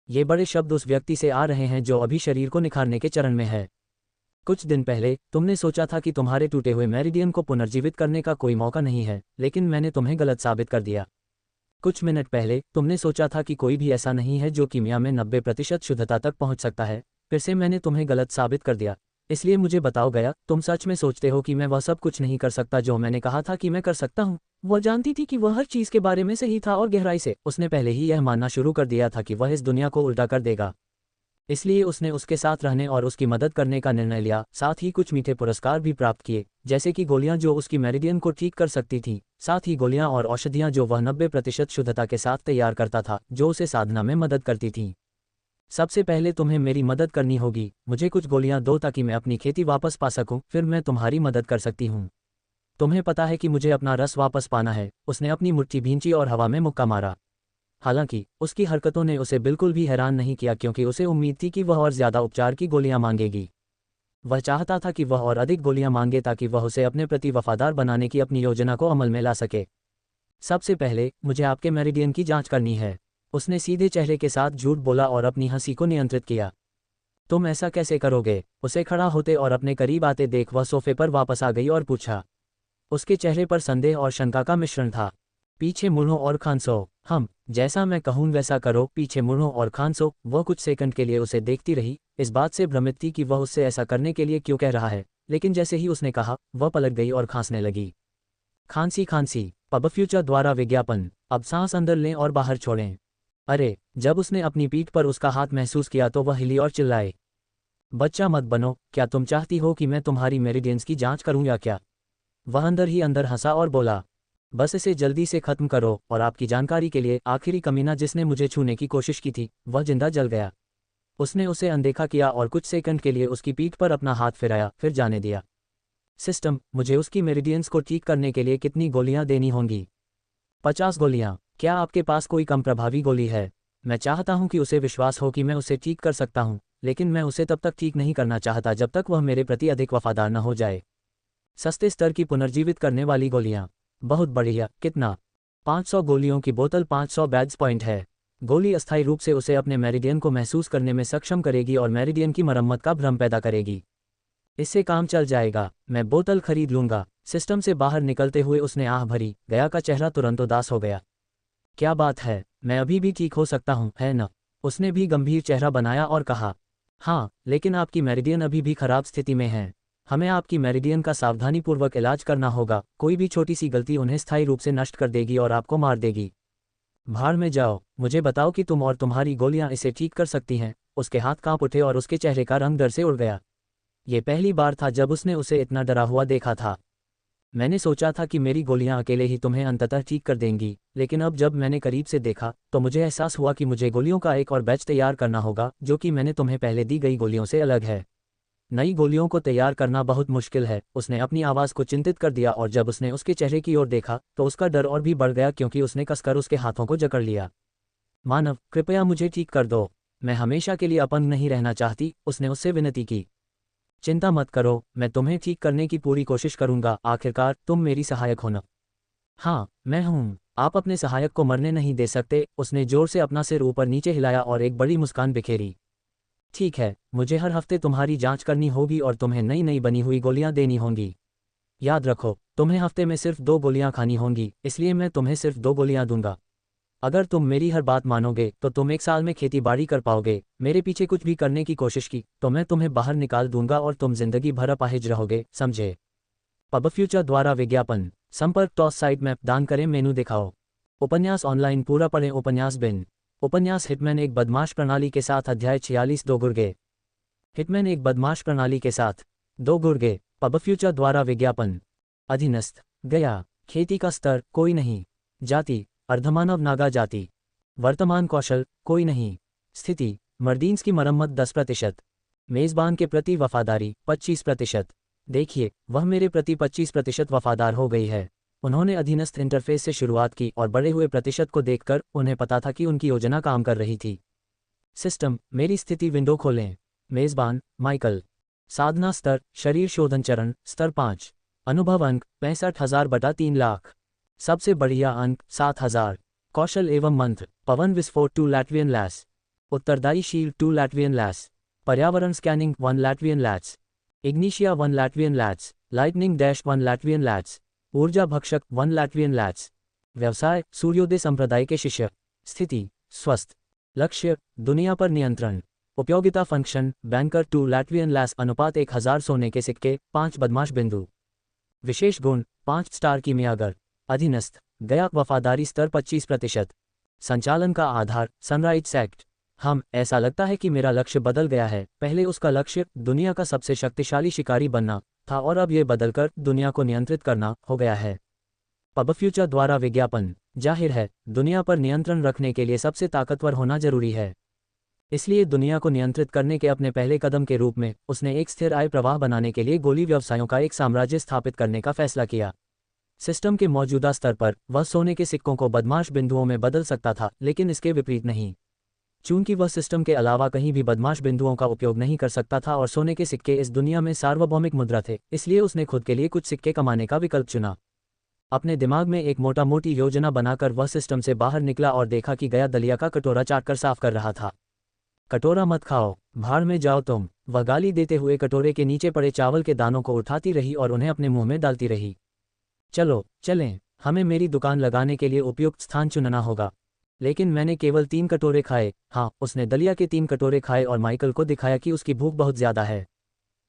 ये बड़े शब्द उस व्यक्ति से आ रहे हैं जो अभी शरीर को निखारने के चरण में है। कुछ दिन पहले तुमने सोचा था कि तुम्हारे टूटे हुए मेरिडियन को पुनर्जीवित करने का कोई मौका नहीं है, लेकिन मैंने तुम्हें गलत साबित कर दिया। कुछ मिनट पहले तुमने सोचा था कि कोई भी ऐसा नहीं है जो कीमिया में 90% शुद्धता तक पहुंच सकता है, फिर से मैंने तुम्हें गलत साबित कर दिया। इसलिए मुझे बताओ गया, तुम सच में सोचते हो कि मैं वह सब कुछ नहीं कर सकता जो मैंने कहा था कि मैं कर सकता हूँ? वह जानती थी कि वह हर चीज़ के बारे में सही था और गहराई से उसने पहले ही यह मानना शुरू कर दिया था कि वह इस दुनिया को उल्टा कर देगा। इसलिए उसने उसके साथ रहने और उसकी मदद करने का निर्णय लिया, साथ ही कुछ मीठे पुरस्कार भी प्राप्त किए, जैसे कि गोलियां जो उसकी मेरिडियन को ठीक कर सकती थीं, साथ ही गोलियां और औषधियां जो वह 90% शुद्धता के साथ तैयार करता था, जो उसे साधना में मदद करती थीं। सबसे पहले तुम्हें मेरी मदद करनी होगी। मुझे कुछ गोलियां दो ताकि मैं अपनी खेती वापस पा सकूं, फिर मैं तुम्हारी मदद कर सकती हूं। तुम्हें पता है कि मुझे अपना रस वापस पाना है। उसने अपनी मुट्ठी भींची और हवा में मुक्का मारा। हालांकि उसकी हरकतों ने उसे बिल्कुल भी हैरान नहीं किया, क्योंकि उसे उम्मीद थी कि वह और ज्यादा उपचार की गोलियां मांगेगी। वह चाहता था कि वह और अधिक गोलियां मांगे ताकि वह उसे अपने प्रति वफादार बनाने की अपनी योजना को अमल में ला सके। सबसे पहले मुझे आपके मेरिडियन की जांच करनी है। उसने सीधे चेहरे के साथ झूठ बोला और अपनी हंसी को नियंत्रित किया। तुम ऐसा कैसे करोगे? उसे खड़ा होते और अपने करीब आते देख वह सोफे पर वापस आ गई और पूछा। उसके चेहरे पर संदेह और शंका का मिश्रण था। पीछे मुड़ो और खांसो। जैसा मैं कहूँ वैसा करो, पीछे मुड़ो और खांसो। वह कुछ सेकंड के लिए उसे देखती रही, इस बात से भ्रमित थी कि वह उससे ऐसा करने के लिए क्यों कह रहा है, लेकिन जैसे ही उसने कहा, वह पलट गई और खांसने लगी। खांसी खांसी। पब फ्यूचर द्वारा विज्ञापन। अब सांस अंदर लें और बाहर छोड़ें। अरे, जब उसने अपनी पीठ पर उसका हाथ महसूस किया तो वह हिली और चिल्लाए। बच्चा मत बनो, क्या तुम चाहती हो कि मैं तुम्हारी मेरिडियंस की जांच करूं या क्या? वह अंदर ही अंदर हंसा और बोला, बस इसे जल्दी से खत्म करो। और आपकी जानकारी के लिए, आखिरी कमीना जिसने मुझे छूने की कोशिश की थी, वह जिंदा जल गया। उसने उसे अनदेखा किया और कुछ सेकंड के लिए उसकी पीठ पर अपना हाथ फिराया, फिर जाने दिया। सिस्टम, मुझे उसकी मेरिडियंस को ठीक करने के लिए कितनी गोलियां देनी होंगी? 50 गोलियां। क्या आपके पास कोई कम प्रभावी गोली है? मैं चाहता हूं कि उसे विश्वास हो कि मैं उसे ठीक कर सकता हूं, लेकिन मैं उसे तब तक ठीक नहीं करना चाहता जब तक वह मेरे प्रति अधिक वफादार न हो जाए। सस्ते स्तर की पुनर्जीवित करने वाली गोलियां। बहुत बढ़िया, कितना? 500 गोलियों की बोतल, 500 बैड्स पॉइंट है। गोली अस्थायी रूप से उसे अपने मेरिडियन को महसूस करने में सक्षम करेगी और मेरिडियन की मरम्मत का भ्रम पैदा करेगी। इससे काम चल जाएगा, मैं बोतल खरीद लूंगा। सिस्टम से बाहर निकलते हुए उसने आह भरी। गया का चेहरा तुरंत उदास हो गया। क्या बात है, मैं अभी भी ठीक हो सकता हूँ, है न? उसने भी गंभीर चेहरा बनाया और कहा, हाँ, लेकिन आपकी मेरिडियन अभी भी खराब स्थिति में है। हमें आपकी मेरिडियन का सावधानीपूर्वक इलाज करना होगा। कोई भी छोटी सी गलती उन्हें स्थायी रूप से नष्ट कर देगी और आपको मार देगी। भाड़ में जाओ, मुझे बताओ कि तुम और तुम्हारी गोलियां इसे ठीक कर सकती हैं। उसके हाथ कांप उठे और उसके चेहरे का रंग डर से उड़ गया। ये पहली बार था जब उसने उसे इतना डरा हुआ देखा था। मैंने सोचा था कि मेरी गोलियां अकेले ही तुम्हें अंततः ठीक कर देंगी, लेकिन अब जब मैंने करीब से देखा तो मुझे एहसास हुआ कि मुझे गोलियों का एक और बैच तैयार करना होगा, जो कि मैंने तुम्हें पहले दी गई गोलियों से अलग है। नई गोलियों को तैयार करना बहुत मुश्किल है। उसने अपनी आवाज़ को चिंतित कर दिया और जब उसने उसके चेहरे की ओर देखा तो उसका डर और भी बढ़ गया, क्योंकि उसने कसकर उसके हाथों को जकड़ लिया। मानव, कृपया मुझे ठीक कर दो। मैं हमेशा के लिए अपंग नहीं रहना चाहती, उसने उससे विनती की। चिंता मत करो, मैं तुम्हें ठीक करने की पूरी कोशिश करूंगा। आखिरकार तुम मेरी सहायक हो न? हाँ, मैं हूँ। आप अपने सहायक को मरने नहीं दे सकते। उसने जोर से अपना सिर ऊपर नीचे हिलाया और एक बड़ी मुस्कान बिखेरी। ठीक है, मुझे हर हफ्ते तुम्हारी जांच करनी होगी और तुम्हें नई नई बनी हुई गोलियां देनी होंगी। याद रखो, तुम्हें हफ्ते में सिर्फ 2 गोलियां खानी होंगी, इसलिए मैं तुम्हें सिर्फ 2 गोलियां दूंगा। अगर तुम मेरी हर बात मानोगे तो तुम 1 साल में खेती बाड़ी कर पाओगे। मेरे पीछे कुछ भी करने की कोशिश की तो मैं तुम्हें बाहर निकाल दूंगा और तुम जिंदगी भर अपाहिज रहोगे, समझे? पब फ्यूचर द्वारा विज्ञापन। संपर्क टॉस साइट मैप दान करें, मेनू दिखाओ। उपन्यास ऑनलाइन पूरा पढ़ें। उपन्यास बिन। उपन्यास हिटमैन एक बदमाश प्रणाली के साथ, अध्याय 46। 2 गुर्गे। हिटमैन एक बदमाश प्रणाली के साथ। 2 गुर्गे। पब फ्यूचर द्वारा विज्ञापन। अधीनस्थ। गया। खेती का स्तर कोई नहीं। जाति अर्धमानव नागा जाति। वर्तमान कौशल कोई नहीं। स्थिति मर्दीन्स की मरम्मत 10%। मेज़बान के प्रति वफादारी 25%। देखिए, वह मेरे प्रति 25% वफादार हो गई है। उन्होंने अधीनस्थ इंटरफेस से शुरुआत की और बढ़े हुए प्रतिशत को देखकर उन्हें पता था कि उनकी योजना काम कर रही थी। सिस्टम मेरी स्थिति विंडो खोलें। मेज़बान माइकल। साधना स्तर शरीर शोधन चरण स्तर 5। अनुभव अंक 65,000/3 लाख। सबसे बढ़िया अंक 7,000। कौशल एवं मंत्र पवन विस्फोट 2 लैट्वियन लैस। उत्तरदायी शील 2 लैट्वियन लैस। पर्यावरण स्कैनिंग 1 लैट्वियन लैट्स। इग्निशिया 1 Latvian lats. Lightning dash 1 Latvian lats. ऊर्जा भक्षक 1 लैट्वियन लैट्स। व्यवसाय सूर्योदय संप्रदाय के शिष्य। स्थिति स्वस्थ। लक्ष्य दुनिया पर नियंत्रण। उपयोगिता फंक्शन बैंकर 2 लैट्वियन लैस। अनुपात 1000 सोने के सिक्के 5 बदमाश बिंदु। विशेष गुण 5 स्टार कीमियागर। अधीनस्थ गया वफादारी स्तर 25%। संचालन का आधार सनराइज एक्ट। ऐसा लगता है कि मेरा लक्ष्य बदल गया है। पहले उसका लक्ष्य दुनिया का सबसे शक्तिशाली शिकारी बनना था और अब यह बदलकर दुनिया को नियंत्रित करना हो गया है। पब फ्यूचर द्वारा विज्ञापन। जाहिर है, दुनिया पर नियंत्रण रखने के लिए सबसे ताकतवर होना जरूरी है। इसलिए दुनिया को नियंत्रित करने के अपने पहले कदम के रूप में उसने एक स्थिर आय प्रवाह बनाने के लिए गोली व्यवसायों का एक साम्राज्य स्थापित करने का फैसला किया। सिस्टम के मौजूदा स्तर पर वह सोने के सिक्कों को बदमाश बिंदुओं में बदल सकता था, लेकिन इसके विपरीत नहीं। चूंकि वह सिस्टम के अलावा कहीं भी बदमाश बिंदुओं का उपयोग नहीं कर सकता था और सोने के सिक्के इस दुनिया में सार्वभौमिक मुद्रा थे, इसलिए उसने खुद के लिए कुछ सिक्के कमाने का विकल्प चुना। अपने दिमाग में एक मोटा मोटी योजना बनाकर वह सिस्टम से बाहर निकला और देखा कि गया दलिया का कटोरा चाटकर साफ कर रहा था। कटोरा मत खाओ, भाड़ में जाओ तुम। वह गाली देते हुए कटोरे के नीचे पड़े चावल के दानों को उठाती रही और उन्हें अपने मुंह में डालती रही। चलो चलें, हमें मेरी दुकान लगाने के लिए उपयुक्त स्थान चुनना होगा। लेकिन मैंने केवल 3 कटोरे खाए। हाँ, उसने दलिया के 3 कटोरे खाए और माइकल को दिखाया कि उसकी भूख बहुत ज़्यादा है।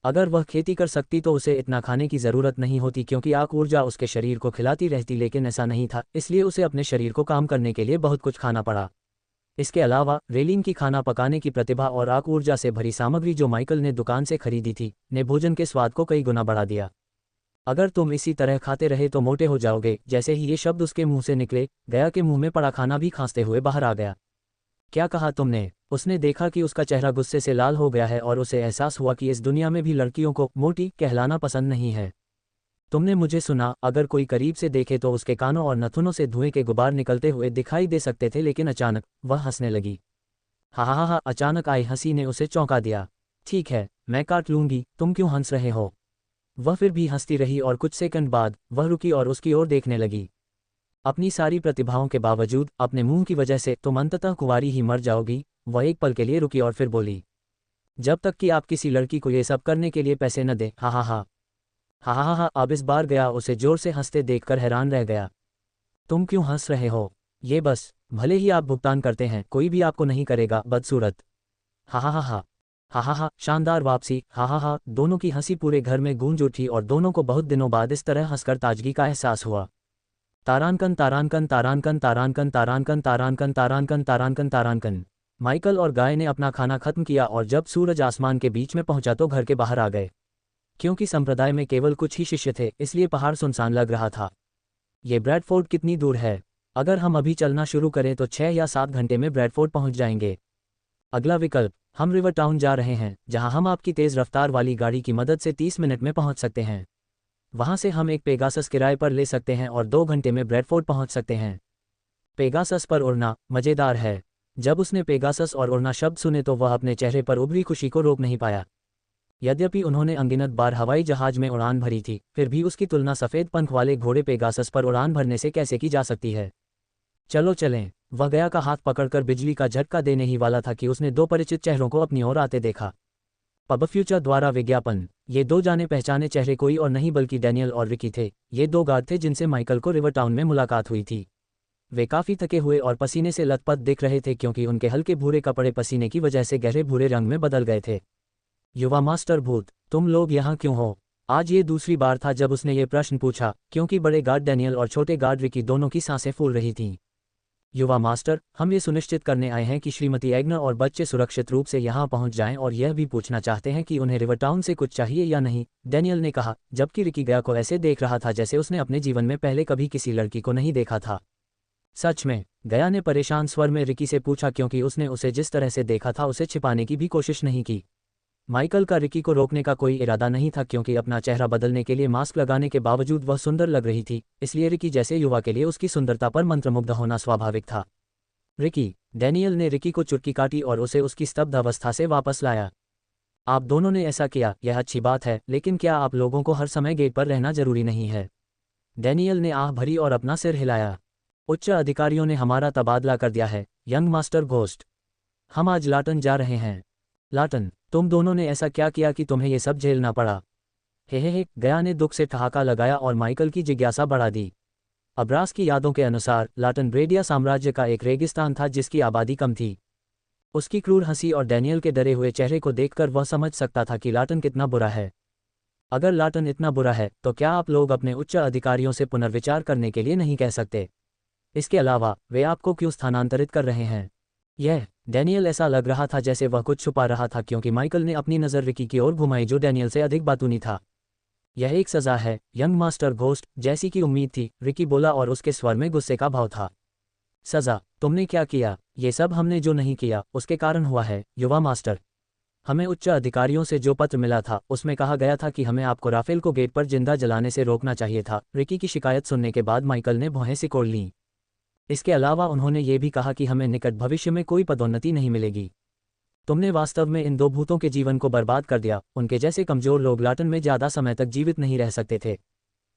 अगर वह खेती कर सकती तो उसे इतना खाने की ज़रूरत नहीं होती, क्योंकि आग ऊर्जा उसके शरीर को खिलाती रहती, लेकिन ऐसा नहीं था, इसलिए उसे अपने शरीर को काम करने के लिए बहुत कुछ खाना पड़ा। इसके अलावा रेलिन की खाना पकाने की प्रतिभा और आग ऊर्जा से भरी सामग्री जो माइकल ने दुकान से खरीदी थी, ने भोजन के स्वाद को कई गुना बढ़ा दिया। अगर तुम इसी तरह खाते रहे तो मोटे हो जाओगे। जैसे ही ये शब्द उसके मुंह से निकले, गया के मुंह में पड़ा खाना भी खांसते हुए बाहर आ गया। क्या कहा तुमने? उसने देखा कि उसका चेहरा गुस्से से लाल हो गया है और उसे एहसास हुआ कि इस दुनिया में भी लड़कियों को मोटी कहलाना पसंद नहीं है। तुमने मुझे सुना। अगर कोई करीब से देखे तो उसके कानों और नथुनों से धुएं के गुबार निकलते हुए दिखाई दे सकते थे, लेकिन अचानक वह हंसने लगी। हा हा हा। अचानक आई हंसी ने उसे चौंका दिया। ठीक है, मैं काट लूंगी, तुम क्यों हंस रहे हो? वह फिर भी हंसती रही और कुछ सेकंड बाद वह रुकी और उसकी ओर देखने लगी। अपनी सारी प्रतिभाओं के बावजूद अपने मुंह की वजह से तुम अंततः कुंवारी ही मर जाओगी। वह एक पल के लिए रुकी और फिर बोली, जब तक कि आप किसी लड़की को ये सब करने के लिए पैसे न दें। हा हा हा हा हा हा। अब इस बार गया उसे जोर से हंसते देखकर हैरान रह गया। तुम क्यों हंस रहे हो? ये बस, भले ही आप भुगतान करते हैं कोई भी आपको नहीं करेगा, बदसूरत। हा हा हा हा हा हा हा। शानदार वापसी। हा हा हा। दोनों की हंसी पूरे घर में गूंज उठी और दोनों को बहुत दिनों बाद इस तरह हंसकर ताजगी का एहसास हुआ। तारांकन तारांकन तारांकन तारांकन तारांकन तारांकन तारांकन तारांकन तारांकन। माइकल और गाय ने अपना खाना खत्म किया और जब सूरज आसमान के बीच में पहुंचा तो घर के बाहर आ गए। क्योंकि संप्रदाय में केवल कुछ ही शिष्य थे इसलिए पहाड़ सुनसान लग रहा था। ये ब्रैडफोर्ड कितनी दूर है? अगर हम अभी चलना शुरू करें तो 6 या 7 घंटे में ब्रैडफोर्ड पहुंच जाएंगे। अगला विकल्प, हम रिवर टाउन जा रहे हैं जहां हम आपकी तेज रफ्तार वाली गाड़ी की मदद से 30 मिनट में पहुंच सकते हैं। वहां से हम एक पेगासस किराए पर ले सकते हैं और 2 घंटे में ब्रैडफोर्ड पहुंच सकते हैं। पेगासस पर उड़ना मजेदार है। जब उसने पेगासस और उड़ना शब्द सुने तो वह अपने चेहरे पर उभरी खुशी को रोक नहीं पाया। यद्यपि उन्होंने अनगिनत बार हवाई जहाज में उड़ान भरी थी, फिर भी उसकी तुलना सफ़ेद पंख वाले घोड़े पेगासस पर उड़ान भरने से कैसे की जा सकती है। चलो चलें। वह गया का हाथ पकड़कर बिजली का झटका देने ही वाला था कि उसने 2 परिचित चेहरों को अपनी ओर आते देखा। पब फ्यूचर द्वारा विज्ञापन। ये 2 जाने पहचाने चेहरे कोई और नहीं बल्कि डैनियल और रिकी थे। ये 2 गार्ड थे जिनसे माइकल को रिवर टाउन में मुलाकात हुई थी। वे काफ़ी थके हुए और पसीने से लथपथ दिख रहे थे क्योंकि उनके हल्के भूरे कपड़े पसीने की वजह से गहरे भूरे रंग में बदल गए थे। युवा मास्टर भूत, तुम लोग यहाँ क्यों हो? आज ये दूसरी बार था जब उसने ये प्रश्न पूछा, क्योंकि बड़े गार्ड डैनियल और छोटे गार्ड रिकी दोनों की सांसें फूल रही थीं। युवा मास्टर, हम ये सुनिश्चित करने आए हैं कि श्रीमती एग्नर और बच्चे सुरक्षित रूप से यहाँ पहुँच जाएं और यह भी पूछना चाहते हैं कि उन्हें रिवर टाउन से कुछ चाहिए या नहीं, डैनियल ने कहा, जबकि रिकी गया को ऐसे देख रहा था जैसे उसने अपने जीवन में पहले कभी किसी लड़की को नहीं देखा था। सच में? गया ने परेशान स्वर में रिकी से पूछा क्योंकि उसने उसे जिस तरह से देखा था उसे छिपाने की भी कोशिश नहीं की। माइकल का रिकी को रोकने का कोई इरादा नहीं था क्योंकि अपना चेहरा बदलने के लिए मास्क लगाने के बावजूद वह सुंदर लग रही थी, इसलिए रिकी जैसे युवा के लिए उसकी सुंदरता पर मंत्रमुग्ध होना स्वाभाविक था। रिकी, डैनियल ने रिकी को चुटकी काटी और उसे उसकी स्तब्ध अवस्था से वापस लाया। आप दोनों ने ऐसा किया, यह अच्छी बात है, लेकिन क्या आप लोगों को हर समय गेट पर रहना जरूरी नहीं है? डैनियल ने आह भरी और अपना सिर हिलाया। उच्च अधिकारियों ने हमारा तबादला कर दिया है, यंग मास्टर घोस्ट। हम आज लाटन जा रहे हैं। लाटन, तुम दोनों ने ऐसा क्या किया कि तुम्हें ये सब झेलना पड़ा? हे, गया ने दुख से ठहाका लगाया और माइकल की जिज्ञासा बढ़ा दी। अब्रास की यादों के अनुसार लाटन ब्रेडिया साम्राज्य का एक रेगिस्तान था जिसकी आबादी कम थी। उसकी क्रूर हंसी और डैनियल के डरे हुए चेहरे को देखकर वह समझ सकता था कि लाटन कितना बुरा है। अगर लाटन इतना बुरा है तो क्या आप लोग अपने उच्च अधिकारियों से पुनर्विचार करने के लिए नहीं कह सकते? इसके अलावा वे आपको क्यों स्थानांतरित कर रहे हैं? यह डैनियल ऐसा लग रहा था जैसे वह कुछ छुपा रहा था क्योंकि माइकल ने अपनी नज़र रिकी की ओर घुमाई जो डैनियल से अधिक बातूनी था। यह एक सज़ा है, यंग मास्टर घोस्ट, जैसी की उम्मीद थी, रिकी बोला और उसके स्वर में गुस्से का भाव था। सज़ा? तुमने क्या किया? ये सब हमने जो नहीं किया उसके कारण हुआ है, युवा मास्टर। हमें उच्च अधिकारियों से जो पत्र मिला था उसमें कहा गया था कि हमें आपको राफेल को गेट पर जिंदा जलाने से रोकना चाहिए था। रिकी की शिकायत सुनने के बाद माइकल ने भौहें सिकोड़ लीं। इसके अलावा उन्होंने ये भी कहा कि हमें निकट भविष्य में कोई पदोन्नति नहीं मिलेगी। तुमने वास्तव में इन 2 भूतों के जीवन को बर्बाद कर दिया। उनके जैसे कमजोर लोग लाटन में ज़्यादा समय तक जीवित नहीं रह सकते थे।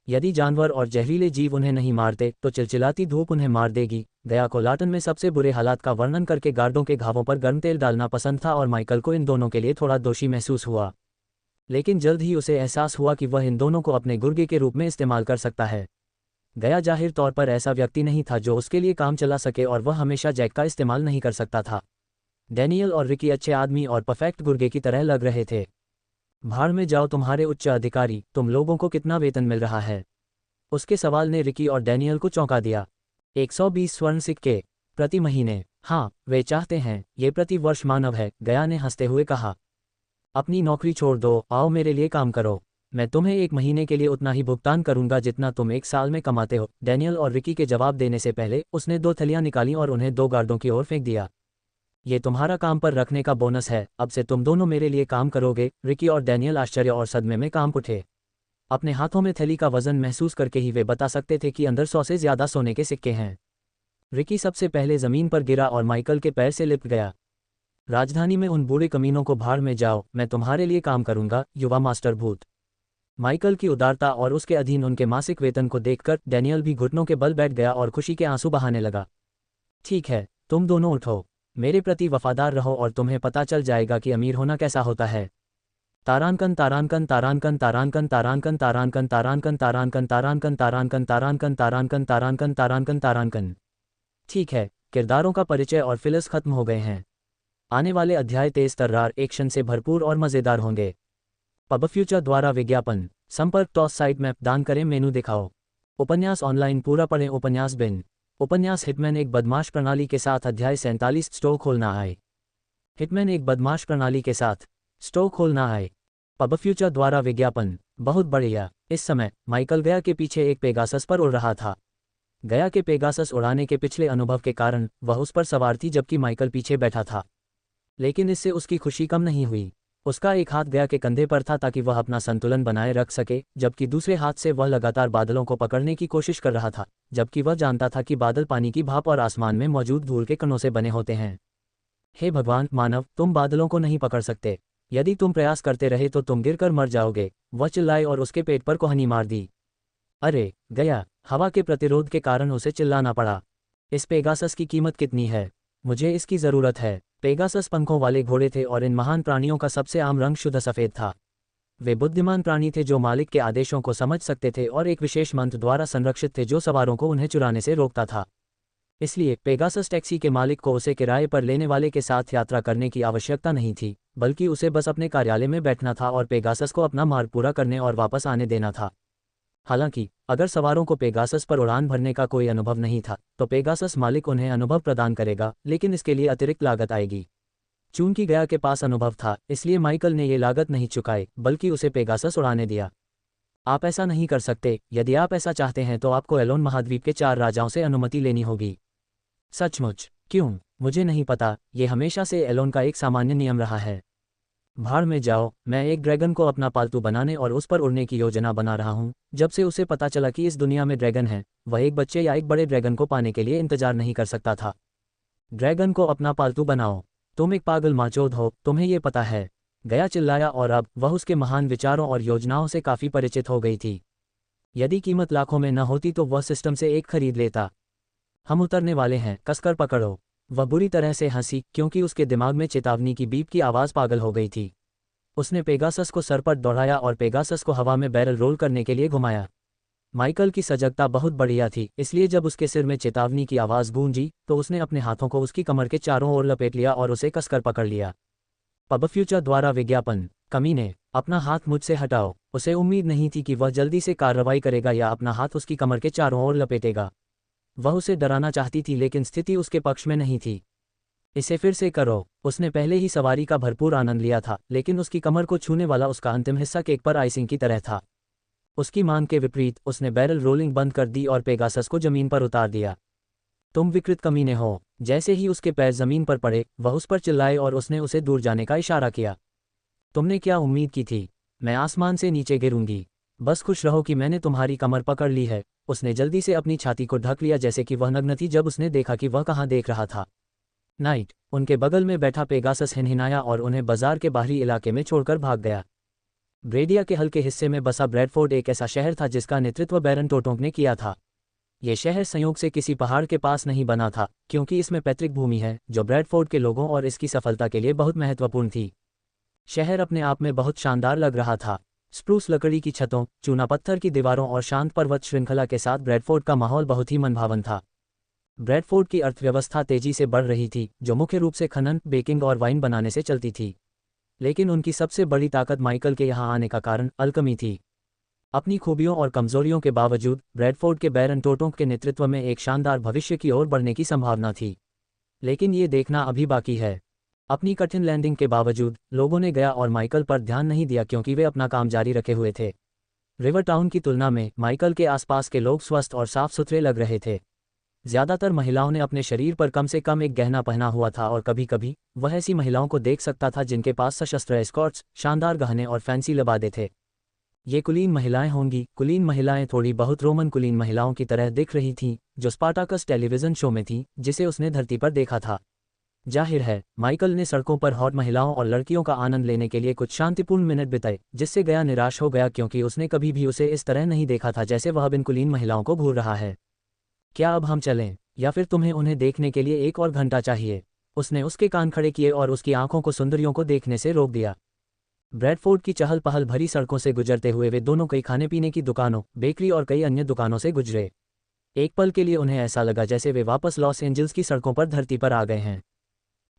यदि जानवर और जहरीले जीव उन्हें नहीं मारते तो चिलचिलाती धूप उन्हें मार देगी। गया को लाटन में सबसे बुरे हालात का वर्णन करके गार्डों के घावों पर गर्म तेल डालना पसंद था और माइकल को इन दोनों के लिए थोड़ा दोषी महसूस हुआ। लेकिन जल्द ही उसे एहसास हुआ कि वह इन दोनों को अपने गुर्गे के रूप में इस्तेमाल कर सकता है। गया जाहिर तौर पर ऐसा व्यक्ति नहीं था जो उसके लिए काम चला सके और वह हमेशा जैक का इस्तेमाल नहीं कर सकता था। डैनियल और रिकी अच्छे आदमी और परफेक्ट गुर्गे की तरह लग रहे थे। भाड़ में जाओ तुम्हारे उच्च अधिकारी, तुम लोगों को कितना वेतन मिल रहा है? उसके सवाल ने रिकी और डैनियल को चौंका दिया। 120 स्वर्ण सिक्के प्रति महीने। हाँ, वे चाहते हैं, ये प्रति वर्ष मानव है, गया ने हंसते हुए कहा। अपनी नौकरी छोड़ दो, आओ मेरे लिए काम करो। मैं तुम्हें 1 महीने के लिए उतना ही भुगतान करूंगा जितना तुम 1 साल में कमाते हो। डैनियल और रिकी के जवाब देने से पहले उसने 2 थैलियां निकालीं और उन्हें 2 गार्डों की ओर फेंक दिया। ये तुम्हारा काम पर रखने का बोनस है, अब से तुम दोनों मेरे लिए काम करोगे। रिकी और डैनियल आश्चर्य और सदमे में कांप उठे। अपने हाथों में थैली का वजन महसूस करके ही वे बता सकते थे कि अंदर 100 से ज़्यादा सोने के सिक्के हैं। रिकी सबसे पहले ज़मीन पर गिरा और माइकल के पैर से लिपट गया। राजधानी में उन बूढ़े कमीनों को भाड़ में जाओ, मैं तुम्हारे लिए काम करूंगा, युवा मास्टर भूत। माइकल की उदारता और उसके अधीन उनके मासिक वेतन को देखकर डैनियल भी घुटनों के बल बैठ गया और खुशी के आंसू बहाने लगा। ठीक है, तुम दोनों उठो, मेरे प्रति वफादार रहो और तुम्हें पता चल जाएगा कि अमीर होना कैसा होता है। तारांकन तारांकन तारांकन तारांकन तारांकन तारांकन तारांकन तारांकन तारांकन तारांकन तारांकन तारांकन तारांकन तारांकन तारांकन। ठीक है, किरदारों का परिचय और फिलस खत्म हो गए हैं। आने वाले अध्याय तेज तर्रार एक्शन से भरपूर और मज़ेदार होंगे। पब फ्यूचर द्वारा विज्ञापन, संपर्क टॉस साइट मैप दान करें मेनू दिखाओ। उपन्यास ऑनलाइन पूरा पढ़ें। उपन्यास बिन। उपन्यास हिटमैन एक बदमाश प्रणाली के साथ अध्याय 47 स्टोर खोलना आए। हिटमैन एक बदमाश प्रणाली के साथ स्टोर खोलना आए। पब फ्यूचर द्वारा विज्ञापन, बहुत बढ़िया। इस समय माइकल गया के पीछे एक पेगासस पर उड़ रहा था। गया के पेगासस उड़ाने के पिछले अनुभव के कारण वह उस पर सवार थी जबकि माइकल पीछे बैठा था, लेकिन इससे उसकी खुशी कम नहीं हुई। उसका एक हाथ गया के कंधे पर था ताकि वह अपना संतुलन बनाए रख सके, जबकि दूसरे हाथ से वह लगातार बादलों को पकड़ने की कोशिश कर रहा था, जबकि वह जानता था कि बादल पानी की भाप और आसमान में मौजूद धूल के कणों से बने होते हैं। हे भगवान मानव, तुम बादलों को नहीं पकड़ सकते। यदि तुम प्रयास करते रहे तो तुम गिरकर मर जाओगे, वह चिल्लाए और उसके पेट पर कोहनी मार दी। अरे गया, हवा के प्रतिरोध के कारण उसे चिल्लाना पड़ा। इस पेगासस की कीमत कितनी है? मुझे इसकी ज़रूरत है। पेगासस पंखों वाले घोड़े थे और इन महान प्राणियों का सबसे आम रंग शुद्ध सफ़ेद था। वे बुद्धिमान प्राणी थे जो मालिक के आदेशों को समझ सकते थे और एक विशेष मंत्र द्वारा संरक्षित थे जो सवारों को उन्हें चुराने से रोकता था। इसलिए पेगासस टैक्सी के मालिक को उसे किराए पर लेने वाले के साथ यात्रा करने की आवश्यकता नहीं थी, बल्कि उसे बस अपने कार्यालय में बैठना था और पेगासस को अपना मार्ग पूरा करने और वापस आने देना था। हालांकि अगर सवारों को पेगासस पर उड़ान भरने का कोई अनुभव नहीं था तो पेगासस मालिक उन्हें अनुभव प्रदान करेगा, लेकिन इसके लिए अतिरिक्त लागत आएगी। चूंकि गया के पास अनुभव था, इसलिए माइकल ने ये लागत नहीं चुकाई बल्कि उसे पेगासस उड़ाने दिया। आप ऐसा नहीं कर सकते। यदि आप ऐसा चाहते हैं तो आपको एलोन महाद्वीप के 4 राजाओं से अनुमति लेनी होगी। सचमुच? क्यों? मुझे नहीं पता, ये हमेशा से एलोन का एक सामान्य नियम रहा है। भाड़ में जाओ, मैं एक ड्रैगन को अपना पालतू बनाने और उस पर उड़ने की योजना बना रहा हूँ। जब से उसे पता चला कि इस दुनिया में ड्रैगन है, वह एक बच्चे या एक बड़े ड्रैगन को पाने के लिए इंतजार नहीं कर सकता था। ड्रैगन को अपना पालतू बनाओ। तुम एक पागल माचोद हो, तुम्हें ये पता है? गया चिल्लाया और अब वह उसके महान विचारों और योजनाओं से काफ़ी परिचित हो गई थी। यदि कीमत लाखों में न होती तो वह सिस्टम से एक खरीद लेता। हम उतरने वाले हैं, कसकर पकड़ो। वह बुरी तरह से हंसी क्योंकि उसके दिमाग में चेतावनी की बीप की आवाज़ पागल हो गई थी। उसने पेगासस को सर पर दौड़ाया और पेगासस को हवा में बैरल रोल करने के लिए घुमाया। माइकल की सजगता बहुत बढ़िया थी, इसलिए जब उसके सिर में चेतावनी की आवाज़ गूंजी तो उसने अपने हाथों को उसकी कमर के चारों ओर लपेट लिया और उसे कसकर पकड़ लिया। पब फ्यूचर द्वारा विज्ञापन, कमीने, अपना हाथ मुझसे हटाओ। उसे उम्मीद नहीं थी कि वह जल्दी से कार्रवाई करेगा या अपना हाथ उसकी कमर के चारों ओर लपेटेगा। वह उसे डराना चाहती थी लेकिन स्थिति उसके पक्ष में नहीं थी। इसे फिर से करो। उसने पहले ही सवारी का भरपूर आनंद लिया था, लेकिन उसकी कमर को छूने वाला उसका अंतिम हिस्सा केक पर आइसिंग की तरह था। उसकी मांग के विपरीत उसने बैरल रोलिंग बंद कर दी और पेगासस को जमीन पर उतार दिया। तुम विकृत कमीने हो। जैसे ही उसके पैर जमीन पर पड़े वह उस पर चिल्लाए और उसने उसे दूर जाने का इशारा किया। तुमने क्या उम्मीद की थी? मैं आसमान से नीचे गिरूंगी। बस खुश रहो कि मैंने तुम्हारी कमर पकड़ ली है। उसने जल्दी से अपनी छाती को ढक लिया जैसे कि वह नग्न थी जब उसने देखा कि वह कहाँ देख रहा था। नाइट, उनके बगल में बैठा पेगासस हिनहिनाया और उन्हें बाजार के बाहरी इलाके में छोड़कर भाग गया। ब्रेडिया के हल्के हिस्से में बसा ब्रैडफोर्ड एक ऐसा शहर था जिसका नेतृत्व बैरन टोटोंक ने किया था। ये शहर संयोग से किसी पहाड़ के पास नहीं बना था, क्योंकि इसमें पैतृक भूमि है जो ब्रैडफोर्ड के लोगों और इसकी सफलता के लिए बहुत महत्वपूर्ण थी। शहर अपने आप में बहुत शानदार लग रहा था। स्प्रूस लकड़ी की छतों, चूना पत्थर की दीवारों और शांत पर्वत श्रृंखला के साथ ब्रैडफोर्ड का माहौल बहुत ही मनभावन था। ब्रैडफोर्ड की अर्थव्यवस्था तेजी से बढ़ रही थी, जो मुख्य रूप से खनन, बेकिंग और वाइन बनाने से चलती थी। लेकिन उनकी सबसे बड़ी ताकत माइकल के यहाँ आने का कारण अल्कमी थी। अपनी खूबियों और कमजोरियों के बावजूद ब्रैडफोर्ड के बैरन टोटोंक के नेतृत्व में एक शानदार भविष्य की ओर बढ़ने की संभावना थी। लेकिन ये देखना अभी बाकी है। अपनी कठिन लैंडिंग के बावजूद लोगों ने गया और माइकल पर ध्यान नहीं दिया क्योंकि वे अपना काम जारी रखे हुए थे। रिवर टाउन की तुलना में माइकल के आसपास के लोग स्वस्थ और साफ सुथरे लग रहे थे। ज्यादातर महिलाओं ने अपने शरीर पर कम से कम एक गहना पहना हुआ था और कभी कभी वह ऐसी महिलाओं को देख सकता था जिनके पास सशस्त्र एस्कॉर्ट्स, शानदार गहने और फैंसी लबादे थे। ये कुलीन महिलाएं होंगी। कुलीन महिलाएं थोड़ी बहुत रोमन कुलीन महिलाओं की तरह दिख रही थीं, जो स्पार्टाकस टेलीविजन शो में थीं, जिसे उसने धरती पर देखा था। जाहिर है माइकल ने सड़कों पर हॉट महिलाओं और लड़कियों का आनंद लेने के लिए कुछ शांतिपूर्ण मिनट बिताए, जिससे गया निराश हो गया क्योंकि उसने कभी भी उसे इस तरह नहीं देखा था जैसे वह बिन कुलीन महिलाओं को घूर रहा है। क्या अब हम चलें, या फिर तुम्हें उन्हें देखने के लिए एक और घंटा चाहिए? उसने उसके कान खड़े किए और उसकी आंखों को सुंदरियों को देखने से रोक दिया। ब्रैडफोर्ड की चहल पहल भरी सड़कों से गुजरते हुए वे दोनों कई खाने पीने की दुकानों, बेकरी और कई अन्य दुकानों से गुजरे। एक पल के लिए उन्हें ऐसा लगा जैसे वे वापस लॉस एंजल्स की सड़कों पर धरती पर आ गए हैं।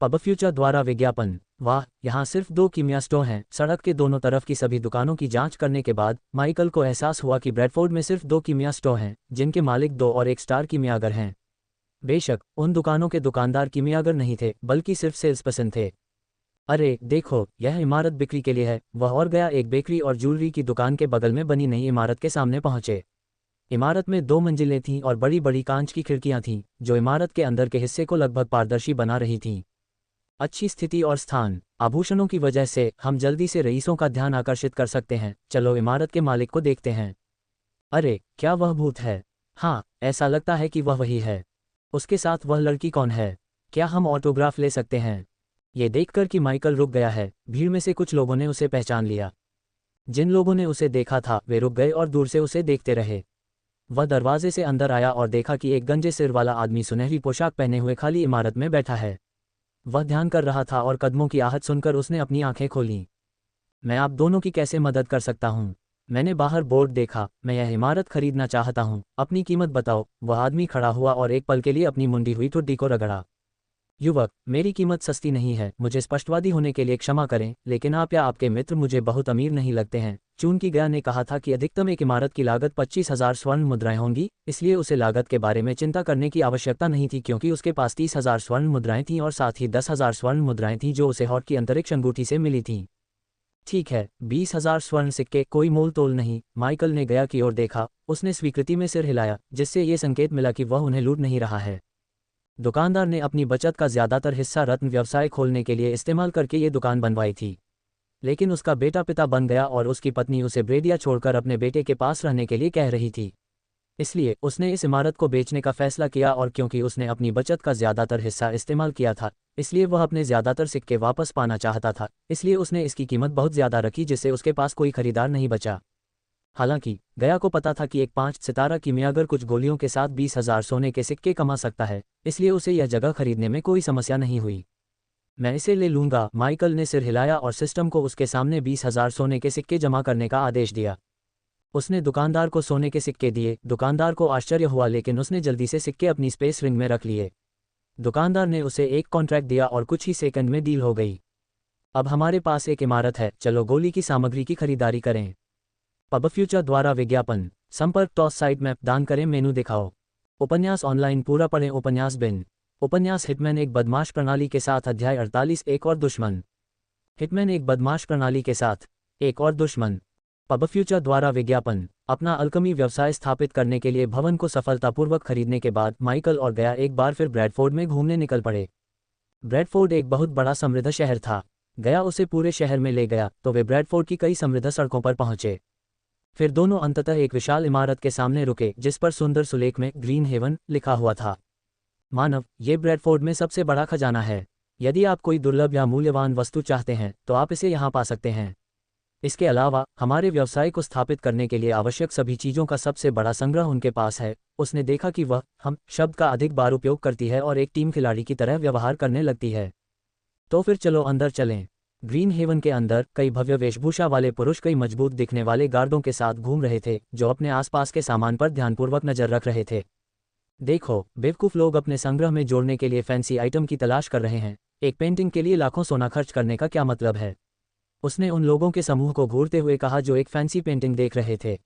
पब फ्यूचर द्वारा विज्ञापन। वाह, यहाँ सिर्फ 2 कीमिया स्टोर हैं। सड़क के दोनों तरफ की सभी दुकानों की जांच करने के बाद माइकल को एहसास हुआ कि ब्रैडफोर्ड में सिर्फ 2 कीमिया स्टोर हैं, जिनके मालिक 2 और 1 स्टार कीमियागर हैं। बेशक उन दुकानों के दुकानदार कीमियागर नहीं थे, बल्कि सिर्फ सेल्सपर्सन थे। अरे देखो, यह इमारत बिक्री के लिए है। वह और गया एक बेकरी और ज्वेलरी की दुकान के बगल में बनी नई इमारत के सामने पहुंचे। इमारत में 2 मंजिलें थीं और बड़ी बड़ी कांच की खिड़कियां थीं, जो इमारत के अंदर के हिस्से को लगभग पारदर्शी बना रही थीं। अच्छी स्थिति और स्थान, आभूषणों की वजह से हम जल्दी से रईसों का ध्यान आकर्षित कर सकते हैं। चलो इमारत के मालिक को देखते हैं। अरे क्या वह भूत है? हाँ, ऐसा लगता है कि वह वही है। उसके साथ वह लड़की कौन है? क्या हम ऑटोग्राफ ले सकते हैं? ये देखकर कि माइकल रुक गया है, भीड़ में से कुछ लोगों ने उसे पहचान लिया। जिन लोगों ने उसे देखा था वे रुक गए और दूर से उसे देखते रहे। वह दरवाजे से अंदर आया और देखा कि एक गंजे सिर वाला आदमी सुनहरी पोशाक पहने हुए खाली इमारत में बैठा है। वह ध्यान कर रहा था और कदमों की आहट सुनकर उसने अपनी आंखें खोलीं। मैं आप दोनों की कैसे मदद कर सकता हूँ? मैंने बाहर बोर्ड देखा, मैं यह इमारत खरीदना चाहता हूँ, अपनी कीमत बताओ। वह आदमी खड़ा हुआ और एक पल के लिए अपनी मुंडी हुई ठुड्डी को रगड़ा। युवक, मेरी कीमत सस्ती नहीं है। मुझे स्पष्टवादी होने के लिए क्षमा करें, लेकिन आप या आपके मित्र मुझे बहुत अमीर नहीं लगते हैं। चूंकि गया ने कहा था कि अधिकतम एक इमारत की लागत 25,000 स्वर्ण मुद्राएं होंगी, इसलिए उसे लागत के बारे में चिंता करने की आवश्यकता नहीं थी क्योंकि उसके पास 30,000 स्वर्ण मुद्राएं थीं और साथ ही 10,000 स्वर्ण मुद्राएं थीं जो उसे हॉट की अंतरिक्ष अंगूठी से मिली थीं। ठीक है, 20,000 स्वर्ण सिक्के, कोई मोल तोल नहीं। माइकल ने गया की ओर देखा, उसने स्वीकृति में सिर हिलाया, जिससे ये संकेत मिला कि वह उन्हें लूट नहीं रहा है। दुकानदार ने अपनी बचत का ज्यादातर हिस्सा रत्न व्यवसाय खोलने के लिए इस्तेमाल करके ये दुकान बनवाई थी, लेकिन उसका बेटा पिता बन गया और उसकी पत्नी उसे ब्रेडिया छोड़कर अपने बेटे के पास रहने के लिए कह रही थी। इसलिए उसने इस इमारत को बेचने का फैसला किया और क्योंकि उसने अपनी बचत का ज्यादातर हिस्सा इस्तेमाल किया था, इसलिए वह अपने ज्यादातर सिक्के वापस पाना चाहता था। इसलिए उसने इसकी कीमत बहुत ज्यादा रखी जिससे उसके पास कोई खरीदार नहीं बचा। हालांकि गया को पता था कि एक 5 सितारा कीमियागर कुछ गोलियों के साथ 20,000 सोने के सिक्के कमा सकता है, इसलिए उसे यह जगह खरीदने में कोई समस्या नहीं हुई। मैं इसे ले लूंगा। माइकल ने सिर हिलाया और सिस्टम को उसके सामने 20,000 सोने के सिक्के जमा करने का आदेश दिया। उसने दुकानदार को सोने के सिक्के दिए। दुकानदार को आश्चर्य हुआ, लेकिन उसने जल्दी से सिक्के अपनी स्पेस रिंग में रख लिए। दुकानदार ने उसे एक कॉन्ट्रैक्ट दिया और कुछ ही सेकंड में डील हो गई। अब हमारे पास एक इमारत है, चलो गोली की सामग्री की खरीदारी करें। पब फ्यूचर द्वारा विज्ञापन। संपर्क टॉस साइट मैप दान करें, मेनू दिखाओ। उपन्यास ऑनलाइन पूरा पढ़ें। उपन्यास बिन। उपन्यास हिटमैन एक बदमाश प्रणाली के साथ अध्याय 48 एक और दुश्मन। हिटमैन एक बदमाश प्रणाली के साथ एक और दुश्मन। पब फ्यूचर द्वारा विज्ञापन। अपना अल्कमी व्यवसाय स्थापित करने के लिए भवन को सफलतापूर्वक खरीदने के बाद माइकल और गया एक बार फिर ब्रैडफोर्ड में घूमने निकल पड़े। ब्रैडफोर्ड एक बहुत बड़ा समृद्ध शहर था। गया उसे पूरे शहर में ले गया तो वे ब्रैडफोर्ड की कई समृद्ध सड़कों पर पहुंचे। फिर दोनों अंततः एक विशाल इमारत के सामने रुके जिस पर सुंदर सुलेख में ग्रीन हेवन लिखा हुआ था। मानव, ये ब्रैडफोर्ड में सबसे बड़ा खजाना है। यदि आप कोई दुर्लभ या मूल्यवान वस्तु चाहते हैं तो आप इसे यहाँ पा सकते हैं। इसके अलावा हमारे व्यवसाय को स्थापित करने के लिए आवश्यक सभी चीज़ों का सबसे बड़ा संग्रह उनके पास है। उसने देखा कि वह हम शब्द का अधिक बार उपयोग करती है और एक टीम खिलाड़ी की तरह व्यवहार करने लगती है। तो फिर चलो अंदर चलें। ग्रीन हेवन के अंदर कई भव्य वेशभूषा वाले पुरुष कई मजबूत दिखने वाले गार्डों के साथ घूम रहे थे जो अपने आसपास के सामान पर ध्यानपूर्वक नजर रख रहे थे। देखो, बेवकूफ़ लोग अपने संग्रह में जोड़ने के लिए फैंसी आइटम की तलाश कर रहे हैं। एक पेंटिंग के लिए लाखों सोना खर्च करने का क्या मतलब है? उसने उन लोगों के समूह को घूरते हुए कहा जो एक फैंसी पेंटिंग देख रहे थे।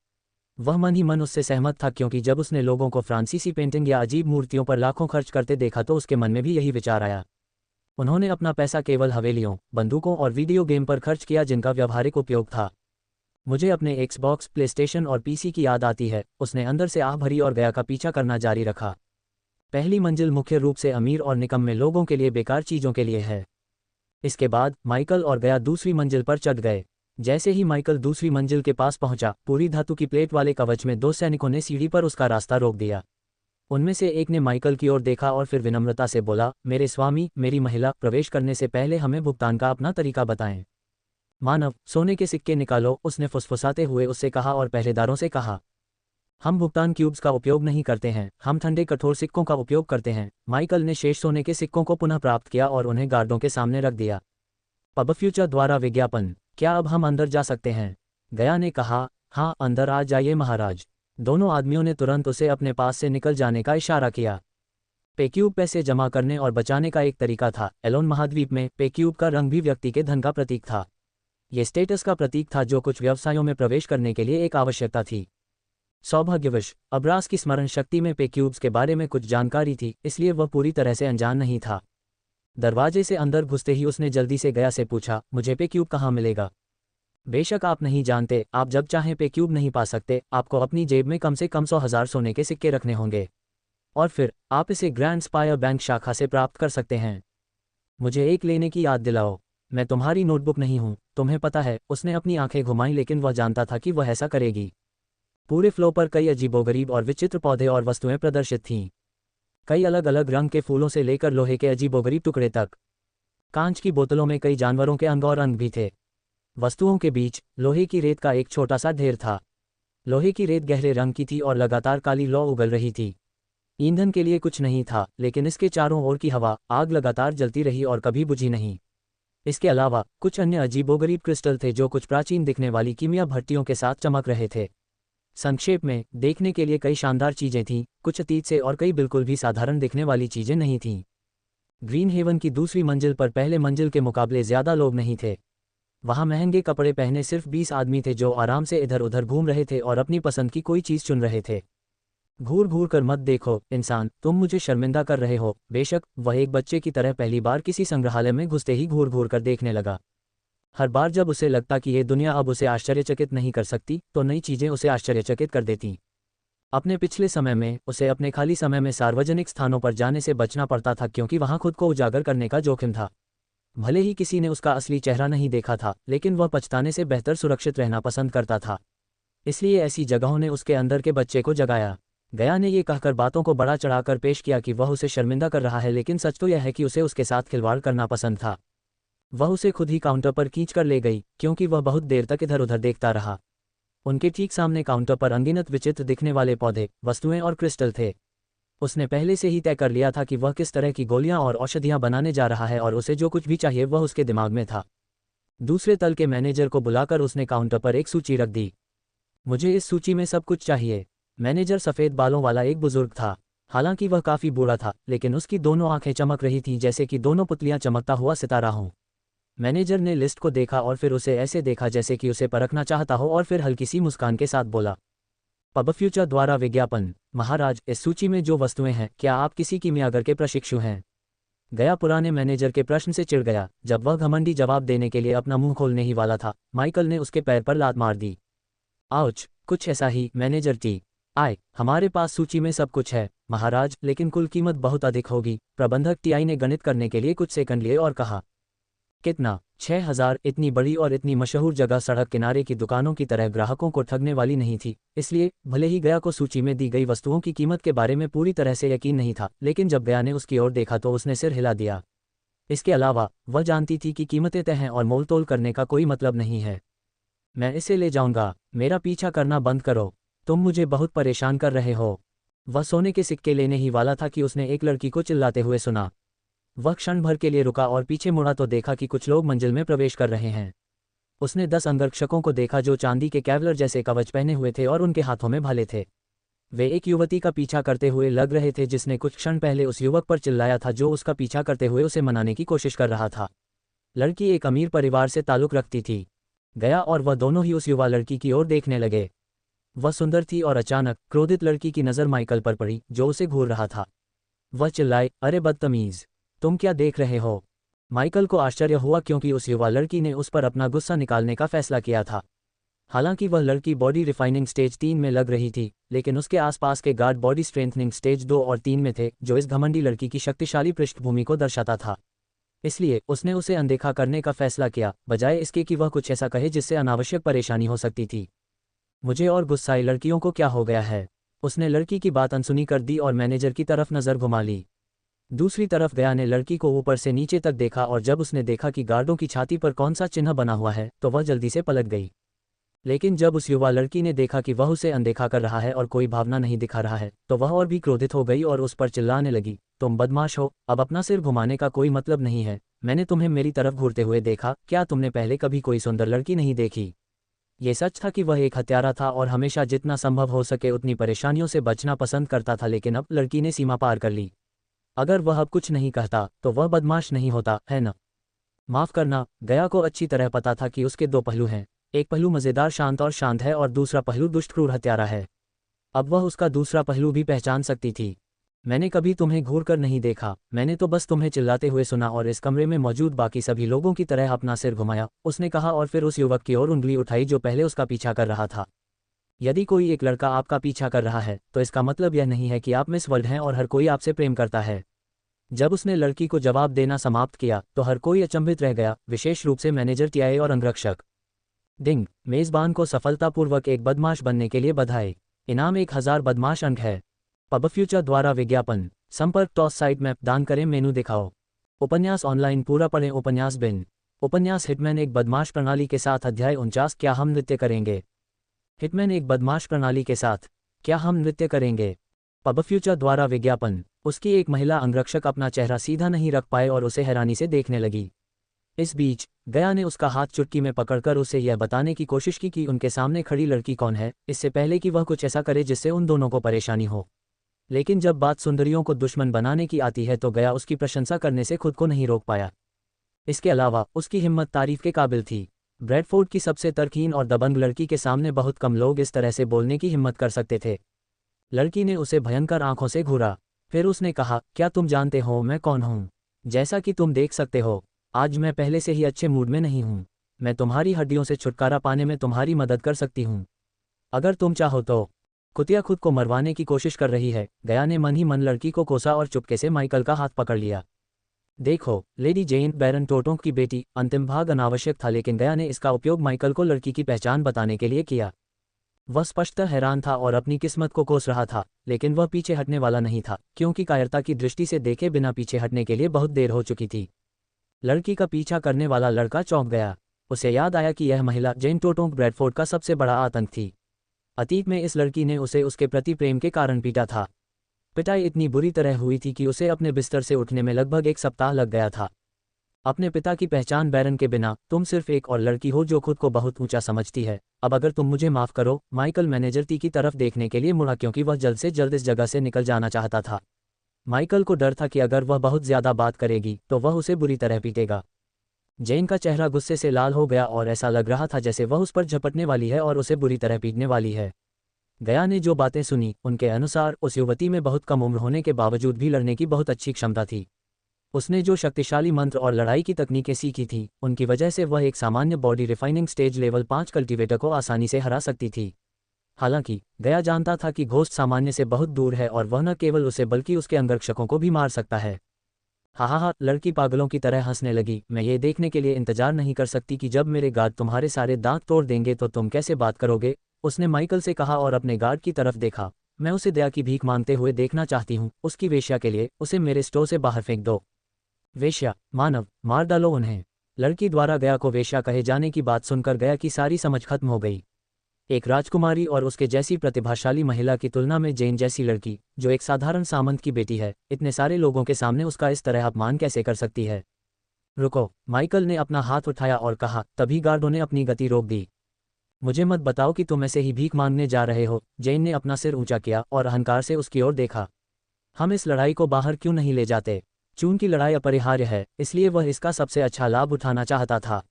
वह मन ही मन उससे सहमत था क्योंकि जब उसने लोगों को फ्रांसीसी पेंटिंग या अजीब मूर्तियों पर लाखों खर्च करते देखा तो उसके मन में भी यही विचार आया। उन्होंने अपना पैसा केवल हवेलियों, बंदूकों और वीडियो गेम पर खर्च किया जिनका व्यावहारिक उपयोग था। मुझे अपने एक्सबॉक्स, प्लेस्टेशन और पीसी की याद आती है। उसने अंदर से आह भरी और गया का पीछा करना जारी रखा। पहली मंजिल मुख्य रूप से अमीर और निकम्मे लोगों के लिए बेकार चीज़ों के लिए है। इसके बाद माइकल और गया दूसरी मंजिल पर चढ़ गए। जैसे ही माइकल दूसरी मंजिल के पास पहुंचा, पूरी धातु की प्लेट वाले कवच में 2 सैनिकों ने सीढ़ी पर उसका रास्ता रोक दिया। उनमें से एक ने माइकल की ओर देखा और फिर विनम्रता से बोला, मेरे स्वामी, मेरी महिला, प्रवेश करने से पहले हमें भुगतान का अपना तरीका बताएं। मानव, सोने के सिक्के निकालो, उसने फुसफुसाते हुए उससे कहा और पहरेदारों से कहा, हम भुगतान क्यूब्स का उपयोग नहीं करते हैं, हम ठंडे कठोर सिक्कों का उपयोग करते हैं। माइकल ने शेष सोने के सिक्कों को पुनः प्राप्त किया और उन्हें गार्डों के सामने रख दिया। पब फ्यूचर द्वारा विज्ञापन, क्या अब हम अंदर जा सकते हैं? गया ने कहा, हाँ अंदर आ जाइए महाराज। दोनों आदमियों ने तुरंत उसे अपने पास से निकल जाने का इशारा किया। पेक्यूब पैसे जमा करने और बचाने का एक तरीका था। एलोन महाद्वीप में पेक्यूब का रंग भी व्यक्ति के धन का प्रतीक था। ये स्टेटस का प्रतीक था जो कुछ व्यवसायों में प्रवेश करने के लिए एक आवश्यकता थी। सौभाग्यवश अब्रास की स्मरण शक्ति में पेक्यूब्स के बारे में कुछ जानकारी थी, इसलिए वह पूरी तरह से अनजान नहीं था। दरवाजे से अंदर घुसते ही उसने जल्दी से गया से पूछा, मुझे पेक्यूब कहाँ मिलेगा? बेशक आप नहीं जानते, आप जब चाहें पेक्यूब नहीं पा सकते। आपको अपनी जेब में कम से कम 100,000 सोने के सिक्के रखने होंगे और फिर आप इसे ग्रैंड स्पायर बैंक शाखा से प्राप्त कर सकते हैं। मुझे एक लेने की याद दिलाओ। मैं तुम्हारी नोटबुक नहीं हूँ, तुम्हें पता है। उसने अपनी आंखें घुमाईं, लेकिन वह जानता था कि वह ऐसा करेगी। पूरे फ्लो पर कई अजीबोगरीब और विचित्र पौधे और वस्तुएं प्रदर्शित थीं। कई अलग अलग रंग के फूलों से लेकर लोहे के अजीबोगरीब टुकड़े तक। कांच की बोतलों में कई जानवरों के अंग और अंग भी थे। वस्तुओं के बीच लोहे की रेत का एक छोटा सा ढेर था। लोहे की रेत गहरे रंग की थी और लगातार काली लौ उगल रही थी। ईंधन के लिए कुछ नहीं था, लेकिन इसके चारों ओर की हवा, आग लगातार जलती रही और कभी बुझी नहीं। इसके अलावा कुछ अन्य अजीबोगरीब क्रिस्टल थे जो कुछ प्राचीन दिखने वाली कीमिया भट्टियों के साथ चमक रहे थे। संक्षेप में, देखने के लिए कई शानदार चीजें थीं, कुछ अतीत से और कई बिल्कुल भी साधारण दिखने वाली चीजें नहीं थीं। ग्रीन हेवन की दूसरी मंजिल पर पहले मंजिल के मुकाबले ज्यादा लोग नहीं थे। वहां महंगे कपड़े पहने सिर्फ 20 आदमी थे जो आराम से इधर उधर घूम रहे थे और अपनी पसंद की कोई चीज चुन रहे थे। घूर घूर कर मत देखो इंसान, तुम मुझे शर्मिंदा कर रहे हो। बेशक वह एक बच्चे की तरह पहली बार किसी संग्रहालय में घुसते ही घूर घूर कर देखने लगा। हर बार जब उसे लगता कि ये दुनिया अब उसे आश्चर्यचकित नहीं कर सकती, तो नई चीजें उसे आश्चर्यचकित कर देती। अपने पिछले समय में उसे अपने खाली समय में सार्वजनिक स्थानों पर जाने से बचना पड़ता था, क्योंकि वहां खुद को उजागर करने का जोखिम था। भले ही किसी ने उसका असली चेहरा नहीं देखा था, लेकिन वह पछताने से बेहतर सुरक्षित रहना पसंद करता था। इसलिए ऐसी जगहों ने उसके अंदर के बच्चे को जगाया। गया ने ये कहकर बातों को बड़ा चढ़ाकर पेश किया कि वह उसे शर्मिंदा कर रहा है, लेकिन सच तो यह है कि उसे उसके साथ खिलवाड़ करना पसंद था। वह उसे खुद ही काउंटर पर खींच कर ले गई, क्योंकि वह बहुत देर तक इधर उधर देखता रहा। उनके ठीक सामने काउंटर पर अनगिनत विचित्र दिखने वाले पौधे, वस्तुएं और क्रिस्टल थे। उसने पहले से ही तय कर लिया था कि वह किस तरह की गोलियां और औषधियां बनाने जा रहा है, और उसे जो कुछ भी चाहिए वह उसके दिमाग में था। दूसरे तल के मैनेजर को बुलाकर उसने काउंटर पर एक सूची रख दी। मुझे इस सूची में सब कुछ चाहिए। मैनेजर सफ़ेद बालों वाला एक बुजुर्ग था। हालांकि वह काफ़ी बूढ़ा था, लेकिन उसकी दोनों आंखें चमक रही थीं जैसे कि दोनों पुतलियां चमकता हुआ सितारा हों। मैनेजर ने लिस्ट को देखा और फिर उसे ऐसे देखा जैसे कि उसे परखना चाहता हो, और फिर हल्की सी मुस्कान के साथ बोला, पब फ्यूचर द्वारा विज्ञापन। महाराज, इस सूची में जो वस्तुएं हैं, क्या आप किसी कीमियागर के प्रशिक्षु हैं? गया पुराने मैनेजर के प्रश्न से चिढ़ गया। जब वह घमंडी जवाब देने के लिए अपना मुंह खोलने ही वाला था, माइकल ने उसके पैर पर लात मार दी। आउच, कुछ ऐसा ही, मैनेजर टी। आय, हमारे पास सूची में सब कुछ है महाराज, लेकिन कुल कीमत बहुत अधिक होगी। प्रबंधक टीआई ने गणित करने के लिए कुछ सेकंड लिए और कहा, कितना? 6,000। इतनी बड़ी और इतनी मशहूर जगह सड़क किनारे की दुकानों की तरह ग्राहकों को ठगने वाली नहीं थी। इसलिए भले ही गया को सूची में दी गई वस्तुओं की कीमत के बारे में पूरी तरह से यकीन नहीं था, लेकिन जब गया ने उसकी ओर देखा तो उसने सिर हिला दिया। इसके अलावा वह जानती थी कि कीमतें तय हैं और मोल तोल करने का कोई मतलब नहीं है। मैं इसे ले जाऊंगा। मेरा पीछा करना बंद करो, तुम मुझे बहुत परेशान कर रहे हो। वह सोने के सिक्के लेने ही वाला था कि उसने एक लड़की को चिल्लाते हुए सुना। वह क्षण भर के लिए रुका और पीछे मुड़ा तो देखा कि कुछ लोग मंजिल में प्रवेश कर रहे हैं। उसने 10 अंगरक्षकों को देखा जो चांदी के कैवलर जैसे कवच पहने हुए थे और उनके हाथों में भाले थे। वे एक युवती का पीछा करते हुए लग रहे थे जिसने कुछ क्षण पहले उस युवक पर चिल्लाया था जो उसका पीछा करते हुए उसे मनाने की कोशिश कर रहा था। लड़की एक अमीर परिवार से ताल्लुक रखती थी। गया और वह दोनों ही उस युवा लड़की की ओर देखने लगे। वह सुंदर थी और अचानक क्रोधित लड़की की नज़र माइकल पर पड़ी जो उसे घूर रहा था। वह चिल्लाए, अरे बदतमीज, तुम क्या देख रहे हो? माइकल को आश्चर्य हुआ क्योंकि उस युवा लड़की ने उस पर अपना गुस्सा निकालने का फैसला किया था। हालांकि वह लड़की बॉडी रिफाइनिंग स्टेज 3 में लग रही थी, लेकिन उसके आसपास के गार्ड बॉडी स्ट्रेंथनिंग स्टेज 2 और 3 में थे, जो इस घमंडी लड़की की शक्तिशाली पृष्ठभूमि को दर्शाता था। इसलिए उसने उसे अनदेखा करने का फैसला किया, बजाय इसके कि वह कुछ ऐसा कहे जिससे अनावश्यक परेशानी हो सकती थी। मुझे और गुस्साई लड़कियों को क्या हो गया है? उसने लड़की की बात अनसुनी कर दी और मैनेजर की तरफ नज़र घुमा ली। दूसरी तरफ गया ने लड़की को ऊपर से नीचे तक देखा और जब उसने देखा कि गार्डों की छाती पर कौन सा चिन्ह बना हुआ है तो वह जल्दी से पलट गई। लेकिन जब उस युवा लड़की ने देखा कि वह उसे अनदेखा कर रहा है और कोई भावना नहीं दिखा रहा है तो वह और भी क्रोधित हो गई और उस पर चिल्लाने लगी, तुम बदमाश हो, अब अपना सिर घुमाने का कोई मतलब नहीं है। मैंने तुम्हें मेरी तरफ घूरते हुए देखा, क्या तुमने पहले कभी कोई सुंदर लड़की नहीं देखी? ये सच था कि वह एक हत्यारा था और हमेशा जितना संभव हो सके उतनी परेशानियों से बचना पसंद करता था, लेकिन अब लड़की ने सीमा पार कर ली। अगर वह अब कुछ नहीं कहता तो वह बदमाश नहीं होता, है न? माफ करना, गया को अच्छी तरह पता था कि उसके दो पहलू हैं, एक पहलू मज़ेदार शांत है और दूसरा पहलू दुष्ट क्रूर हत्यारा है। अब वह उसका दूसरा पहलू भी पहचान सकती थी। मैंने कभी तुम्हें घूर कर नहीं देखा, मैंने तो बस तुम्हें चिल्लाते हुए सुना और इस कमरे में मौजूद बाकी सभी लोगों की तरह अपना सिर घुमाया, उसने कहा और फिर उस युवक की ओर उंगली उठाई जो पहले उसका पीछा कर रहा था। यदि कोई एक लड़का आपका पीछा कर रहा है तो इसका मतलब यह नहीं है कि आप मिस वर्ल्ड हैं और हर कोई आपसे प्रेम करता है। जब उसने लड़की को जवाब देना समाप्त किया तो हर कोई अचंभित रह गया, विशेष रूप से मैनेजर, टीआई और अंगरक्षक। डिंग, मेजबान को सफलतापूर्वक एक बदमाश बनने के लिए बधाई। इनाम 1000 बदमाश अंक है। पब फ्यूचर द्वारा विज्ञापन। संपर्क टॉस साइट मैप दान करें, मेनू दिखाओ। उपन्यास ऑनलाइन पूरा पढ़ें। उपन्यास बिन। उपन्यास हिटमैन एक बदमाश प्रणाली के साथ। अध्याय 49, क्या हम नृत्य करेंगे? हिटमैन एक बदमाश प्रणाली के साथ, क्या हम नृत्य करेंगे? पब फ्यूचर द्वारा विज्ञापन। उसकी एक महिला अंगरक्षक अपना चेहरा सीधा नहीं रख पाए और उसे हैरानी से देखने लगी। इस बीच गया ने उसका हाथ चुटकी में पकड़कर उसे यह बताने की कोशिश की कि उनके सामने खड़ी लड़की कौन है, इससे पहले कि वह कुछ ऐसा करे जिससे उन दोनों को परेशानी हो। लेकिन जब बात सुंदरियों को दुश्मन बनाने की आती है तो गया उसकी प्रशंसा करने से खुद को नहीं रोक पाया। इसके अलावा उसकी हिम्मत तारीफ के काबिल थी। ब्रैडफोर्ड की सबसे तर्कहीन और दबंग लड़की के सामने बहुत कम लोग इस तरह से बोलने की हिम्मत कर सकते थे। लड़की ने उसे भयंकर आंखों से घूरा, फिर उसने कहा, क्या तुम जानते हो मैं कौन हूँ? जैसा कि तुम देख सकते हो, आज मैं पहले से ही अच्छे मूड में नहीं हूँ। मैं तुम्हारी हड्डियों से छुटकारा पाने में तुम्हारी मदद कर सकती हूँ, अगर तुम चाहो तो। कुतिया खुद को मरवाने की कोशिश कर रही है। गया ने मन ही मन लड़की को कोसा और चुपके से माइकल का हाथ पकड़ लिया। देखो, लेडी जेन बैरन टोटोंक की बेटी। अंतिम भाग अनावश्यक था, लेकिन गया ने इसका उपयोग माइकल को लड़की की पहचान बताने के लिए किया। वह स्पष्टतः हैरान था और अपनी किस्मत को कोस रहा था, लेकिन वह पीछे हटने वाला नहीं था, क्योंकि कायरता की दृष्टि से देखे बिना पीछे हटने के लिए बहुत देर हो चुकी थी। लड़की का पीछा करने वाला लड़का चौंक गया। उसे याद आया कि यह महिला जेन टोटोंक ब्रैडफोर्ड का सबसे बड़ा आतंक थी। अतीत में इस लड़की ने उसे उसके प्रति प्रेम के कारण पीटा था। पिटाई इतनी बुरी तरह हुई थी कि उसे अपने बिस्तर से उठने में लगभग 1 सप्ताह लग गया था। अपने पिता की पहचान बैरन के बिना, तुम सिर्फ एक और लड़की हो जो खुद को बहुत ऊंचा समझती है। अब अगर तुम मुझे माफ करो। माइकल मैनेजर टी की तरफ देखने के लिए मुड़ा, क्योंकि वह जल्द से जल्द इस जगह से निकल जाना चाहता था। माइकल को डर था कि अगर वह बहुत ज्यादा बात करेगी तो वह उसे बुरी तरह पीटेगा। जेन का चेहरा गुस्से से लाल हो गया और ऐसा लग रहा था जैसे वह उस पर झपटने वाली है और उसे बुरी तरह पीटने वाली है। गया ने जो बातें सुनी उनके अनुसार उस युवती में बहुत कम उम्र होने के बावजूद भी लड़ने की बहुत अच्छी क्षमता थी। उसने जो शक्तिशाली मंत्र और लड़ाई की तकनीकें सीखी थी उनकी वजह से वह एक सामान्य body refining stage level 5 cultivator को आसानी से हरा सकती थी। हालांकि गया जानता था कि घोस्ट सामान्य से बहुत दूर है और वह न केवल उसे बल्कि उसके अंगरक्षकों को भी मार सकता है। हा, लड़की पागलों की तरह हंसने लगी। मैं ये देखने के लिए इंतजार नहीं कर सकती कि जब मेरे गार्ड तुम्हारे सारे दांत तोड़ देंगे तो तुम कैसे बात करोगे, उसने माइकल से कहा और अपने गार्ड की तरफ देखा। मैं उसे दया की भीख मांगते हुए देखना चाहती हूँ, उसकी वेश्या के लिए। उसे मेरे स्टोर से बाहर फेंक दो। वेश्या, मानव, मार डालो उन्हें। लड़की द्वारा गया को वेश्या कहे जाने की बात सुनकर गया की सारी समझ खत्म हो गई। एक राजकुमारी और उसके जैसी प्रतिभाशाली महिला की तुलना में जेन जैसी लड़की, जो एक साधारण सामंत की बेटी है, इतने सारे लोगों के सामने उसका इस तरह अपमान कैसे कर सकती है? रुको, माइकल ने अपना हाथ उठाया और कहा। तभी गार्डों ने अपनी गति रोक दी। मुझे मत बताओ कि तुम ऐसे ही भीख मांगने जा रहे हो। जेन ने अपना सिर ऊंचा किया और अहंकार से उसकी ओर देखा। हम इस लड़ाई को बाहर क्यों नहीं ले जाते? चून की लड़ाई अपरिहार्य है, इसलिए वह इसका सबसे अच्छा लाभ उठाना चाहता था।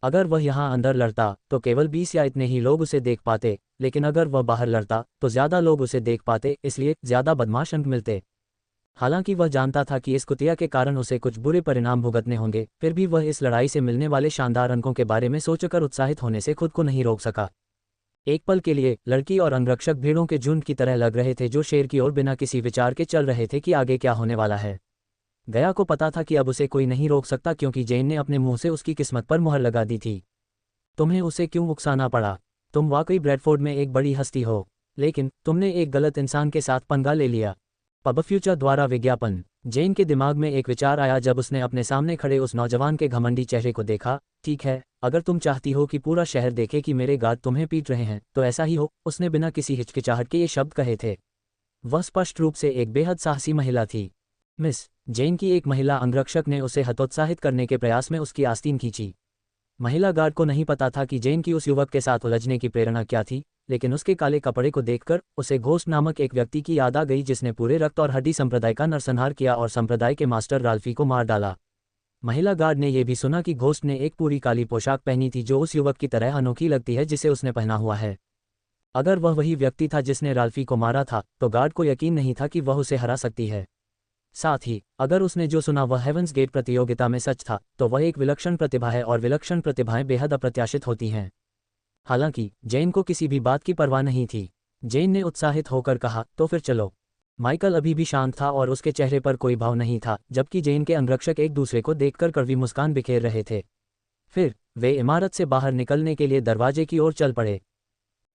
अगर वह यहाँ अंदर लड़ता तो केवल 20 या इतने ही लोग उसे देख पाते, लेकिन अगर वह बाहर लड़ता तो ज्यादा लोग उसे देख पाते, इसलिए ज्यादा बदमाश अंक मिलते। हालांकि वह जानता था कि इस कुतिया के कारण उसे कुछ बुरे परिणाम भुगतने होंगे, फिर भी वह इस लड़ाई से मिलने वाले शानदार अंकों के बारे में सोचकर उत्साहित होने से खुद को नहीं रोक सका। एक पल के लिए लड़की और अंगरक्षक भीड़ों के झुंड की तरह लग रहे थे जो शेर की ओर बिना किसी विचार के चल रहे थे कि आगे क्या होने वाला है। गया को पता था कि अब उसे कोई नहीं रोक सकता, क्योंकि जेन ने अपने मुंह से उसकी किस्मत पर मुहर लगा दी थी। तुम्हें उसे क्यों उकसाना पड़ा? तुम वाकई ब्रैडफोर्ड में एक बड़ी हस्ती हो। लेकिन तुमने एक गलत इंसान के साथ पंगा ले लिया। पब फ्यूचर द्वारा विज्ञापन। जेन के दिमाग में एक विचार आया जब उसने अपने सामने खड़े उस नौजवान के घमंडी चेहरे को देखा। ठीक है, अगर तुम चाहती हो कि पूरा शहर देखे कि मेरे गार्ड तुम्हें पीट रहे हैं तो ऐसा ही हो। उसने बिना किसी हिचकिचाहट के ये शब्द कहे थे। वह स्पष्ट रूप से एक बेहद साहसी महिला थी। मिस जेन की एक महिला अंगरक्षक ने उसे हतोत्साहित करने के प्रयास में उसकी आस्तीन खींची। महिला गार्ड को नहीं पता था कि जेन की उस युवक के साथ उलझने की प्रेरणा क्या थी, लेकिन उसके काले कपड़े को देखकर उसे घोस्ट नामक एक व्यक्ति की याद आ गई जिसने पूरे रक्त और हड्डी संप्रदाय का नरसंहार किया और संप्रदाय के मास्टर राल्फी को मार डाला। महिला गार्ड ने यह भी सुना कि घोस्ट ने एक पूरी काली पोशाक पहनी थी जो उस युवक की तरह अनोखी लगती है जिसे उसने पहना हुआ है। अगर वह वही व्यक्ति था जिसने राल्फी को मारा था तो गार्ड को यकीन नहीं था कि वह उसे हरा सकती है। साथ ही अगर उसने जो सुना वह हेवंस गेट प्रतियोगिता में सच था तो वह एक विलक्षण प्रतिभा है और विलक्षण प्रतिभाएं बेहद अप्रत्याशित होती हैं। हालांकि जेन को किसी भी बात की परवाह नहीं थी। जेन ने उत्साहित होकर कहा, तो फिर चलो। माइकल अभी भी शांत था और उसके चेहरे पर कोई भाव नहीं था, जबकि जेन के अंगरक्षक एक दूसरे को देखकर कड़वी मुस्कान बिखेर रहे थे। फिर वे इमारत से बाहर निकलने के लिए दरवाजे की ओर चल पड़े।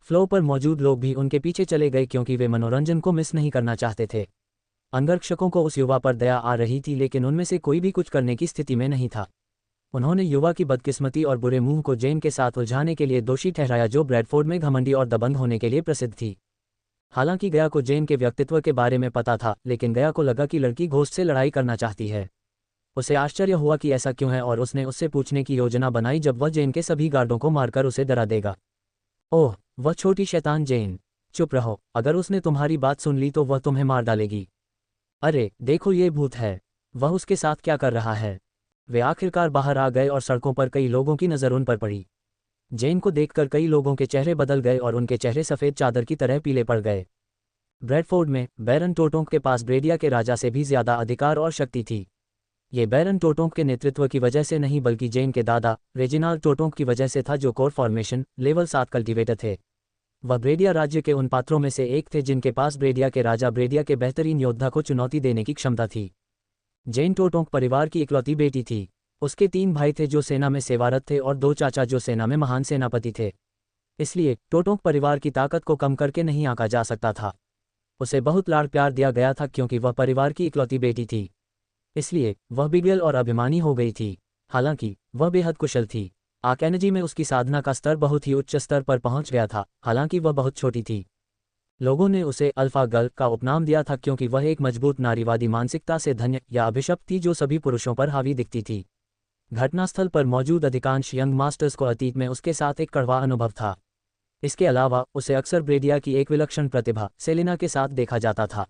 फ्लोर पर मौजूद लोग भी उनके पीछे चले गए क्योंकि वे मनोरंजन को मिस नहीं करना चाहते थे। अंगरक्षकों को उस युवा पर दया आ रही थी लेकिन उनमें से कोई भी कुछ करने की स्थिति में नहीं था। उन्होंने युवा की बदकिस्मती और बुरे मुंह को जेन के साथ उलझाने के लिए दोषी ठहराया जो ब्रैडफोर्ड में घमंडी और दबंग होने के लिए प्रसिद्ध थी। हालांकि गया को जेन के व्यक्तित्व के बारे में पता था, लेकिन गया को लगा कि लड़की घोस्ट से लड़ाई करना चाहती है। उसे आश्चर्य हुआ कि ऐसा क्यों है और उसने उससे पूछने की योजना बनाई जब वह जेन के सभी गार्डों को मारकर उसे डरा देगा। ओह, वह छोटी शैतान जेन, चुप रहो। अगर उसने तुम्हारी बात सुन ली तो वह तुम्हें मार डालेगी। अरे देखो, ये भूत है। वह उसके साथ क्या कर रहा है? वे आखिरकार बाहर आ गए और सड़कों पर कई लोगों की नज़र उन पर पड़ी। जेन को देखकर कई लोगों के चेहरे बदल गए और उनके चेहरे सफ़ेद चादर की तरह पीले पड़ गए। ब्रैडफोर्ड में बैरन टोटोंक के पास ब्रेडिया के राजा से भी ज्यादा अधिकार और शक्ति थी। ये बैरन टोटोंक के नेतृत्व की वजह से नहीं बल्कि जेन के दादा रेजिनाल्ड टोटोंक की वजह से था जो कोर फॉर्मेशन लेवल 7 कल्टिवेटर थे। वह ब्रेडिया राज्य के उन पात्रों में से एक थे जिनके पास ब्रेडिया के राजा ब्रेडिया के बेहतरीन योद्धा को चुनौती देने की क्षमता थी। जेन टोटोंक परिवार की इकलौती बेटी थी। उसके 3 भाई थे जो सेना में सेवारत थे और 2 चाचा जो सेना में महान सेनापति थे। इसलिए टोटोंक परिवार की ताकत को कम करके नहीं आंका जा सकता था। उसे बहुत लाड़ प्यार दिया गया था क्योंकि वह परिवार की इकलौती बेटी थी। इसलिए वह बिगड़ल और अभिमानी हो गई थी। हालांकि वह बेहद कुशल थी। आर्केनजी में उसकी साधना का स्तर बहुत ही उच्च स्तर पर पहुंच गया था, हालांकि वह बहुत छोटी थी। लोगों ने उसे अल्फा गर्ल का उपनाम दिया था क्योंकि वह एक मजबूत नारीवादी मानसिकता से धन्य या अभिशप्त थी जो सभी पुरुषों पर हावी दिखती थी। घटनास्थल पर मौजूद अधिकांश यंग मास्टर्स को अतीत में उसके साथ एक कड़वा अनुभव था। इसके अलावा उसे अक्सर ब्रेडिया की एक विलक्षण प्रतिभा सेलिना के साथ देखा जाता था।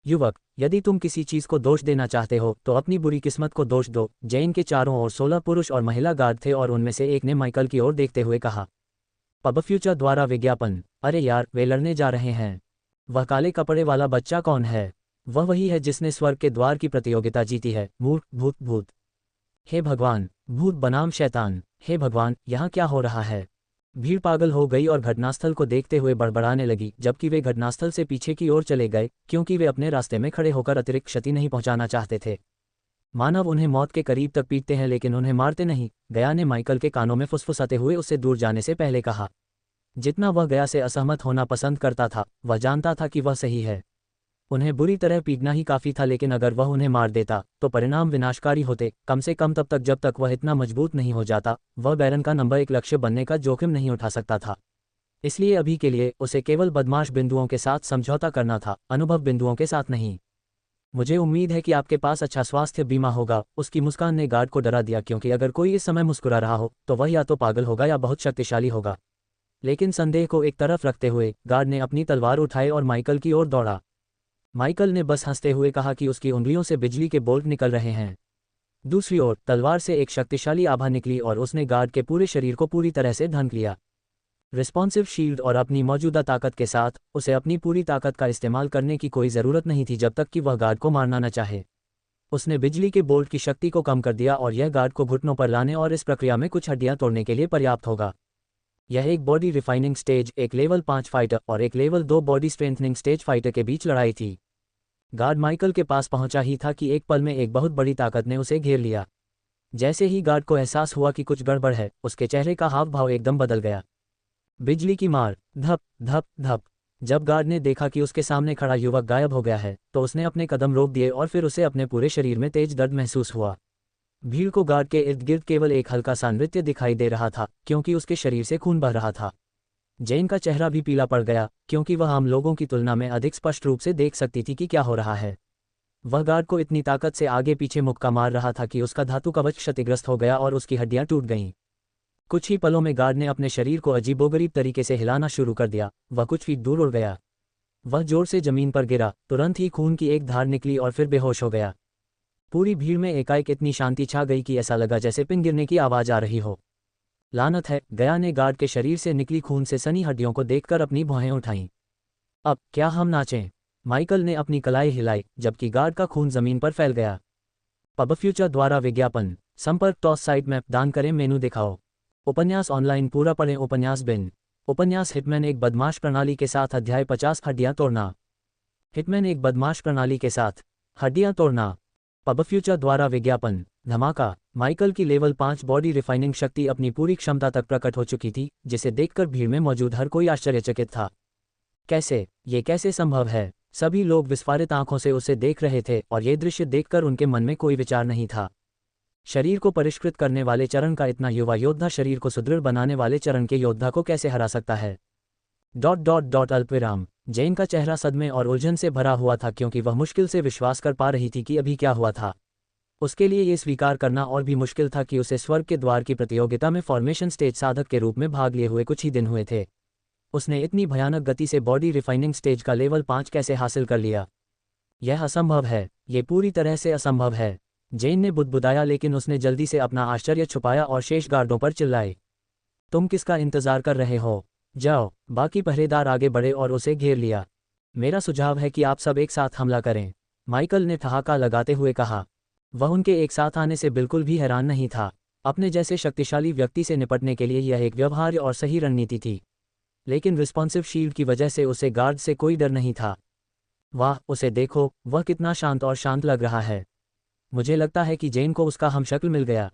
युवक, यदि तुम किसी चीज को दोष देना चाहते हो तो अपनी बुरी किस्मत को दोष दो। जेन के चारों ओर 16 पुरुष और महिला गार्ड थे और उनमें से एक ने माइकल की ओर देखते हुए कहा। पब फ्यूचर द्वारा विज्ञापन। अरे यार, वे लड़ने जा रहे हैं। वह काले कपड़े वाला बच्चा कौन है? वह वही है जिसने स्वर्ग के द्वार की प्रतियोगिता जीती है। मूर्ख, भूत भूत। हे भगवान, भूत बनाम शैतान। हे भगवान, यहाँ क्या हो रहा है? भीड़ पागल हो गई और घटनास्थल को देखते हुए बड़बड़ाने लगी, जबकि वे घटनास्थल से पीछे की ओर चले गए क्योंकि वे अपने रास्ते में खड़े होकर अतिरिक्त क्षति नहीं पहुंचाना चाहते थे। मानव उन्हें मौत के करीब तक पीटते हैं लेकिन उन्हें मारते नहीं, गया ने माइकल के कानों में फुसफुसाते हुए उससे दूर जाने से पहले कहा। जितना वह गया से असहमत होना पसंद करता था, वह जानता था कि वह सही है। उन्हें बुरी तरह पीटना ही काफ़ी था, लेकिन अगर वह उन्हें मार देता तो परिणाम विनाशकारी होते, कम से कम तब तक जब तक वह इतना मजबूत नहीं हो जाता। वह बैरन का नंबर 1 लक्ष्य बनने का जोखिम नहीं उठा सकता था। इसलिए अभी के लिए उसे केवल बदमाश बिंदुओं के साथ समझौता करना था, अनुभव बिंदुओं के साथ नहीं। मुझे उम्मीद है कि आपके पास अच्छा स्वास्थ्य बीमा होगा। उसकी मुस्कान ने गार्ड को डरा दिया क्योंकि अगर कोई इस समय मुस्कुरा रहा हो तो वह या तो पागल होगा या बहुत शक्तिशाली होगा। लेकिन संदेह को एक तरफ रखते हुए गार्ड ने अपनी तलवार उठाई और माइकल की ओर दौड़ा। माइकल ने बस हंसते हुए कहा कि उसकी उंगलियों से बिजली के बोल्ट निकल रहे हैं। दूसरी ओर तलवार से एक शक्तिशाली आभा निकली और उसने गार्ड के पूरे शरीर को पूरी तरह से ढक लिया। रिस्पॉन्सिव शील्ड और अपनी मौजूदा ताकत के साथ उसे अपनी पूरी ताकत का इस्तेमाल करने की कोई ज़रूरत नहीं थी जब तक कि वह गार्ड को मारना न चाहे। उसने बिजली के बोल्ट की शक्ति को कम कर दिया और यह गार्ड को घुटनों पर लाने और इस प्रक्रिया में कुछ हड्डियां तोड़ने के लिए पर्याप्त होगा। यह एक बॉडी रिफाइनिंग स्टेज, एक लेवल 5 फाइटर और एक level 2 body strengthening stage fighter के बीच लड़ाई थी। गार्ड माइकल के पास पहुंचा ही था कि एक पल में एक बहुत बड़ी ताकत ने उसे घेर लिया। जैसे ही गार्ड को एहसास हुआ कि कुछ गड़बड़ है, उसके चेहरे का हाव भाव एकदम बदल गया। बिजली की मार, धप धप धप। जब गार्ड ने देखा कि उसके सामने खड़ा युवक गायब हो गया है तो उसने अपने कदम रोक दिए और फिर उसे अपने पूरे शरीर में तेज दर्द महसूस हुआ। भीड़ को गार्ड के इर्द गिर्द केवल एक हल्का सा नृत्य दिखाई दे रहा था क्योंकि उसके शरीर से खून बह रहा था। जेन का चेहरा भी पीला पड़ गया क्योंकि वह आम लोगों की तुलना में अधिक स्पष्ट रूप से देख सकती थी कि क्या हो रहा है। वह गार्ड को इतनी ताकत से आगे पीछे मुक्का मार रहा था कि उसका धातु कवच क्षतिग्रस्त हो गया और उसकी हड्डियां टूट गईं। कुछ ही पलों में गार्ड ने अपने शरीर को अजीबोगरीब तरीके से हिलाना शुरू कर दिया। वह कुछ फीट दूर उड़ गया। वह जोर से जमीन पर गिरा, तुरंत ही खून की एक धार निकली और फिर बेहोश हो गया। पूरी भीड़ में एकाएक इतनी शांति छा गई कि ऐसा लगा जैसे पिन गिरने की आवाज आ रही हो। लानत है, गया ने गार्ड के शरीर से निकली खून से सनी हड्डियों को देखकर अपनी भौहें उठाईं। अब क्या हम नाचें? माइकल ने अपनी कलाई हिलाई जबकि गार्ड का खून जमीन पर फैल गया। पब फ्यूचर द्वारा विज्ञापन। संपर्क टॉस साइट मैप दान करें मेनू दिखाओ। उपन्यास ऑनलाइन पूरा पढ़ें। उपन्यास बिन। उपन्यास हिटमैन एक बदमाश प्रणाली के साथ अध्याय 50 हड्डियां तोड़ना। हिटमैन एक बदमाश प्रणाली के साथ हड्डियां तोड़ना। पब फ्यूचर द्वारा विज्ञापन। धमाका। माइकल की लेवल 5 बॉडी रिफाइनिंग शक्ति अपनी पूरी क्षमता तक प्रकट हो चुकी थी जिसे देखकर भीड़ में मौजूद हर कोई आश्चर्यचकित था। ये कैसे संभव है? सभी लोग विस्फारित आंखों से उसे देख रहे थे और ये दृश्य देखकर उनके मन में कोई विचार नहीं था। शरीर को परिष्कृत करने वाले चरण का इतना युवा योद्धा शरीर को सुदृढ़ बनाने वाले चरण के योद्धा को कैसे हरा सकता है? अल्पविराम। जेन का चेहरा सदमे और उलझन से भरा हुआ था क्योंकि वह मुश्किल से विश्वास कर पा रही थी कि अभी क्या हुआ था। उसके लिए ये स्वीकार करना और भी मुश्किल था कि उसे स्वर्ग के द्वार की प्रतियोगिता में फॉर्मेशन स्टेज साधक के रूप में भाग लिए हुए कुछ ही दिन हुए थे। उसने इतनी भयानक गति से बॉडी रिफाइनिंग स्टेज का लेवल 5 कैसे हासिल कर लिया? यह असंभव है, ये पूरी तरह से असंभव है। जेन ने बुदबुदाया लेकिन उसने जल्दी से अपना आश्चर्य छुपाया और शेष गार्डों पर चिल्लाए, तुम किसका इंतजार कर रहे हो? जाओ। बाकी पहरेदार आगे बढ़े और उसे घेर लिया। मेरा सुझाव है कि आप सब एक साथ हमला करें, माइकल ने ठहाका लगाते हुए कहा। वह उनके एक साथ आने से बिल्कुल भी हैरान नहीं था। अपने जैसे शक्तिशाली व्यक्ति से निपटने के लिए यह एक व्यवहार्य और सही रणनीति थी। लेकिन रिस्पॉन्सिव शील्ड की वजह से उसे गार्ड से कोई डर नहीं था। वाह, उसे देखो, वह कितना शांत और शांत लग रहा है। मुझे लगता है कि जेन को उसका हमशक्ल मिल गया।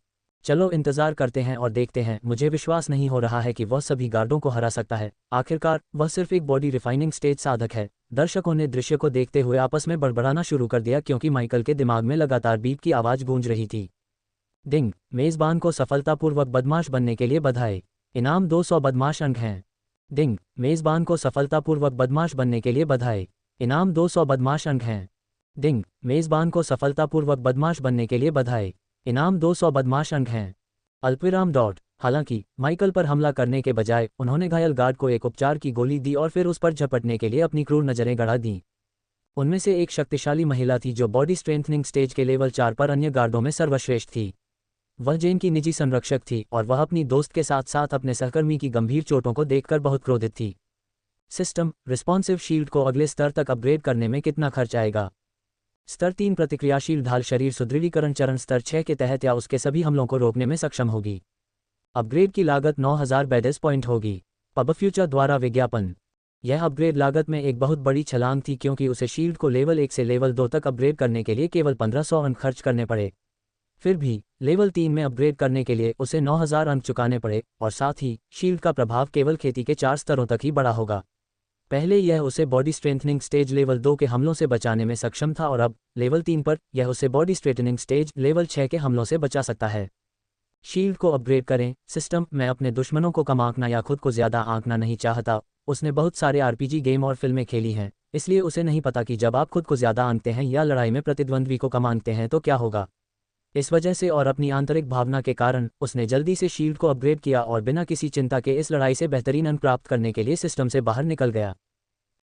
चलो इंतजार करते हैं और देखते हैं। मुझे विश्वास नहीं हो रहा है कि वह सभी गार्डों को हरा सकता है। आखिरकार वह सिर्फ एक बॉडी रिफाइनिंग स्टेज साधक है। दर्शकों ने दृश्य को देखते हुए आपस में बड़बड़ाना शुरू कर दिया क्योंकि माइकल के दिमाग में लगातार बीप की आवाज गूंज रही थी। डिंग। मेजबान को सफलतापूर्वक बदमाश बनने के लिए बधाई। इनाम 200 बदमाश अंक हैं। डिंग। मेजबान को सफलतापूर्वक बदमाश बनने के लिए बधाई। इनाम 200 बदमाश अंक हैं। डिंग। मेजबान को सफलतापूर्वक बदमाश बनने के लिए बधाई। इनाम 200 बदमाश अंक हैं। अल्पविराम डॉट। हालांकि माइकल पर हमला करने के बजाय उन्होंने घायल गार्ड को एक उपचार की गोली दी और फिर उस पर झपटने के लिए अपनी क्रूर नजरें गड़ा दीं। उनमें से एक शक्तिशाली महिला थी जो बॉडी स्ट्रेंथनिंग स्टेज के लेवल 4 पर अन्य गार्डों में सर्वश्रेष्ठ थी। वह जेन की निजी संरक्षक थी और वह अपनी दोस्त के साथ साथ अपने सहकर्मी की गंभीर चोटों को देखकर बहुत क्रोधित थी। सिस्टम। रिस्पॉन्सिव शील्ड को अगले स्तर तक अपग्रेड करने में कितना खर्च आएगा? स्तर 3 प्रतिक्रियाशील ढाल शरीर सुदृढ़ीकरण चरण स्तर 6 के तहत या उसके सभी हमलों को रोकने में सक्षम होगी। अपग्रेड की लागत 9000 बेडेस पॉइंट होगी। पब फ्यूचर द्वारा विज्ञापन। यह अपग्रेड लागत में एक बहुत बड़ी छलांग थी क्योंकि उसे शील्ड को लेवल 1 से लेवल 2 तक अपग्रेड करने के लिए केवल 1500 अंक खर्च करने पड़े। फिर भी लेवल 3 में अपग्रेड करने के लिए उसे 9000 अंक चुकाने पड़े और साथ ही शील्ड का प्रभाव केवल खेती के 4 स्तरों तक ही बड़ा होगा। पहले यह उसे बॉडी स्ट्रेंथनिंग स्टेज लेवल 2 के हमलों से बचाने में सक्षम था और अब लेवल 3 पर यह उसे बॉडी स्ट्रेटनिंग स्टेज लेवल 6 के हमलों से बचा सकता है। शील्ड को अपग्रेड करें। सिस्टम। मैं अपने दुश्मनों को कम आंकना या खुद को ज्यादा आंकना नहीं चाहता। उसने बहुत सारे आरपीजी गेम और फिल्में खेली हैं, इसलिए उसे नहीं पता कि जब आप खुद को ज्यादा आंकते हैं या लड़ाई में प्रतिद्वंद्वी को कम आंकते हैं तो क्या होगा। इस वजह से और अपनी आंतरिक भावना के कारण उसने जल्दी से शील्ड को अपग्रेड किया और बिना किसी चिंता के इस लड़ाई से बेहतरीन अंक प्राप्त करने के लिए सिस्टम से बाहर निकल गया।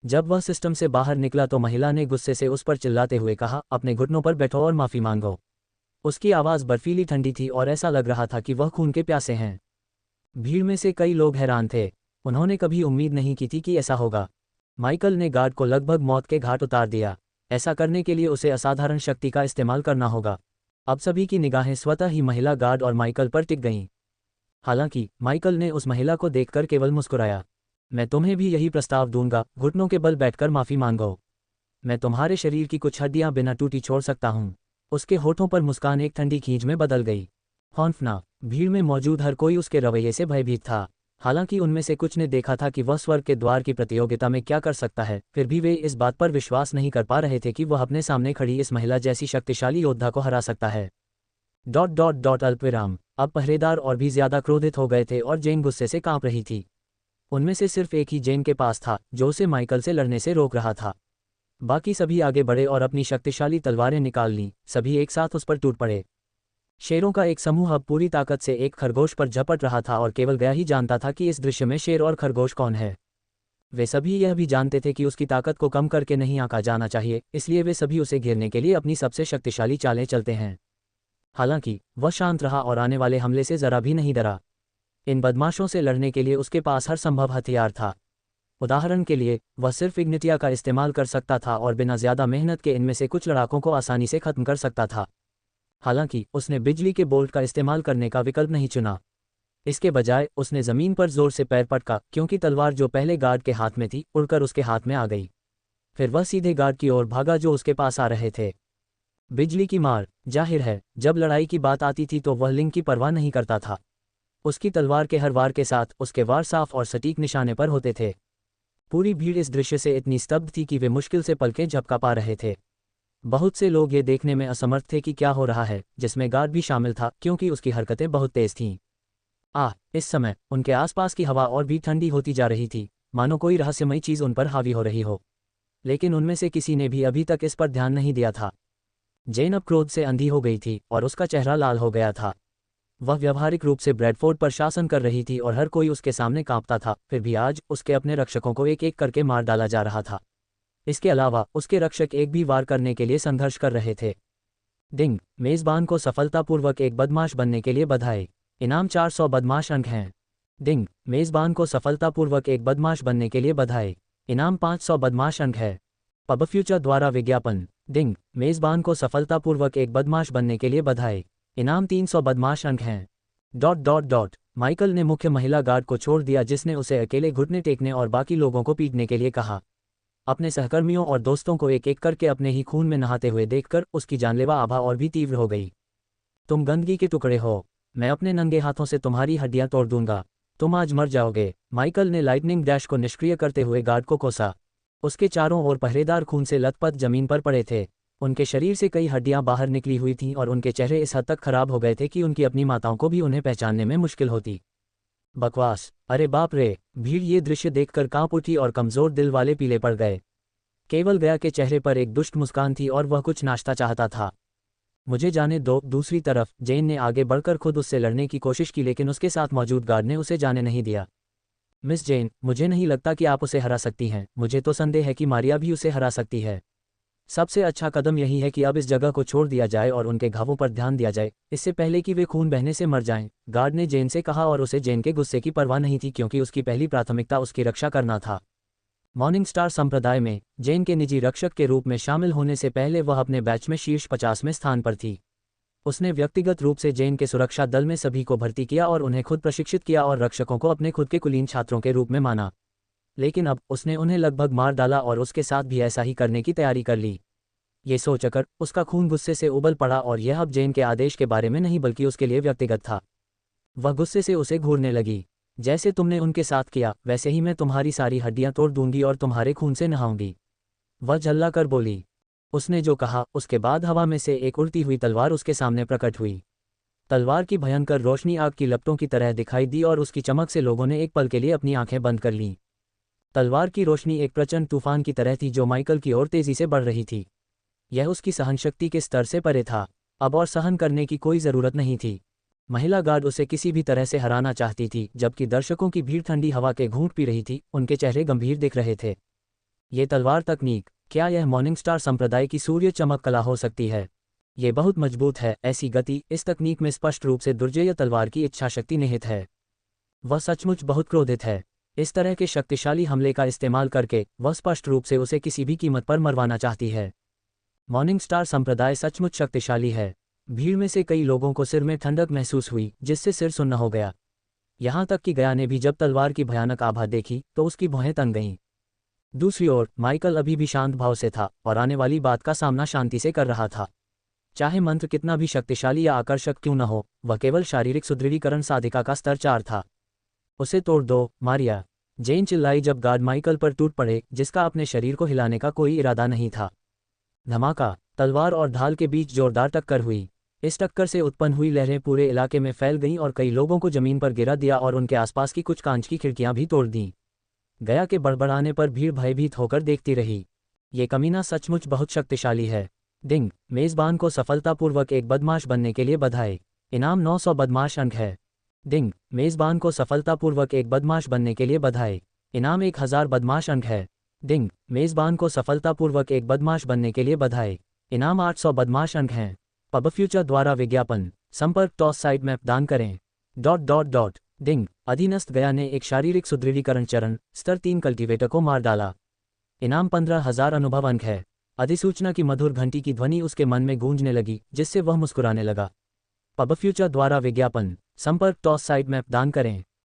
जब वह सिस्टम से बाहर निकला तो महिला ने गुस्से से उस पर चिल्लाते हुए कहा, अपने घुटनों पर बैठो और माफी मांगो। उसकी आवाज़ बर्फीली ठंडी थी और ऐसा लग रहा था कि वह खून के प्यासे हैं। भीड़ में से कई लोग हैरान थे। उन्होंने कभी उम्मीद नहीं की थी कि ऐसा होगा। माइकल ने गार्ड को लगभग मौत के घाट उतार दिया। ऐसा करने के लिए उसे असाधारण शक्ति का इस्तेमाल करना होगा। अब सभी की निगाहें स्वतः ही महिला गार्ड और माइकल पर टिक गईं। हालांकि माइकल ने उस महिला को देखकर केवल मुस्कुराया। मैं तुम्हें भी यही प्रस्ताव दूंगा, घुटनों के बल बैठकर माफी मांगो। मैं तुम्हारे शरीर की कुछ हड्डियां बिना टूटी छोड़ सकता हूं। उसके होठों पर मुस्कान एक ठंडी खींच में बदल गई। हौंफना। भीड़ में मौजूद हर कोई उसके रवैये से भयभीत था। हालांकि उनमें से कुछ ने देखा था कि वह स्वर्ग के द्वार की प्रतियोगिता में क्या कर सकता है, फिर भी वे इस बात पर विश्वास नहीं कर पा रहे थे कि वह अपने सामने खड़ी इस महिला जैसी शक्तिशाली योद्धा को हरा सकता है। अल्पविराम। अब पहरेदार और भी ज्यादा क्रोधित हो गए थे और जेन गुस्से से कांप रही थी। उनमें से सिर्फ एक ही जेन के पास था जो उसे माइकल से लड़ने से रोक रहा था। बाकी सभी आगे बढ़े और अपनी शक्तिशाली तलवारें निकाल लीं, सभी एक साथ उस पर टूट पड़े। शेरों का एक समूह अब पूरी ताकत से एक खरगोश पर झपट रहा था और केवल गया ही जानता था कि इस दृश्य में शेर और खरगोश कौन है। वे सभी यह भी जानते थे कि उसकी ताकत को कम करके नहीं आंका जाना चाहिए, इसलिए वे सभी उसे घेरने के लिए अपनी सबसे शक्तिशाली चालें चलते हैं। हालांकि वह शांत रहा और आने वाले हमले से जरा भी नहीं डरा। इन बदमाशों से लड़ने के लिए उसके पास हर संभव हथियार था। उदाहरण के लिए, वह सिर्फ इग्निटिया का इस्तेमाल कर सकता था और बिना ज्यादा मेहनत के इनमें से कुछ लड़ाकों को आसानी से खत्म कर सकता था। हालांकि उसने बिजली के बोल्ट का इस्तेमाल करने का विकल्प नहीं चुना। इसके बजाय उसने जमीन पर जोर से पैर पटका, क्योंकि तलवार जो पहले गार्ड के हाथ में थी उड़कर उसके हाथ में आ गई। फिर वह सीधे गार्ड की ओर भागा जो उसके पास आ रहे थे। बिजली की मार। जाहिर है, जब लड़ाई की बात आती थी तो वह लिंग की परवाह नहीं करता था। उसकी तलवार के हर वार के साथ उसके वार साफ और सटीक निशाने पर होते थे। पूरी भीड़ इस दृश्य से इतनी स्तब्ध थी कि वे मुश्किल से पलकें झपका पा रहे थे। बहुत से लोग ये देखने में असमर्थ थे कि क्या हो रहा है, जिसमें गार्ड भी शामिल था क्योंकि उसकी हरकतें बहुत तेज थीं। इस समय उनके आसपास की हवा और भी ठंडी होती जा रही थी, मानो कोई रहस्यमयी चीज उन पर हावी हो रही हो। लेकिन उनमें से किसी ने भी अभी तक इस पर ध्यान नहीं दिया था। जेन अब क्रोध से अंधी हो गई थी और उसका चेहरा लाल हो गया था। वह व्यावहारिक रूप से ब्रैडफोर्ड पर शासन कर रही थी और हर कोई उसके सामने कांपता था, फिर भी आज उसके अपने रक्षकों को एक एक करके मार डाला जा रहा था। इसके अलावा उसके रक्षक एक भी वार करने के लिए संघर्ष कर रहे थे। डिंग। मेजबान को सफलतापूर्वक एक बदमाश बनने के लिए बधाई। इनाम 400 बदमाश अंक हैं। डिंग। मेजबान को सफलतापूर्वक एक बदमाश बनने के लिए बधाई। इनाम 500 बदमाश अंक है। पब फ्यूचर द्वारा विज्ञापन। डिंग। मेजबान को सफलतापूर्वक एक बदमाश बनने के लिए बधाई। इनाम 300 बदमाश अंक हैं। माइकल ने मुख्य महिला गार्ड को छोड़ दिया जिसने उसे अकेले घुटने टेकने और बाकी लोगों को पीटने के लिए कहा। अपने सहकर्मियों और दोस्तों को एक एक करके अपने ही खून में नहाते हुए देखकर उसकी जानलेवा आभा और भी तीव्र हो गई। तुम गंदगी के टुकड़े हो, मैं अपने नंगे हाथों से तुम्हारी हड्डियां तोड़ दूंगा, तुम आज मर जाओगे। माइकल ने लाइटनिंग डैश को निष्क्रिय करते हुए गार्ड को कोसा। उसके चारों ओर पहरेदार खून से लथपथ जमीन पर पड़े थे। उनके शरीर से कई हड्डियां बाहर निकली हुई थीं और उनके चेहरे इस हद तक खराब हो गए थे कि उनकी अपनी माताओं को भी उन्हें पहचानने में मुश्किल होती। बकवास। अरे बाप रे। भीड़ ये दृश्य देखकर कांप उठी और कमजोर दिल वाले पीले पड़ गए। केवल गया के चेहरे पर एक दुष्ट मुस्कान थी और वह कुछ नाश्ता चाहता था। मुझे जाने दो। दूसरी तरफ जेन ने आगे बढ़कर खुद उससे लड़ने की कोशिश की, लेकिन उसके साथ मौजूद गार्ड ने उसे जाने नहीं दिया। मिस जेन, मुझे नहीं लगता कि आप उसे हरा सकती हैं। मुझे तो संदेह है कि मारिया भी उसे हरा सकती है। सबसे अच्छा कदम यही है कि अब इस जगह को छोड़ दिया जाए और उनके घावों पर ध्यान दिया जाए, इससे पहले कि वे खून बहने से मर जाएं, गार्ड ने जेन से कहा और उसे जेन के गुस्से की परवाह नहीं थी क्योंकि उसकी पहली प्राथमिकता उसकी रक्षा करना था। मॉर्निंग स्टार संप्रदाय में जेन के निजी रक्षक के रूप में शामिल होने से पहले वह अपने बैच में शीर्ष 50वें स्थान पर थी। उसने व्यक्तिगत रूप से जेन के सुरक्षा दल में सभी को भर्ती किया और उन्हें खुद प्रशिक्षित किया और रक्षकों को अपने खुद के कुलीन छात्रों के रूप में माना। लेकिन अब उसने उन्हें लगभग मार डाला और उसके साथ भी ऐसा ही करने की तैयारी कर ली। ये सोचकर उसका खून गुस्से से उबल पड़ा और यह अब जेन के आदेश के बारे में नहीं बल्कि उसके लिए व्यक्तिगत था। वह गुस्से से उसे घूरने लगी। जैसे तुमने उनके साथ किया वैसे ही मैं तुम्हारी सारी हड्डियां तोड़ दूंगी और तुम्हारे खून से नहाऊंगी, वह झल्ला कर बोली। उसने जो कहा उसके बाद हवा में से एक उड़ती हुई तलवार उसके सामने प्रकट हुई। तलवार की भयंकर रोशनी आग की लपटों की तरह दिखाई दी और उसकी चमक से लोगों ने एक पल के लिए अपनी आंखें बंद कर लीं। तलवार की रोशनी एक प्रचंड तूफान की तरह थी जो माइकल की ओर तेजी से बढ़ रही थी। यह उसकी सहनशक्ति के स्तर से परे था। अब और सहन करने की कोई जरूरत नहीं थी। महिला गार्ड उसे किसी भी तरह से हराना चाहती थी, जबकि दर्शकों की भीड़ ठंडी हवा के घूंट पी रही थी, उनके चेहरे गंभीर दिख रहे थे। ये तलवार तकनीक, क्या यह मॉर्निंग स्टार संप्रदाय की सूर्य चमक कला हो सकती है? ये बहुत मजबूत है। ऐसी गति इस तकनीक में स्पष्ट रूप से दुर्जय तलवार की इच्छाशक्ति निहित है। वह सचमुच बहुत क्रोधित है। इस तरह के शक्तिशाली हमले का इस्तेमाल करके वह स्पष्ट रूप से उसे किसी भी कीमत पर मरवाना चाहती है। मॉर्निंग स्टार संप्रदाय सचमुच शक्तिशाली है। भीड़ में से कई लोगों को सिर में ठंडक महसूस हुई, जिससे सिर सुन्न हो गया। यहां तक कि गया ने भी जब तलवार की भयानक आभा देखी तो उसकी भौहें तन गईं। दूसरी ओर माइकल अभी भी शांत भाव से था और आने वाली बात का सामना शांति से कर रहा था। चाहे मंत्र कितना भी शक्तिशाली या आकर्षक क्यों न हो, वह केवल शारीरिक सुदृढ़ीकरण साधिका का स्तर 4 था। उसे तोड़ दो, मारिया। जेन चिल्लाई जब गार्ड माइकल पर टूट पड़े, जिसका अपने शरीर को हिलाने का कोई इरादा नहीं था। धमाका, तलवार और ढाल के बीच जोरदार टक्कर हुई। इस टक्कर से उत्पन्न हुई लहरें पूरे इलाके में फैल गईं और कई लोगों को जमीन पर गिरा दिया और उनके आसपास की कुछ कांच की खिड़कियां भी तोड़ दीं। गया के बड़बड़ाने पर भीड़ भयभीत होकर देखती रही। ये कमीना सचमुच बहुत शक्तिशाली है। डिंग, मेज़बान को सफलतापूर्वक एक बदमाश बनने के लिए बधाई। इनाम 900 बदमाश अंक है। डिंग, मेज़बान को सफलतापूर्वक एक बदमाश बनने के लिए बधाई। इनाम 1000 बदमाश अंक है। डिंग, मेज़बान को सफलतापूर्वक एक बदमाश बनने के लिए बधाई। इनाम 800 बदमाश अंक हैं। पब फ्यूचर द्वारा विज्ञापन। संपर्क टॉस साइट मैप दान करें। डिंग, अधीनस्थ गया ने एक शारीरिक सुदृढ़ीकरण चरण स्तर 3 कल्टीवेटर को मार डाला। इनाम 15,000 अनुभव अंक है। अधिसूचना की मधुर घंटी की ध्वनि उसके मन में गूंजने लगी, जिससे वह मुस्कुराने लगा। पब फ्यूचर द्वारा विज्ञापन। संपर्क टॉस साइट मैप दान करें।